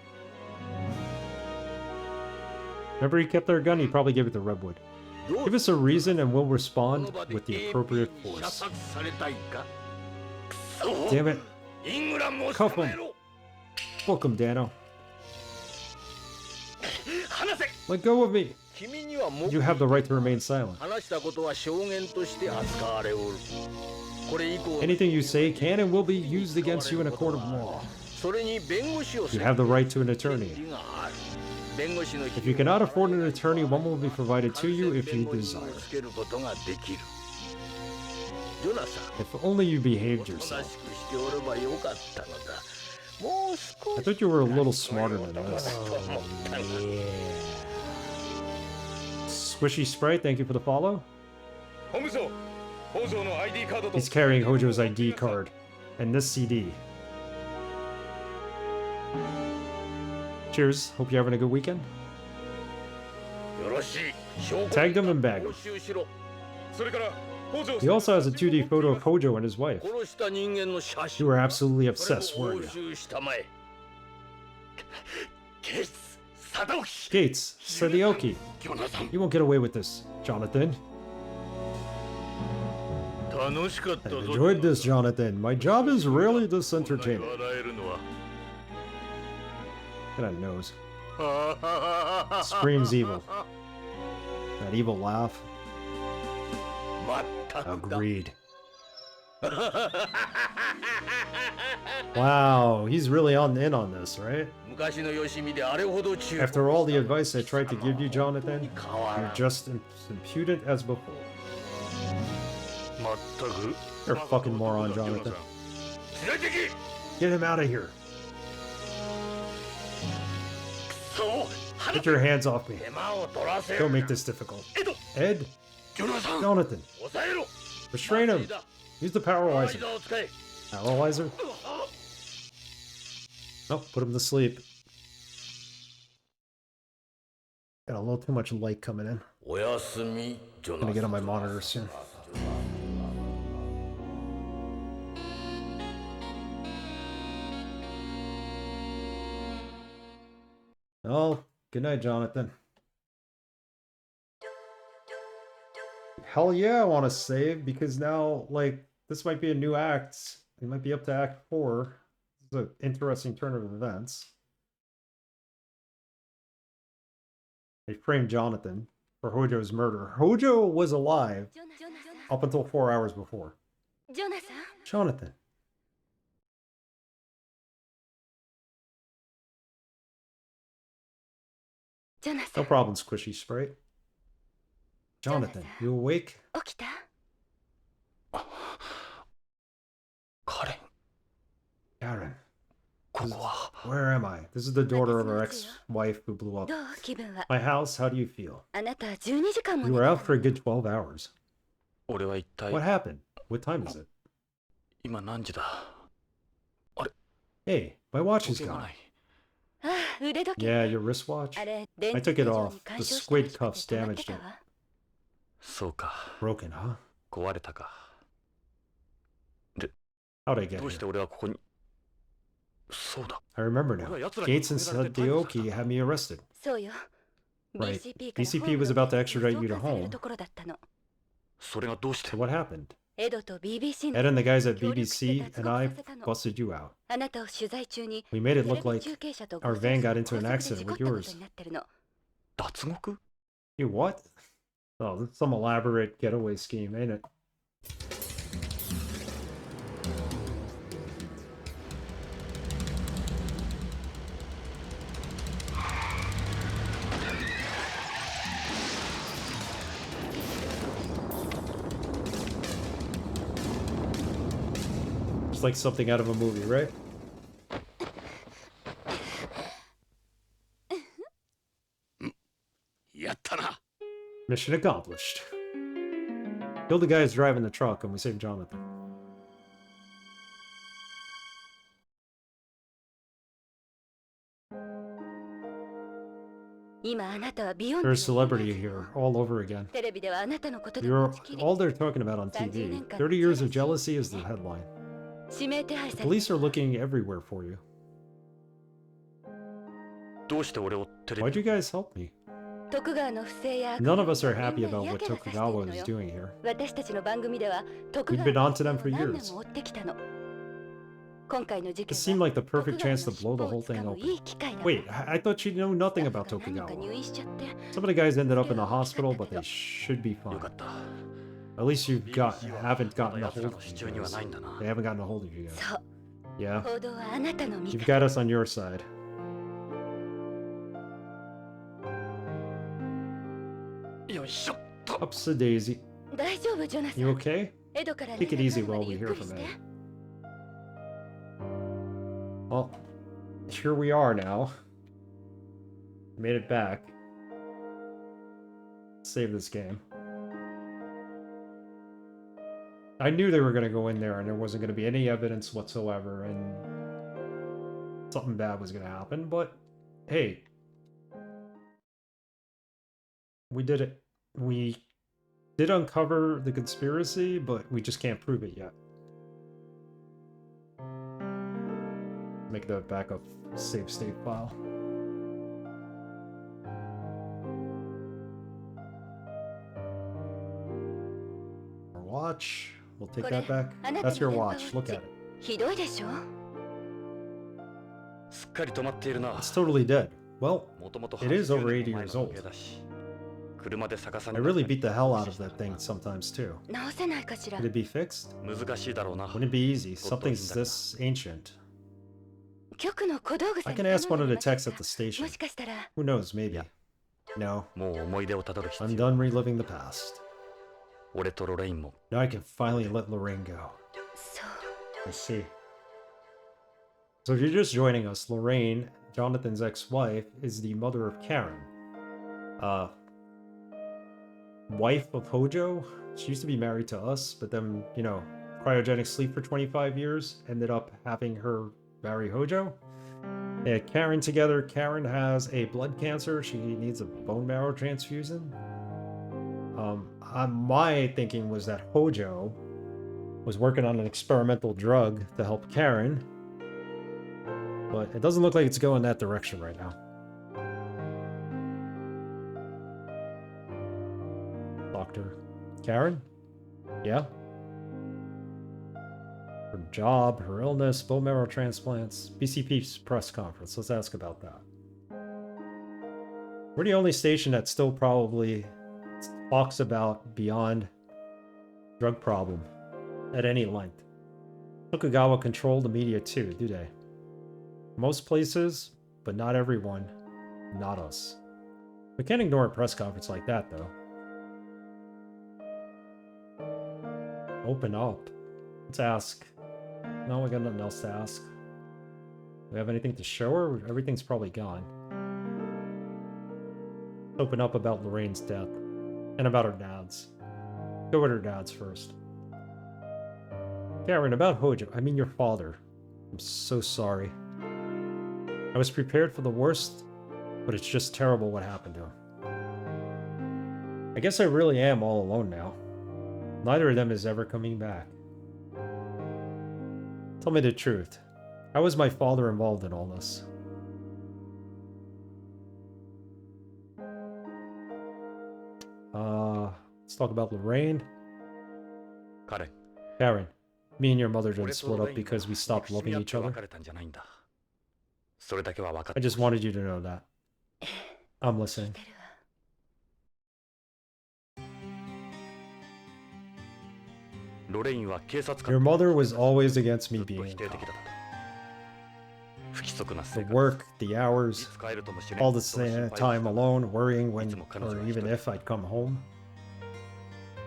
Remember he kept their gun, he probably gave it to Redwood. Give us a reason and we'll respond with the appropriate force. Damn it. Cuff him. Book him, Dano. Let go of me. You have the right to remain silent. Anything you say can and will be used against you in a court of law. You have the right to an attorney. If you cannot afford an attorney, one will be provided to you if you desire. ジョナサン If only you お behaved とな yourself. しくしておればよかったのだ。もう少 I し thought you were a little smarter than と思 this. ったが Squishy Sprite, thank you for the follow. 本部長北条の ID カードと He's carrying Hojo's ID card and this CD. Cheers. Hope you're having a good weekend. よろしい。証拠 Tagged him and bagged him. 押収しろ。それから北条 He also has a 2D photo of Hojo and his wife. 殺した人間の写真 You were absolutely それ obsessed, も weren't 押 you? 収したまえ。ゲイツ、佐藤 Gates, Sadioki. ジョナサン You won't get away with this, Jonathan. 楽しかった I ぞ enjoyed this, Jonathan. My job is really this こんなに entertaining. 笑えるのは Look at that nose. Screams evil. That evil laugh. まったくだ。 Agreed. Wow, he's really in on this, right? 昔のよしみであれほど中 After all the advice I tried to give you, Jonathan, 変わら you're ん。 just impudent as before. まったく You're a fucking moron, Jonathan. 連れてき Get him out of here. そう Get your hands off me. 手間を取らせる Don't make this difficult. エド Ed, ジョナサン Jonathan, 抑えろ restrain him. 麻酔だ Use the パワー paralyzer. イザーを使え Paralyzer? Oh, put him to sleep. Got a little too much light coming in. おやすみジョナサ Gonna ン get on my monitor soon. Oh, good night, Jonathan. Hell yeah, I want to save because now, like, this might be a new act. We might be up to Act 4. This is an interesting turn of events. They framed Jonathan for Hojo's murder. Hojo was alive up until 4 hours before. ジョナサン Jonathan. No problem, Squishy Sprite. Jonathan, you awake? 起きたカレン Karen, ここは where am I? This is the daughter of our ex-wife who blew up どう気分は my house. How do you feel? あなた12時間も You 寝 were た out for a good 12 hours. 俺は一体 What happened? What time is it? 今何時だ Hey, my watch is 時計が gone. ないああ腕時計 Yeah, your wristwatch? あれ I took it off. The squid cuffs damaged it. そうか Broken, huh? 壊れたか How'd I get どうして here? 俺はここにそうだ I remember now. Gates and Sadioki had me arrested. そうよ Right. BCP から BCP was about to extradite you to 送還される home. ところだったのそれがどうして So what happened? エドと BBC の Ed and the guys at 協力して BBC 脱 and 獄 I させたの busted you out. あなたを取材中に We made it テレ look ビ like 中継車と our 護 van 送 got 車 into an 高速で accident 事故 with ったこと yours. になってるの 脱獄 You what? Oh, that's some elaborate getaway scheme, ain't it? It's like something out of a movie, right? Mission accomplished. Kill the guys driving the truck and we save Jonathan. There's celebrity here all over again. テレビではあなたのことで You're 持ちきり all they're talking about on TV. 30 years of jealousy is the headline. 指名手配 The され police are looking everywhere for you. どうして俺をテレ Why'd ビ you guys help me? 徳川の不正や None of us are みんな happy に about 嫌 what 気がさしている Tokugawa の is よ doing here. 私たちの番組では徳 We've 川 been の on to them 不正 for を何年 years. も追ってきたの今回の事 This 件 seemed は like the 徳 perfect 川の chance to 尻 blow 尾 the を whole つか thing むい open. い機会なの Wait, I thought you knew nothing ま about さか何か Tokugawa. 入院しちゃって Some of the guys ended up in the hospital, but they should be よ fine. かった At least you BBC は haven't まだ gotten a 奴ら hold の of 支 you 柱には guys. ないんだな They haven't gotten a hold of you yet. そう Yeah, 報道はあなたの味 you've 方 got us on your side. よいしょ Ups a daisy. 大丈夫ジョナサ You ン okay? Take it easy while we hear from Ed. Well, here we are now. Made it back. Save this game. I knew they were going to go in there and there wasn't going to be any evidence whatsoever and something bad was going to happen, but hey, we did it. We did uncover the conspiracy, but we just can't prove it yet. Make the backup save state file. Our watch. We'll take that back. That's your watch. Look at it. ひどいでしょ すっかり止まっているな。 It's totally dead. Well, もともと it is over 80 80 年 years の old. 時計だし車で逆さ I に really beat the hell out of that thing sometimes too. 直せないかしら Could it be fixed? 難しいだろうな。 Wouldn't it be easy? Something's this ancient. 局の小道具さ I んに can ask 頼 one ん of で the みません techs か at the station. もしかしたら Who knows, maybe. No, もう思い出をたどる必 I'm 要。 done reliving the past. 俺とロレインも Now I can finally let Lorraine go. そう I see. So if you're just joining us, Lorraine, Jonathan's ex-wife, is the mother of Karen. Wife of Hojo. She used to be married to us, but then, you know, cryogenic sleep for 25 years, ended up having her marry Hojo. They had Karen together. Karen has a blood cancer. She needs a bone marrow transfusion. My thinking was that Hojo was working on an experimental drug to help Karen, but it doesn't look like it's going that direction right now. Dr. Karen? Yeah? Her job, her illness, bone marrow transplants, BCP's press conference. Let's ask about that. We're the only station that still probably talks about beyond drug problem at any length. Tokugawa control the media too, do they? Most places, but not everyone. Not us. We can't ignore a press conference like that, though. Open up. Let's ask. No, we got nothing else to ask. Do we have anything to show her? Everything's probably gone. Open up about Lorraine's death. And about her dad's. Go with her dad's first. Karen, about Hojo. I mean your father. I'm so sorry. I was prepared for the worst, but it's just terrible what happened to him. I guess I really am all alone now. Neither of them is ever coming back. Tell me the truth. How was my father involved in all this? Let's talk about Lorraine. 彼 Karen, me and your mother 俺 didn't と split ロ up レインが because we stopped 憎しみ loving 合っ each て other. 別れたんじゃないんだ。それだけは分かっ I て just wanted you to know that. I'm listening. てるわ ロレインは警察 Your 官 mother was always against ず me っと being 否 a 定的 cop. だった。不規則な The 生活 work, the い hours, つ帰るともしれん all the その心配を time alone, worrying when, いつも彼女 or は一人 even if I'd come home.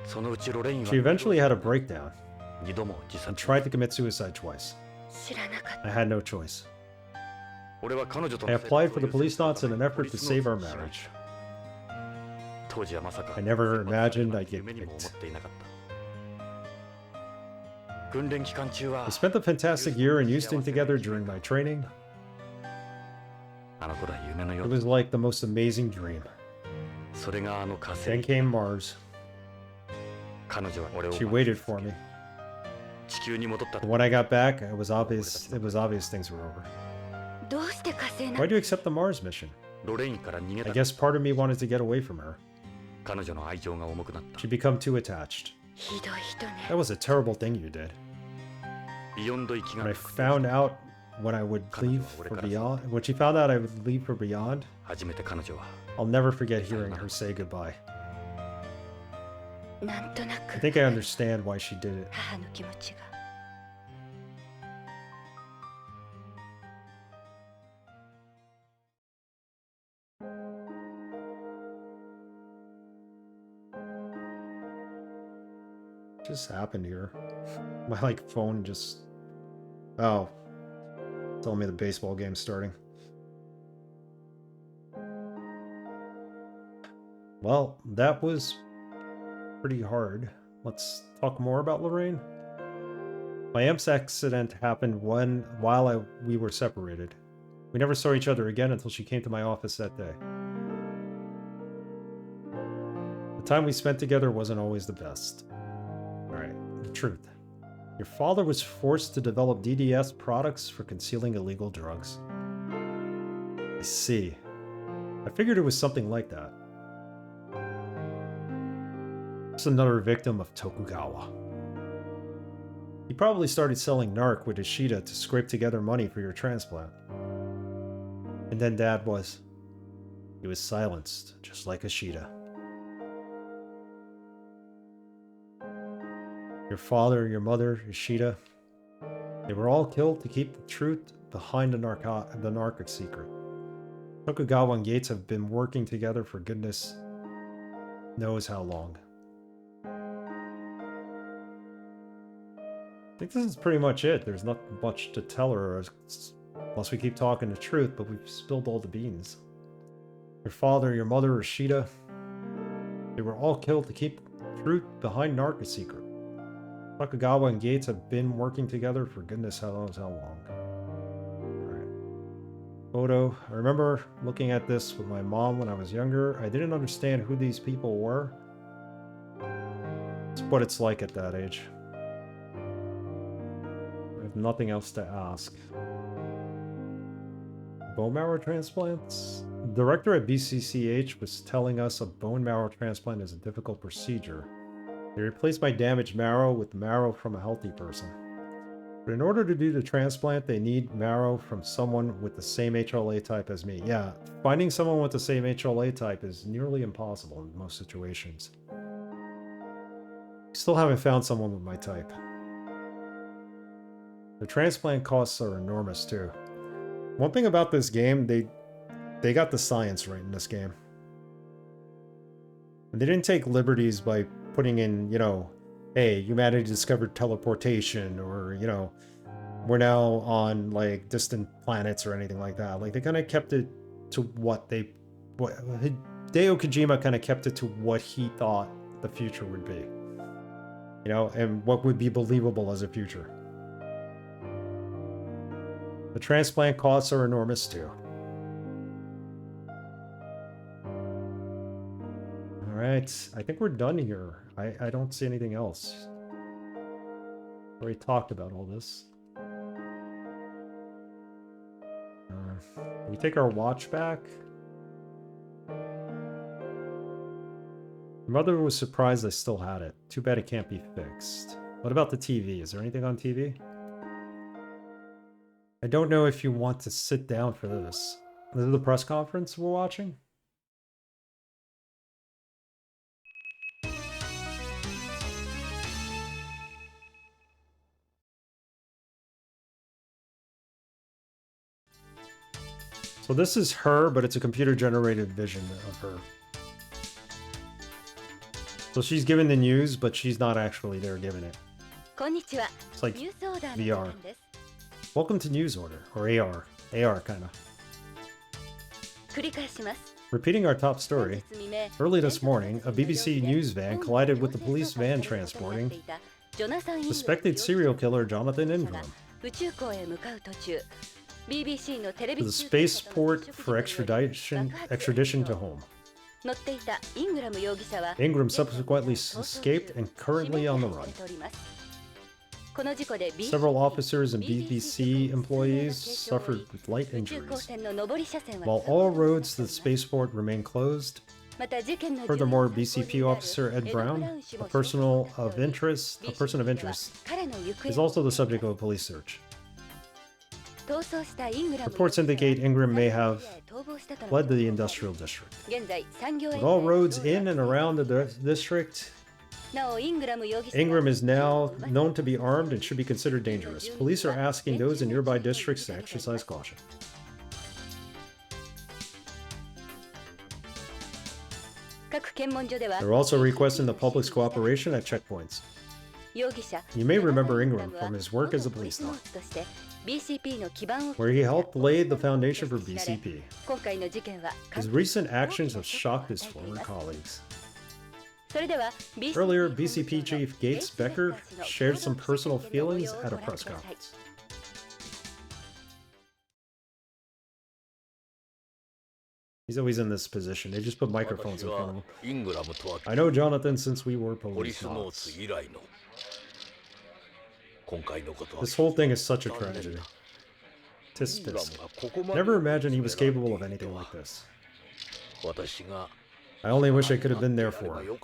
そのうちロレインは She eventually had a breakdown 二度も自 and 殺 tried to commit suicide twice. 知らなかっ I had no choice. 俺は彼女と I の生活 applied を for the 優先する Policenauts た in め an に effort to save our ポリスノーツを marriage. 志願当時はまさか I never 先発する imagined なん I'd て get 夢にも思 picked. っていなかった訓練期間中は We spent a fantastic year in Houston together during my training. あの頃は夢のよ It う was like the most amazing dream. それがあの火 Then 星 came Mars. 彼女は俺を She waited for me. 地球に戻った But when I got back, it was obvious things were over. たどうして火星な Why do you accept the Mars mission? ロレインから逃げ I た guess part of me wanted to get away from her. 彼女の愛情が重くなった She'd become too attached. ひどい人ね That was a terrible thing you did. ビヨンド生き When が I found out when I would leave for beyond, when she found out I would leave for beyond, 初めて彼女は I'll never forget hearing her say goodbye. なんとなく I think I understand why she did it. 母の気持ちが Just just happened here? My like phone just... Oh. Telling me the baseball game's starting. Well, that was pretty hard. Let's talk more about Lorraine. My aunt's accident happened while we were separated. We never saw each other again until she came to my office that day. The time we spent together wasn't always the best. Alright, the truth. Your father was forced to develop DDS products for concealing illegal drugs. I see. I figured it was something like that. Just another victim of Tokugawa. He probably started selling narc with Ishida to scrape together money for your transplant. And then Dad was... He was silenced, just like Ishida. Your father, your mother, Ishida, they were all killed to keep the truth behind the narcotic secret. Tokugawa and Gates have been working together for goodness knows how long. I think this is pretty much it. There's not much to tell her unless we keep talking the truth, but we've spilled all the beans. Your father, your mother, Ishida, they were all killed to keep the truth behind narcotic secret. Tokugawa and Gates have been working together for goodness knows how long. Alright. Photo. I remember looking at this with my mom when I was younger. I didn't understand who these people were. It's what it's like at that age. I have nothing else to ask. Bone marrow transplants? The director at BCCH was telling us a bone marrow transplant is a difficult procedure. They replaced my damaged marrow with marrow from a healthy person. But in order to do the transplant, they need marrow from someone with the same HLA type as me. Yeah, finding someone with the same HLA type is nearly impossible in most situations. Still haven't found someone with my type. The transplant costs are enormous too. One thing about this game, they got the science right in this game. And they didn't take liberties by putting in, you know, hey, humanity discovered teleportation, or, you know, we're now on, like, distant planets or anything like that. Like, they kind of kept it to what Hideo Kojima kind of kept it to what he thought the future would be. You know, and what would be believable as a future. The transplant costs are enormous too. Alright, I think we're done here. I don't see anything else. Already talked about all this. Can we take our watch back? My mother was surprised I still had it. Too bad it can't be fixed. What about the TV? Is there anything on TV? I don't know if you want to sit down for this. This is the press conference we're watching? So this is her, but it's a computer-generated vision of her. So she's giving the news, but she's not actually there giving it. It's like VR. Welcome to News Order, or AR. AR, kinda. Repeating our top story, early this morning, a BBC news van collided with the police van transporting suspected serial killer Jonathan Ingram to the spaceport for extradition to home. Ingram subsequently escaped and currently on the run. Several officers and BBC employees suffered with light injuries. While all roads to the spaceport remain closed, furthermore, BCP officer Ed Brown, a person of interest, is also the subject of a police search. Reports indicate Ingram may have fled the industrial district. With all roads in and around the district, Ingram is now known to be armed and should be considered dangerous. Police are asking those in nearby districts to exercise caution. They're also requesting the public's cooperation at checkpoints. You may remember Ingram from his work as a policenaut, where he helped lay the foundation for BCP. His recent actions have shocked his former colleagues. Earlier, BCP Chief Gates Becker shared some personal feelings at a press conference. He's always in this position. They just put microphones in front of him. I know Jonathan since we were Policenauts. This whole thing is such a tragedy. Tisk tisk. Never imagined he was capable of anything like this. I only wish I could have been there for him.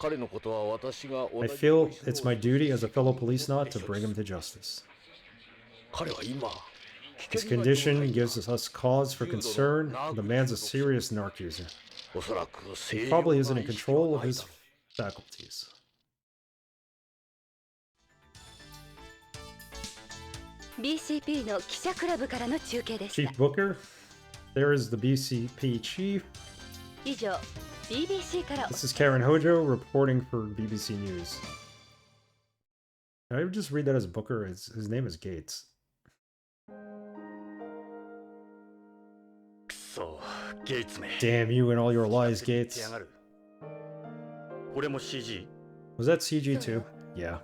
I feel it's my duty as a fellow policenaut to bring him to justice. His condition gives us cause for concern. The man's a serious narc user. He probably isn't in control of his faculties. Chief Booker, there is the BCP chief. This is Karen Hojo reporting for BBC News. I would just read that as Booker. His name is Gates. Damn you and all your lies, Gates. Was that CG too? Yeah.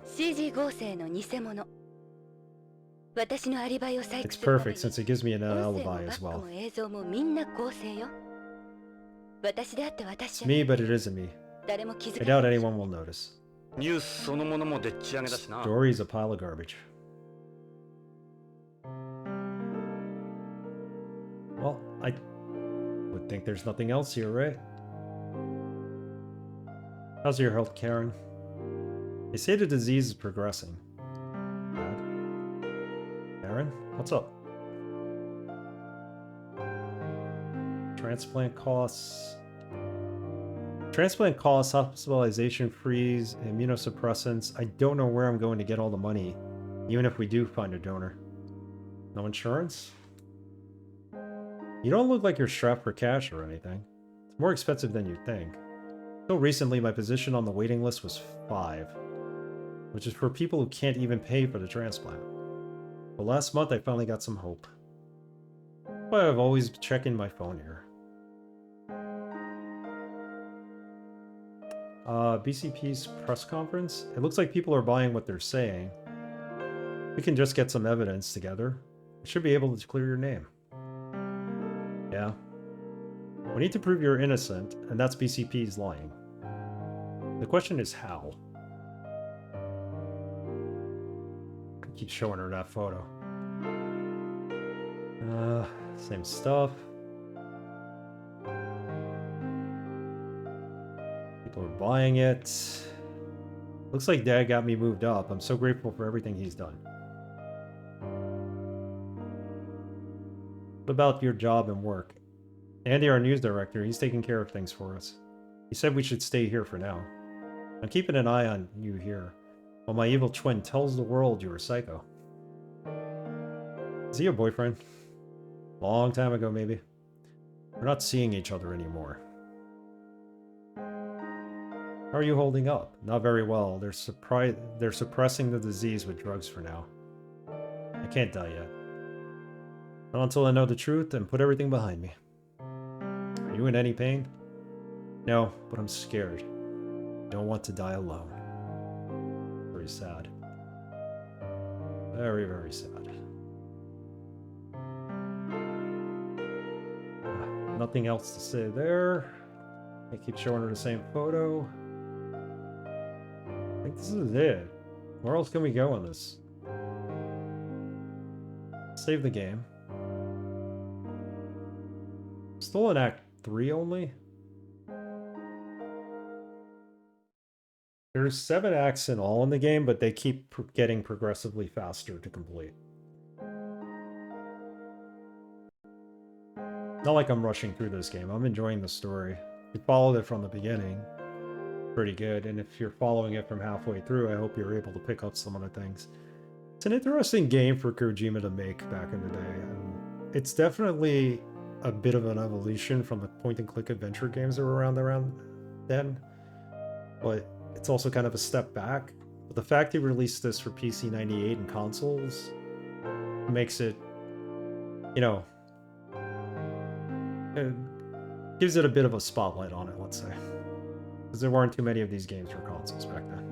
It's perfect since it gives me an alibi as well. It's me, but it isn't me. I doubt anyone will notice. Story is a pile of garbage. Well, I would think there's nothing else here, right? How's your health, Karen? They say the disease is progressing. Bad. Karen, what's up? Transplant costs. Transplant costs, hospitalization fees, immunosuppressants. I don't know where I'm going to get all the money, even if we do find a donor. No insurance? You don't look like you're strapped for cash or anything. It's more expensive than you'd think. Until recently, my position on the waiting list was 5, which is for people who can't even pay for the transplant. But last month, I finally got some hope. That's why I've always been checking my phone here. BCP's press conference? It looks like people are buying what they're saying. We can just get some evidence together. I should be able to clear your name. Yeah. We need to prove you're innocent, and that's BCP's lying. The question is how. I keep showing her that photo. Same stuff. People are buying it. Looks like Dad got me moved up. I'm so grateful for everything he's done. What about your job and work? Andy, our news director, he's taking care of things for us. He said we should stay here for now. I'm keeping an eye on you here, while my evil twin tells the world you're a psycho. Is he your boyfriend? Long time ago, maybe. We're not seeing each other anymore. How are you holding up? Not very well. They're suppressing the disease with drugs for now. I can't die yet. Not until I know the truth and put everything behind me. Are you in any pain? No, but I'm scared. Don't want to die alone. Very sad. Very, very sad. Nothing else to say there. I keep showing her the same photo. I think this is it. Where else can we go on this? Save the game. Still in Act 3 only? There's 7 acts in all in the game, but they keep getting progressively faster to complete. Not like I'm rushing through this game. I'm enjoying the story. You followed it from the beginning. Pretty good. And if you're following it from halfway through, I hope you're able to pick up some of the things. It's an interesting game for Kojima to make back in the day. And it's definitely a bit of an evolution from the point-and-click adventure games that were around then. But it's also kind of a step back. But the fact he released this for PC 98 and consoles makes it, you know, it gives it a bit of a spotlight on it, let's say. Because there weren't too many of these games for consoles back then.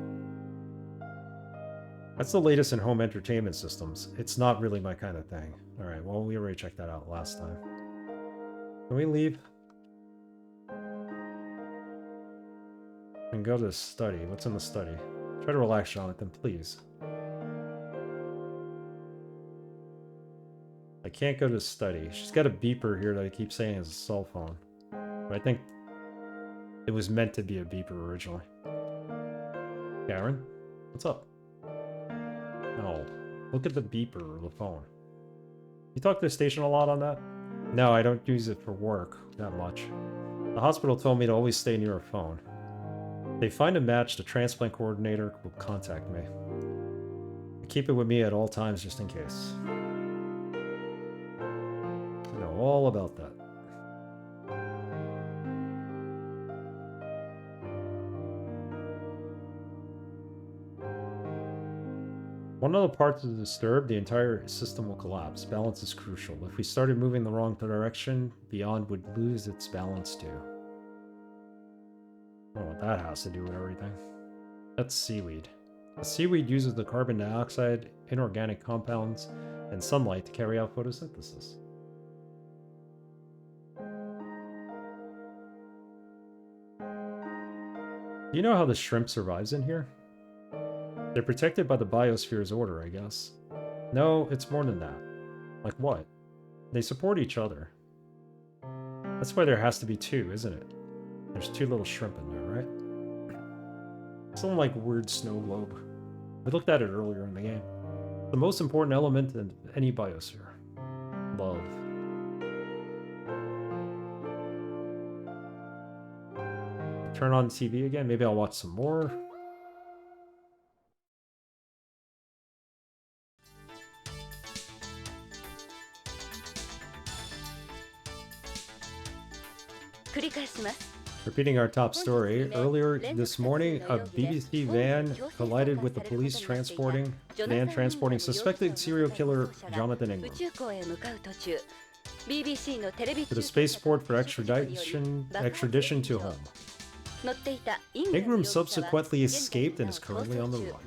That's the latest in home entertainment systems. It's not really my kind of thing. Alright, well, we already checked that out last time. Can we leave? And go to the study. What's in the study? Try to relax, Jonathan, please. I can't go to study. She's got a beeper here that I keep saying is a cell phone. But I think it was meant to be a beeper originally. Karen? What's up? No. Look at the beeper of the phone. You talk to the station a lot on that? No, I don't use it for work that much. The hospital told me to always stay near a phone. If they find a match, the transplant coordinator will contact me. I keep it with me at all times just in case. I know all about that. One of the parts is disturbed, the entire system will collapse. Balance is crucial. If we started moving the wrong direction, Beyond would lose its balance too. I don't know what that has to do with everything. That's seaweed. The seaweed uses the carbon dioxide, inorganic compounds, and sunlight to carry out photosynthesis. Do you know how the shrimp survives in here? They're protected by the biosphere's order, I guess. No, it's more than that. Like what? They support each other. That's why there has to be two, isn't it? There's two little shrimp in there, right? Something like weird snow globe. We looked at it earlier in the game. The most important element in any biosphere. Love. Turn on TV again? Maybe I'll watch some more. Repeating our top story, earlier this morning, a BBC van collided with the police van transporting suspected serial killer Jonathan Ingram to the spaceport for extradition to home. Ingram subsequently escaped and is currently on the run.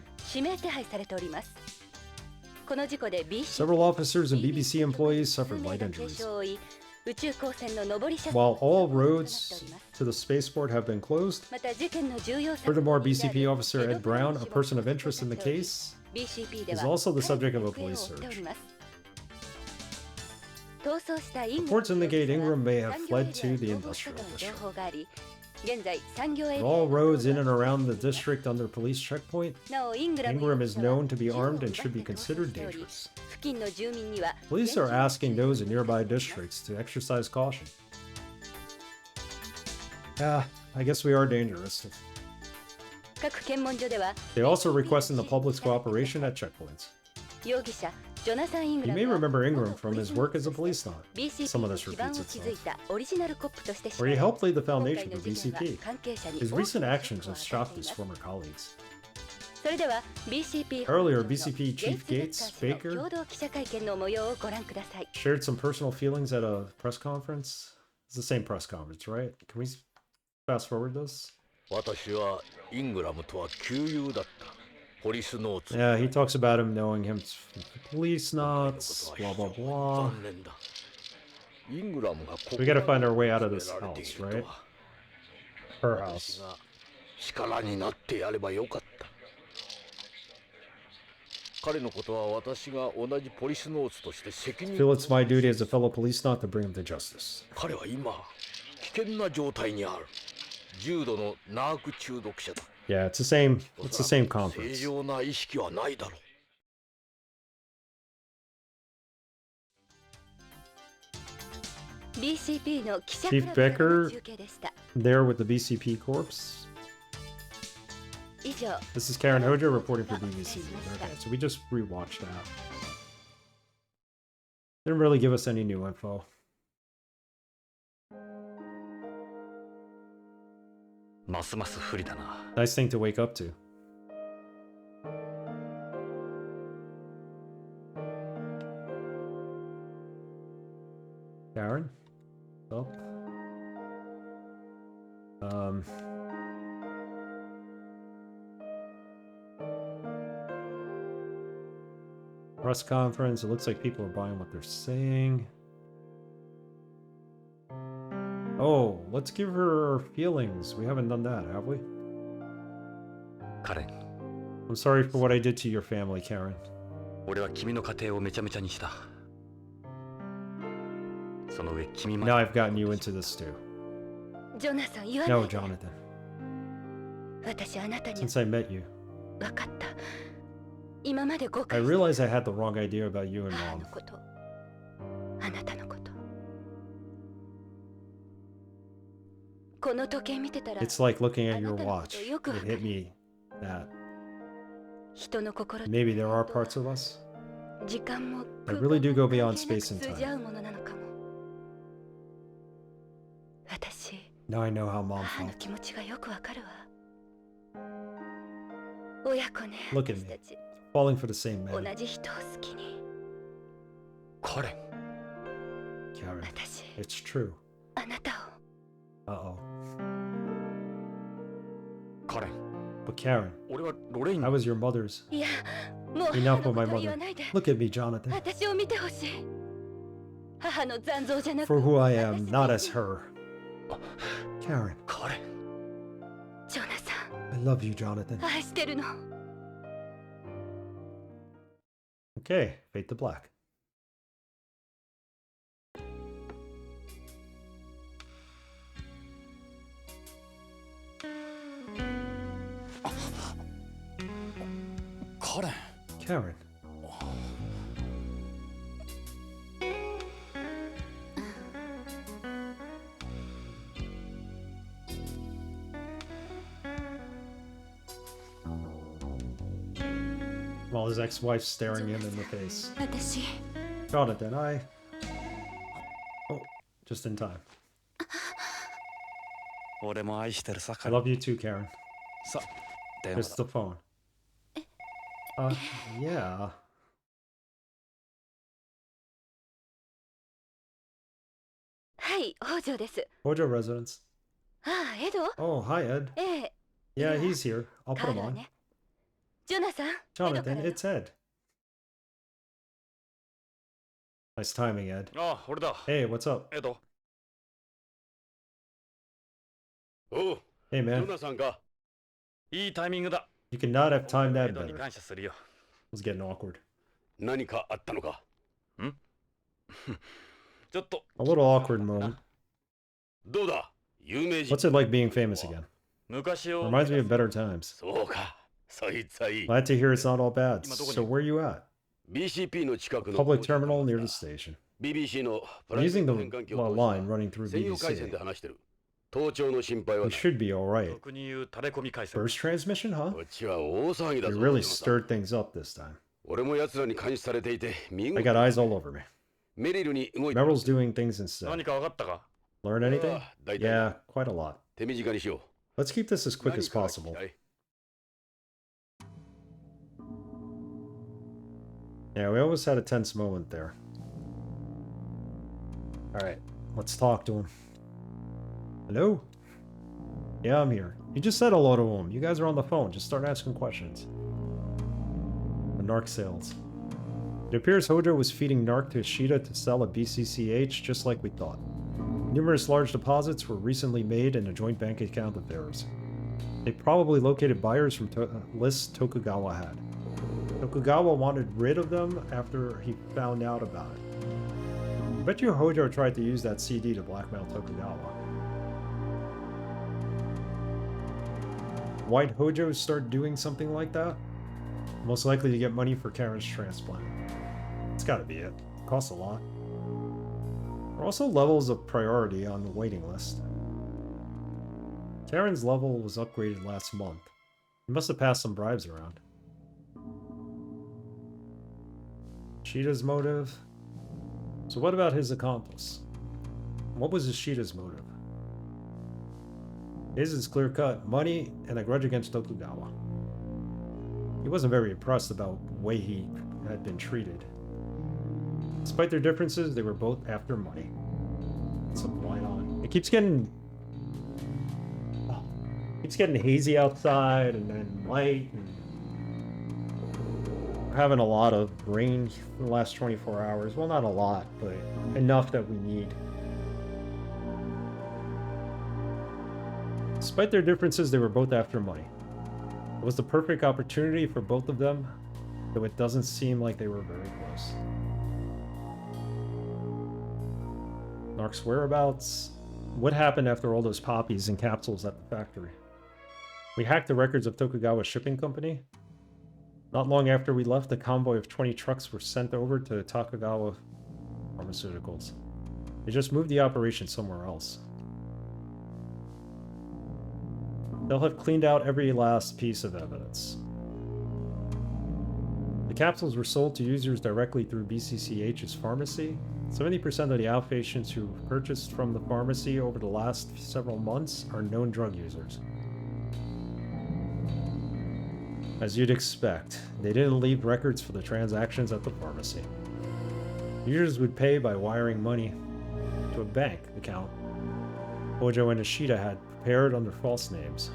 Several officers and BBC employees suffered light injuries. While all roads to the spaceport have been closed, furthermore, BCP officer Ed Brown, a person of interest in the case, is also the subject of a police search. Reports indicate Ingram may have fled to the industrial district. With all roads in and around the district under police checkpoint, Ingram is known to be armed and should be considered dangerous. Police are asking those in nearby districts to exercise caution. Yeah, I guess we are dangerous. They also requesting the public's cooperation at checkpoints. You may remember Ingram from his work as a policenaut. Some of this repeats itself. Where he helped lay the foundation for BCP. His recent actions have shocked his former colleagues. Earlier, BCP Chief Gates Baker shared some personal feelings at a press conference. It's the same press conference, right? Can we fast forward this? Yeah, he talks about him knowing him from Policenauts, blah blah blah. We gotta find our way out of this house, right? Her house. Feel it's my duty as a fellow policenaut to bring him to justice. Yeah, it's the same conference. Chief Becker there with the BCP corpse. This is Karen Hojo reporting for BBC. Okay, so we just rewatched that. Didn't really give us any new info. ますます不利だな。 Nice thing to wake up to. Karen? Oh. Press conference. It looks like people are buying what they're saying. Oh, let's give her feelings. We haven't done that, have we? カレン、 I'm sorry for what I did to your family, Karen. 俺は君の家庭をめちゃめちゃにした。その上君ま Now で I've gotten you into this too. ジョナサン言わない No, で。 Jonathan. 私あなたに Since I met you, 分かった。今まで誤 I 解した realized I had the wrong idea about you and 母 Mom. のこと、あなたのこと。この時計見てたら It's like looking at あ your なたのこと watch. よく It わか hit る。 me that 人の心って maybe there are parts of us. 時間も I 空 really 間 do go も beyond 関係なく space and 通じ合 time. うものなのかも。私、 Now I know how Mom 母の felt. 気持ちがよくわかるわ。親子ね、 Look at 私 me. たち Falling for the same 同 man. じ人を好きに。カレン、 Karen, 私、 it's true. あなたを Uh-oh. カレン、 But Karen, 俺はロレイン I was your mother's. いや、もう Enough 母 of の my ことは言 mother. わないで。 Look at me, Jonathan. 私を見てほしい。母の残像じゃなく For who I am, 私 not 自 as 身 her. Karen, カレン、 ジョナサ I love you, Jonathan. ン、愛してるの。 Okay, fade to black. Karen. Karen. While his ex-wife's staring him in the face. 私、 Jonathan, Oh, just in time. 俺も愛してるさ、 I love you too, Karen. さ、電 It's 話だ。 the phone. Yeah. はい、北条です。 Hojo residence. ああ、エド Oh, hi, Ed. ええ、 Yeah, Yeah. he's here. I'll カ put ー him ルは on. ね。ジョナサン、エドから Jonathan, よ it's Ed. Nice timing, Ed. あ、俺だ。 Hey, what's up? エド。おう、 Hey, ジョ man. ナサンか。いいタイミングだ。 You could not have エ timed that ドに better. 感謝するよ。 It was getting awkward. 何かあったのか。ちょっと。 A little awkward moment. どうだ、有名人。 What's it like being famous again? 昔を。 Reminds me of better times. そうか、そいつはいい。 Glad to hear it's not all bad. So where are you at? BCP の近くの Public terminal near the station. BBC のプ I'm ライベ using ー the ト変換器 well, を line running through 専用回線 BBC. で話してる。盗聴の心配は We ない。 should be alright. 俗に言うタレコミ回線。 First transmission, huh? こっちは大騒ぎだ You ぞ。 really ジョナサン stirred things up this time. 俺も奴らに監視されていて、見 I 事 got eyes all over me. メリルに動いて Meryl's doing things instead. 何か分かったか？ Learn anything? 大体 Yeah, quite a lot. 手短にしよ Let's keep this as う。 quick as 何から聞 possible. きたい？ Yeah, we always had a tense moment there. Alright, let's talk to him. Hello? Yeah, I'm here. You just said hello to him. You guys are on the phone. Just start asking questions. The narc sales. It appears Hojo was feeding narc to Ishida to sell at BCCH, just like we thought. Numerous large deposits were recently made in a joint bank account of theirs. They probably located buyers from lists Tokugawa had. Tokugawa wanted rid of them after he found out about it. I bet you Hojo tried to use that CD to blackmail Tokugawa. Why'd Hojo start doing something like that? Most likely to get money for Karen's transplant. It's gotta be it. Costs a lot. There are also levels of priority on the waiting list. Karen's level was upgraded last month. He must have passed some bribes around. Ishida's motive. So what about his accomplice? What was Ishida's motive? His is clear-cut money and a grudge against Tokugawa. He wasn't very impressed about the way he had been treated. Despite their differences, they were both after money. Some light on. It keeps getting hazy outside and then light. And we're having a lot of rain in the last 24 hours. Well, not a lot, but enough that we need. Despite their differences, they were both after money. It was the perfect opportunity for both of them, though it doesn't seem like they were very close. Narc's whereabouts? What happened after all those poppies and capsules at the factory? We hacked the records of Tokugawa's shipping company. Not long after we left, a convoy of 20 trucks were sent over to Tokugawa Pharmaceuticals. They just moved the operation somewhere else. They'll have cleaned out every last piece of evidence. The capsules were sold to users directly through BCCH's pharmacy. 70% of the outpatients who purchased from the pharmacy over the last several months are known drug users. As you'd expect, they didn't leave records for the transactions at the pharmacy. Users would pay by wiring money to a bank account Hojo and Ishida had prepared under false names.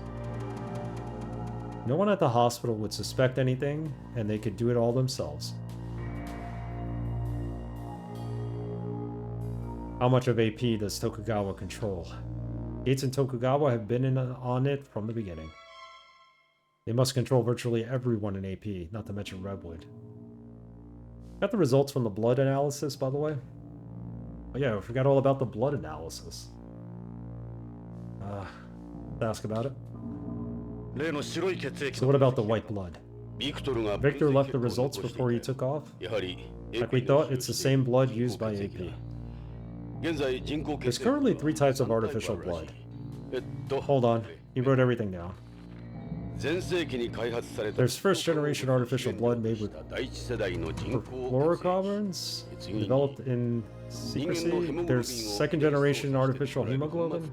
No one at the hospital would suspect anything, and they could do it all themselves. How much of AP does Tokugawa control? Gates and Tokugawa have been on it from the beginning. They must control virtually everyone in AP, not to mention Redwood. Got the results from the blood analysis, by the way? Oh yeah, I forgot all about the blood analysis. Ask about it. So what about the white blood? Victor left the results before he took off? Like we thought, it's the same blood used by AP. There's currently 3 types of artificial blood. Hold on, he wrote everything down. There's first-generation artificial blood made with fluorocarbons, developed in secrecy. There's second-generation artificial hemoglobin,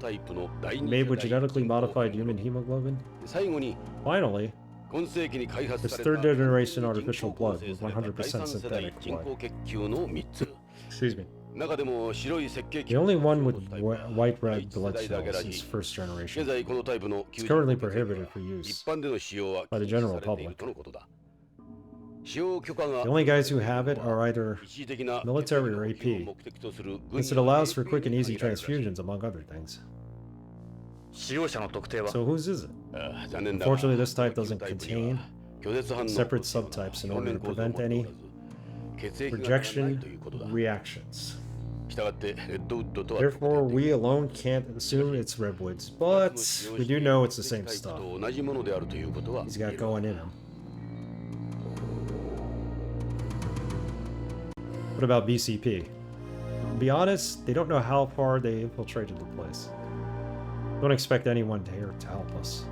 made with genetically modified human hemoglobin. Finally, there's third-generation artificial blood with 100% synthetic blood. Excuse me. The only one with white red blood cells is first generation. It's currently prohibited for use by the general public. The only guys who have it are either military or AP, since it allows for quick and easy transfusions, among other things. So whose is it? Unfortunately, this type doesn't contain separate subtypes in order to prevent any rejection reactions. Therefore, we alone can't assume it's Redwood's, but we do know it's the same stuff he's got going in him. What about BCP? To be honest, they don't know how far they infiltrated the place. Don't expect anyone here to help us.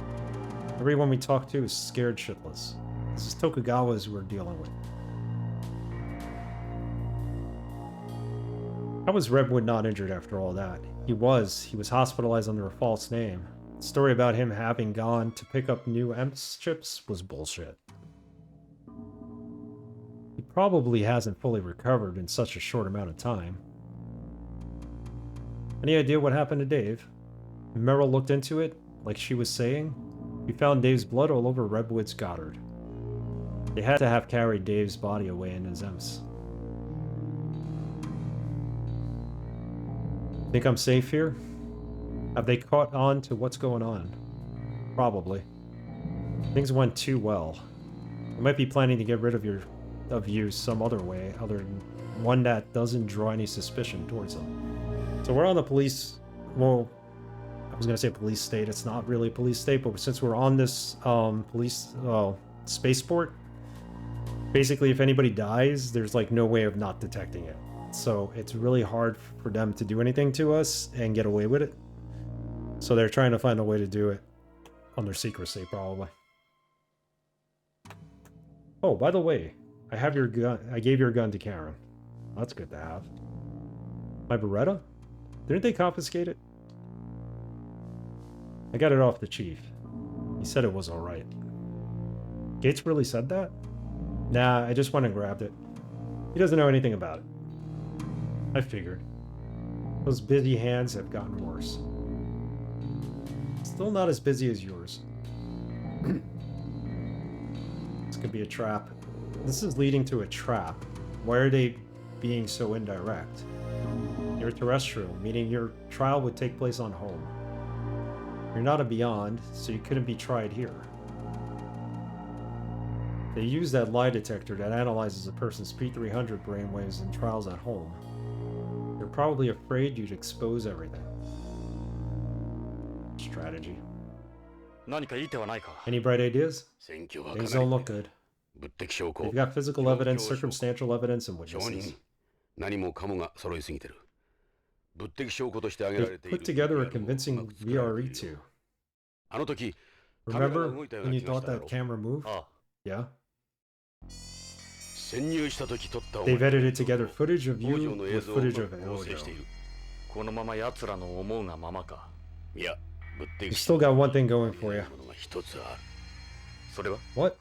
Everyone we talk to is scared shitless. This is Tokugawa's we're dealing with. How was Redwood not injured after all that? He was hospitalized under a false name. The story about him having gone to pick up new EMS chips was bullshit. He probably hasn't fully recovered in such a short amount of time. Any idea what happened to Dave? When Meryl looked into it, like she was saying, we found Dave's blood all over Redwood's Goddard. They had to have carried Dave's body away in his EMS. Think I'm safe here? Have they caught on to what's going on? Probably. Things went too well. They might be planning to get rid of you some other way, other than one that doesn't draw any suspicion towards them. So we're on the police. Well, I was gonna say police state. It's not really a police state, but since we're on this spaceport, basically, if anybody dies, there's like no way of not detecting it. So it's really hard for them to do anything to us and get away with it. So they're trying to find a way to do it under secrecy, probably. Oh, by the way, I have your gun. I gave your gun to Karen. That's good to have. My Beretta? Didn't they confiscate it? I got it off the chief. He said it was alright. Gates really said that? Nah, I just went and grabbed it. He doesn't know anything about it. I figured. Those busy hands have gotten worse. Still not as busy as yours. This could be a trap. This is leading to a trap. Why are they being so indirect? You're terrestrial, meaning your trial would take place on home. You're not a beyond, so you couldn't be tried here. They use that lie detector that analyzes a person's P300 brainwaves in trials at home. They're probably afraid you'd expose everything. Strategy. Any bright ideas? Things don't look good. They've got physical evidence, circumstantial evidence, and witnesses. They've put together a convincing VRE2. Remember when you thought that camera moved? Yeah? They've edited together footage of you with footage of Hojo. You still got one thing going for you. What?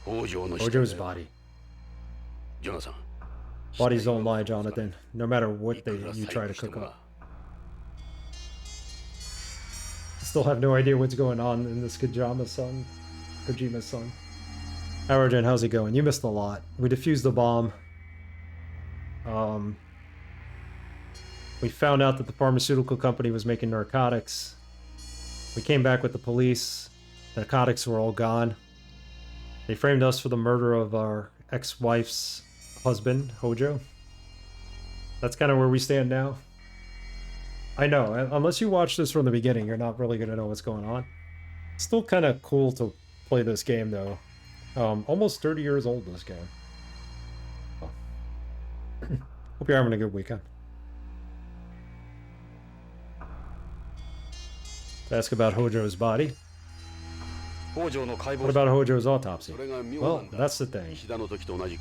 Hojo's body. Bodies don't lie, Jonathan. No matter what you try to cook up. Still have no idea what's going on in this Kojima's son. Arrogant, how's it going? You missed a lot. We defused the bomb. We found out that the pharmaceutical company was making narcotics. We came back with the police. The narcotics were all gone. They framed us for the murder of our ex-wife's husband, Hojo. That's kind of where we stand now. I know, unless you watch this from the beginning, you're not really going to know what's going on. It's still kind of cool to play this game, though. Almost 30 years old, this game. Oh. Hope you're having a good weekend. Ask about Hojo's body. What about Hojo's autopsy? Well, that's the thing.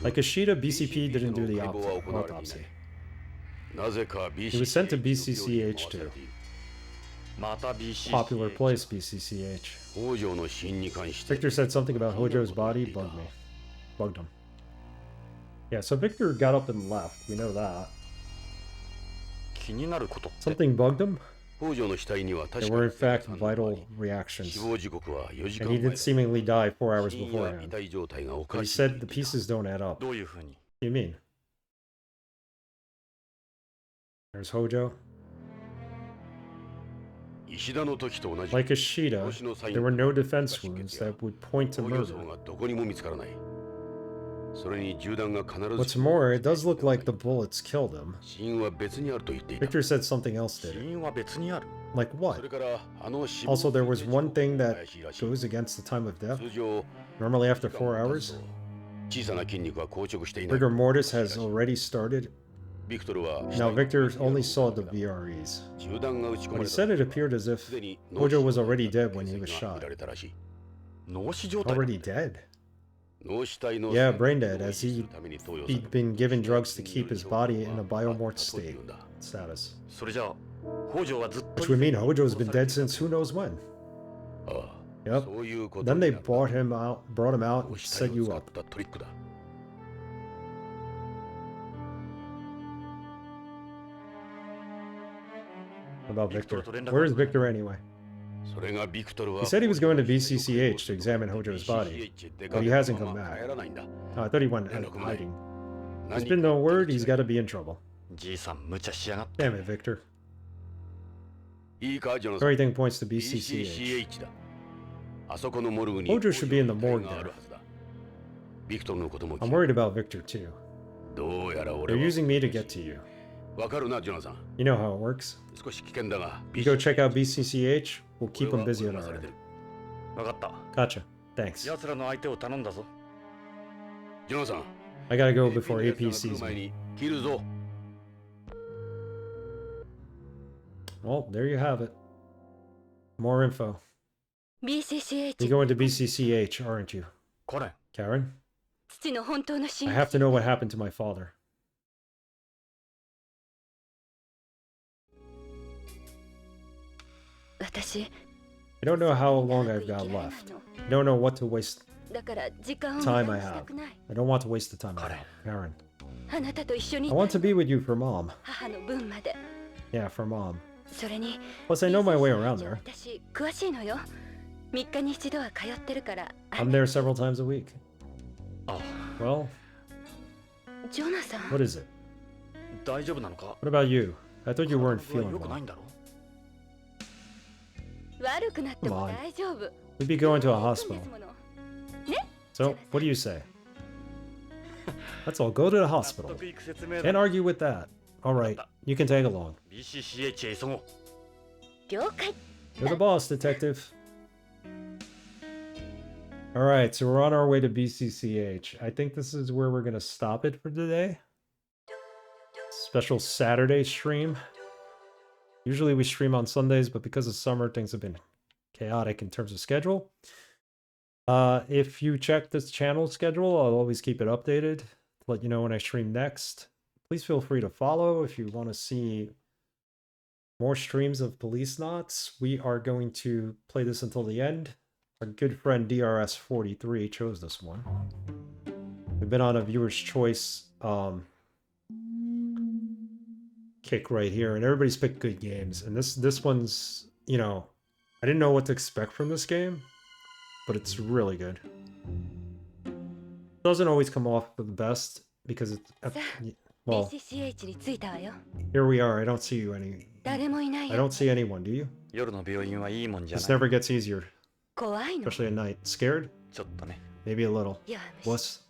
Like Ishida, BCP didn't do the autopsy. He was sent to BCCH too. Popular place, BCCH. Victor said something about Hojo's body, bugged him. Yeah, so Victor got up and left, we know that. Something bugged him? There were in fact vital reactions, and he did seemingly die 4 hours beforehand. But he said the pieces don't add up. What do you mean? There's Hojo. Like Ishida, there were no defense wounds that would point to murder. What's more, it does look like the bullets killed him. Victor said something else did it. Like what? Also, there was one thing that goes against the time of death. Normally after 4 hours. Rigor mortis has already started. Now Victor only saw the VREs. But he said it appeared as if Hojo was already dead when he was shot. Already dead? Yeah, brain dead, as he'd been given drugs to keep his body in a biomort status. Which would mean Hojo's been dead since who knows when. Yep. Then they brought him out and set you up. What about Victor? Where is Victor anyway? He said he was going to BCCH to examine Hojo's body, but he hasn't come back. Oh, I thought he went hiding. There's been no word, he's got to be in trouble. Damn it, Victor. Everything points to BCCH. Hojo should be in the morgue there. I'm worried about Victor too. They're using me to get to you. You know how it works. You go check out BCCH, we'll keep them busy on our end. Gotcha. Thanks. I gotta go before AP sees me. Well, there you have it. More info. You're going to BCCH, aren't you? Karen? I have to know what happened to my father. I don't know how long I've got left. I don't know what to waste だから時間を無 time 駄 I にした have. くない。 I don't want to waste the time I have. Karen. あなたと一緒に I want to be with you for mom. 母の分まで。 Yeah, for mom. それに Plus, I know my way around 以上 there. 私詳しいのよ。3日に一度は通ってるから。 I'm there several times a week. あ、 Well, ジョナサン。 what is it? 大丈夫なのか？ What about you? I thought you weren't 体 feeling 良くない well. んだろ？悪くなっても Come on. 大丈夫。 We'd be going to a 行くん hospital. ですもの。 So, what do you say? Let's all go to the 納 hospital. 得いく説明だ。 Can't argue with that. Alright, you can tag along. BCCH へ急ごう。了解。 You're the boss, detective. Alright, so we're on our way to BCCH. I think this is where we're going to stop it for today. Special Saturday stream. Usually we stream on Sundays, but because of summer, things have been chaotic in terms of schedule. If you check this channel schedule, I'll always keep it updated to let you know when I stream next. Please feel free to follow if you want to see more streams of Policenauts. We are going to play this until the end. Our good friend DRS43 chose this one. We've been on a viewer's choice kick right here, and everybody's picked good games. And this one's, you know, I didn't know what to expect from this game, but it's really good. Doesn't always come off for the best because it's well, BCCH に着いたわよ。 here we are. I don't see you any. 誰もいない I よ。 don't see anyone. Do you? 夜の病院はいいもんじゃ This ない。 never gets easier, 怖いの。 especially at night. Scared? ちょっとね。 Maybe a little. いや、 Wuss.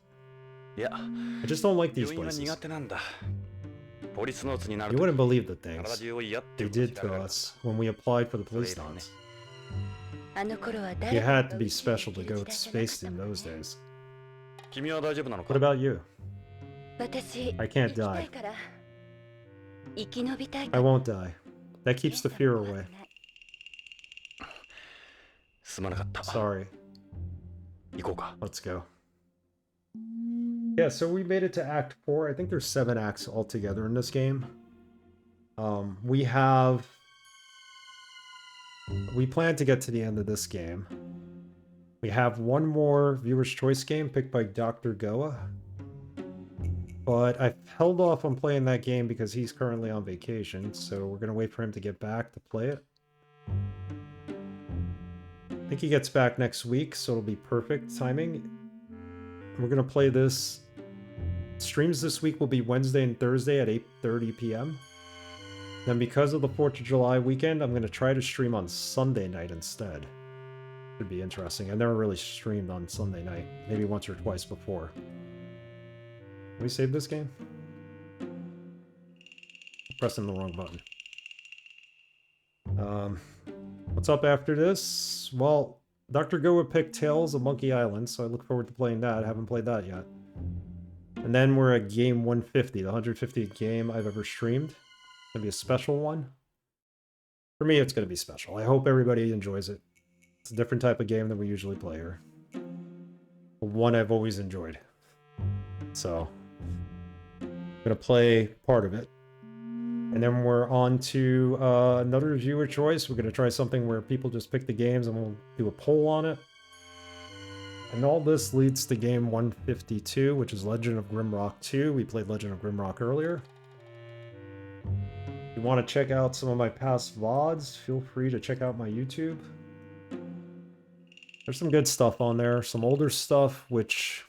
いや、 I just don't like these 病院は places. 苦手なんだ。ポリスノーツになる You と wouldn't believe the 体 things 中を嫌って they いう did こと to がある us when we applied for the police そうだよね。 knots. あの頃は You 誰 had か to が be 宇宙に special to 行ける go 時 to 代じゃ space なかった in もん those days. 君は大丈夫なのか？ What about you? 私、 I can't 生きた die. いから。生き延びたい I から。 won't die. That keeps the fear away. すまなかった。 Sorry. 行こうか。 Let's go. Yeah, so we made it to Act 4. I think there's 7 acts altogether in this game. We plan to get to the end of this game. We have one more viewer's choice game picked by Dr. Goa. But I've held off on playing that game because he's currently on vacation, so we're going to wait for him to get back to play it. I think he gets back next week, so it'll be perfect timing. We're going to play this. Streams this week will be Wednesday and Thursday at 8:30 p.m. Then because of the 4th of July weekend, I'm going to try to stream on Sunday night instead. Should be interesting. I've never really streamed on Sunday night. Maybe once or twice before. Can we save this game? Pressing the wrong button. What's up after this? Well, Dr. Goa picked Tales of Monkey Island, so I look forward to playing that. I haven't played that yet. And then we're at game 150, the 150th game I've ever streamed. It's going to be a special one. For me, it's going to be special. I hope everybody enjoys it. It's a different type of game than we usually play here. One I've always enjoyed. So, I'm going to play part of it. And then we're on to another viewer choice. We're going to try something where people just pick the games and we'll do a poll on it. And all this leads to game 152, which is Legend of Grimrock 2. We played Legend of Grimrock earlier. If you want to check out some of my past VODs, feel free to check out my YouTube. There's some good stuff on there. Some older stuff, which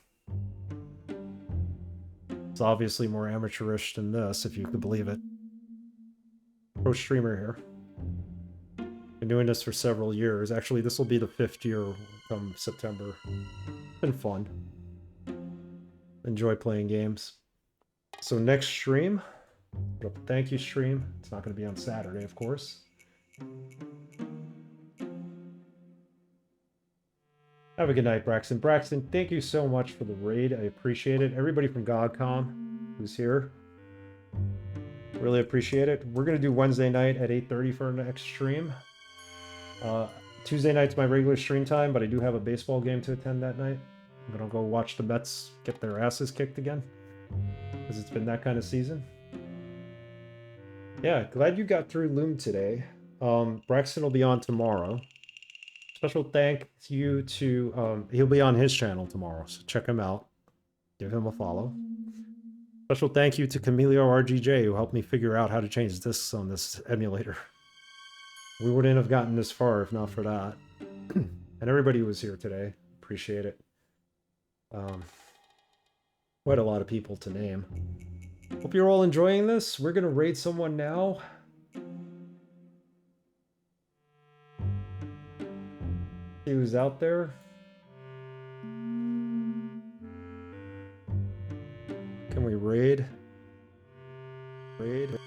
is obviously more amateurish than this, if you could believe it. Pro streamer here. Been doing this for several years. Actually, this will be the 5th year come September. Been fun. Enjoy playing games. So next stream, put up a thank you stream. It's not going to be on Saturday, of course. Have a good night, Braxton. Braxton, thank you so much for the raid. I appreciate it. Everybody from GodCom who's here. Really appreciate it. We're going to do Wednesday night at 8:30 for our next stream. Tuesday night's my regular stream time, but I do have a baseball game to attend that night. I'm going to go watch the Mets get their asses kicked again, because it's been that kind of season. Yeah, glad you got through Loom today. Braxton will be on tomorrow. Special thank you to, he'll be on his channel tomorrow, so check him out. Give him a follow. Special thank you to Camilio RGJ, who helped me figure out how to change discs on this emulator. We wouldn't have gotten this far if not for that. And everybody who was here today. Appreciate it. Quite a lot of people to name. Hope you're all enjoying this. We're gonna raid someone now. See who's out there. Can we raid? Raid.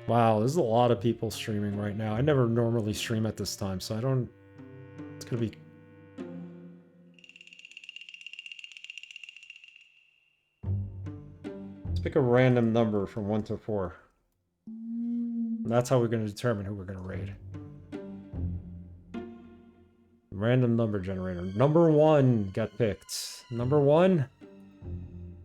Wow, there's a lot of people streaming right now. I never normally stream at this time, so I don't... It's gonna be... Let's pick a random number from 1 to 4. And that's how we're gonna determine who we're gonna raid. Random number generator. Number 1 got picked. Number 1?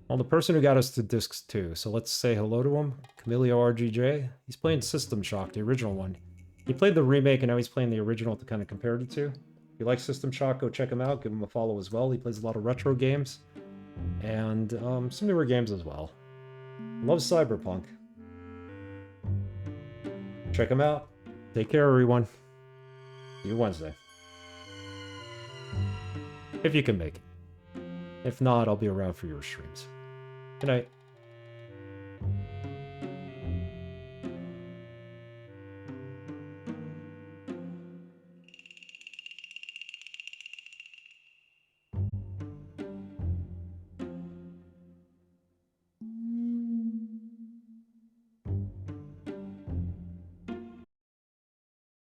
Well, the person who got us to discs 2. So let's say hello to him. Camilio RGJ. He's playing System Shock, the original one. He played the remake and now he's playing the original to kind of compare the two. If you like System Shock, go check him out. Give him a follow as well. He plays a lot of retro games. And some newer games as well. Loves Cyberpunk. Check him out. Take care, everyone. See you Wednesday. If you can make it. If not, I'll be around for your streams. Good night.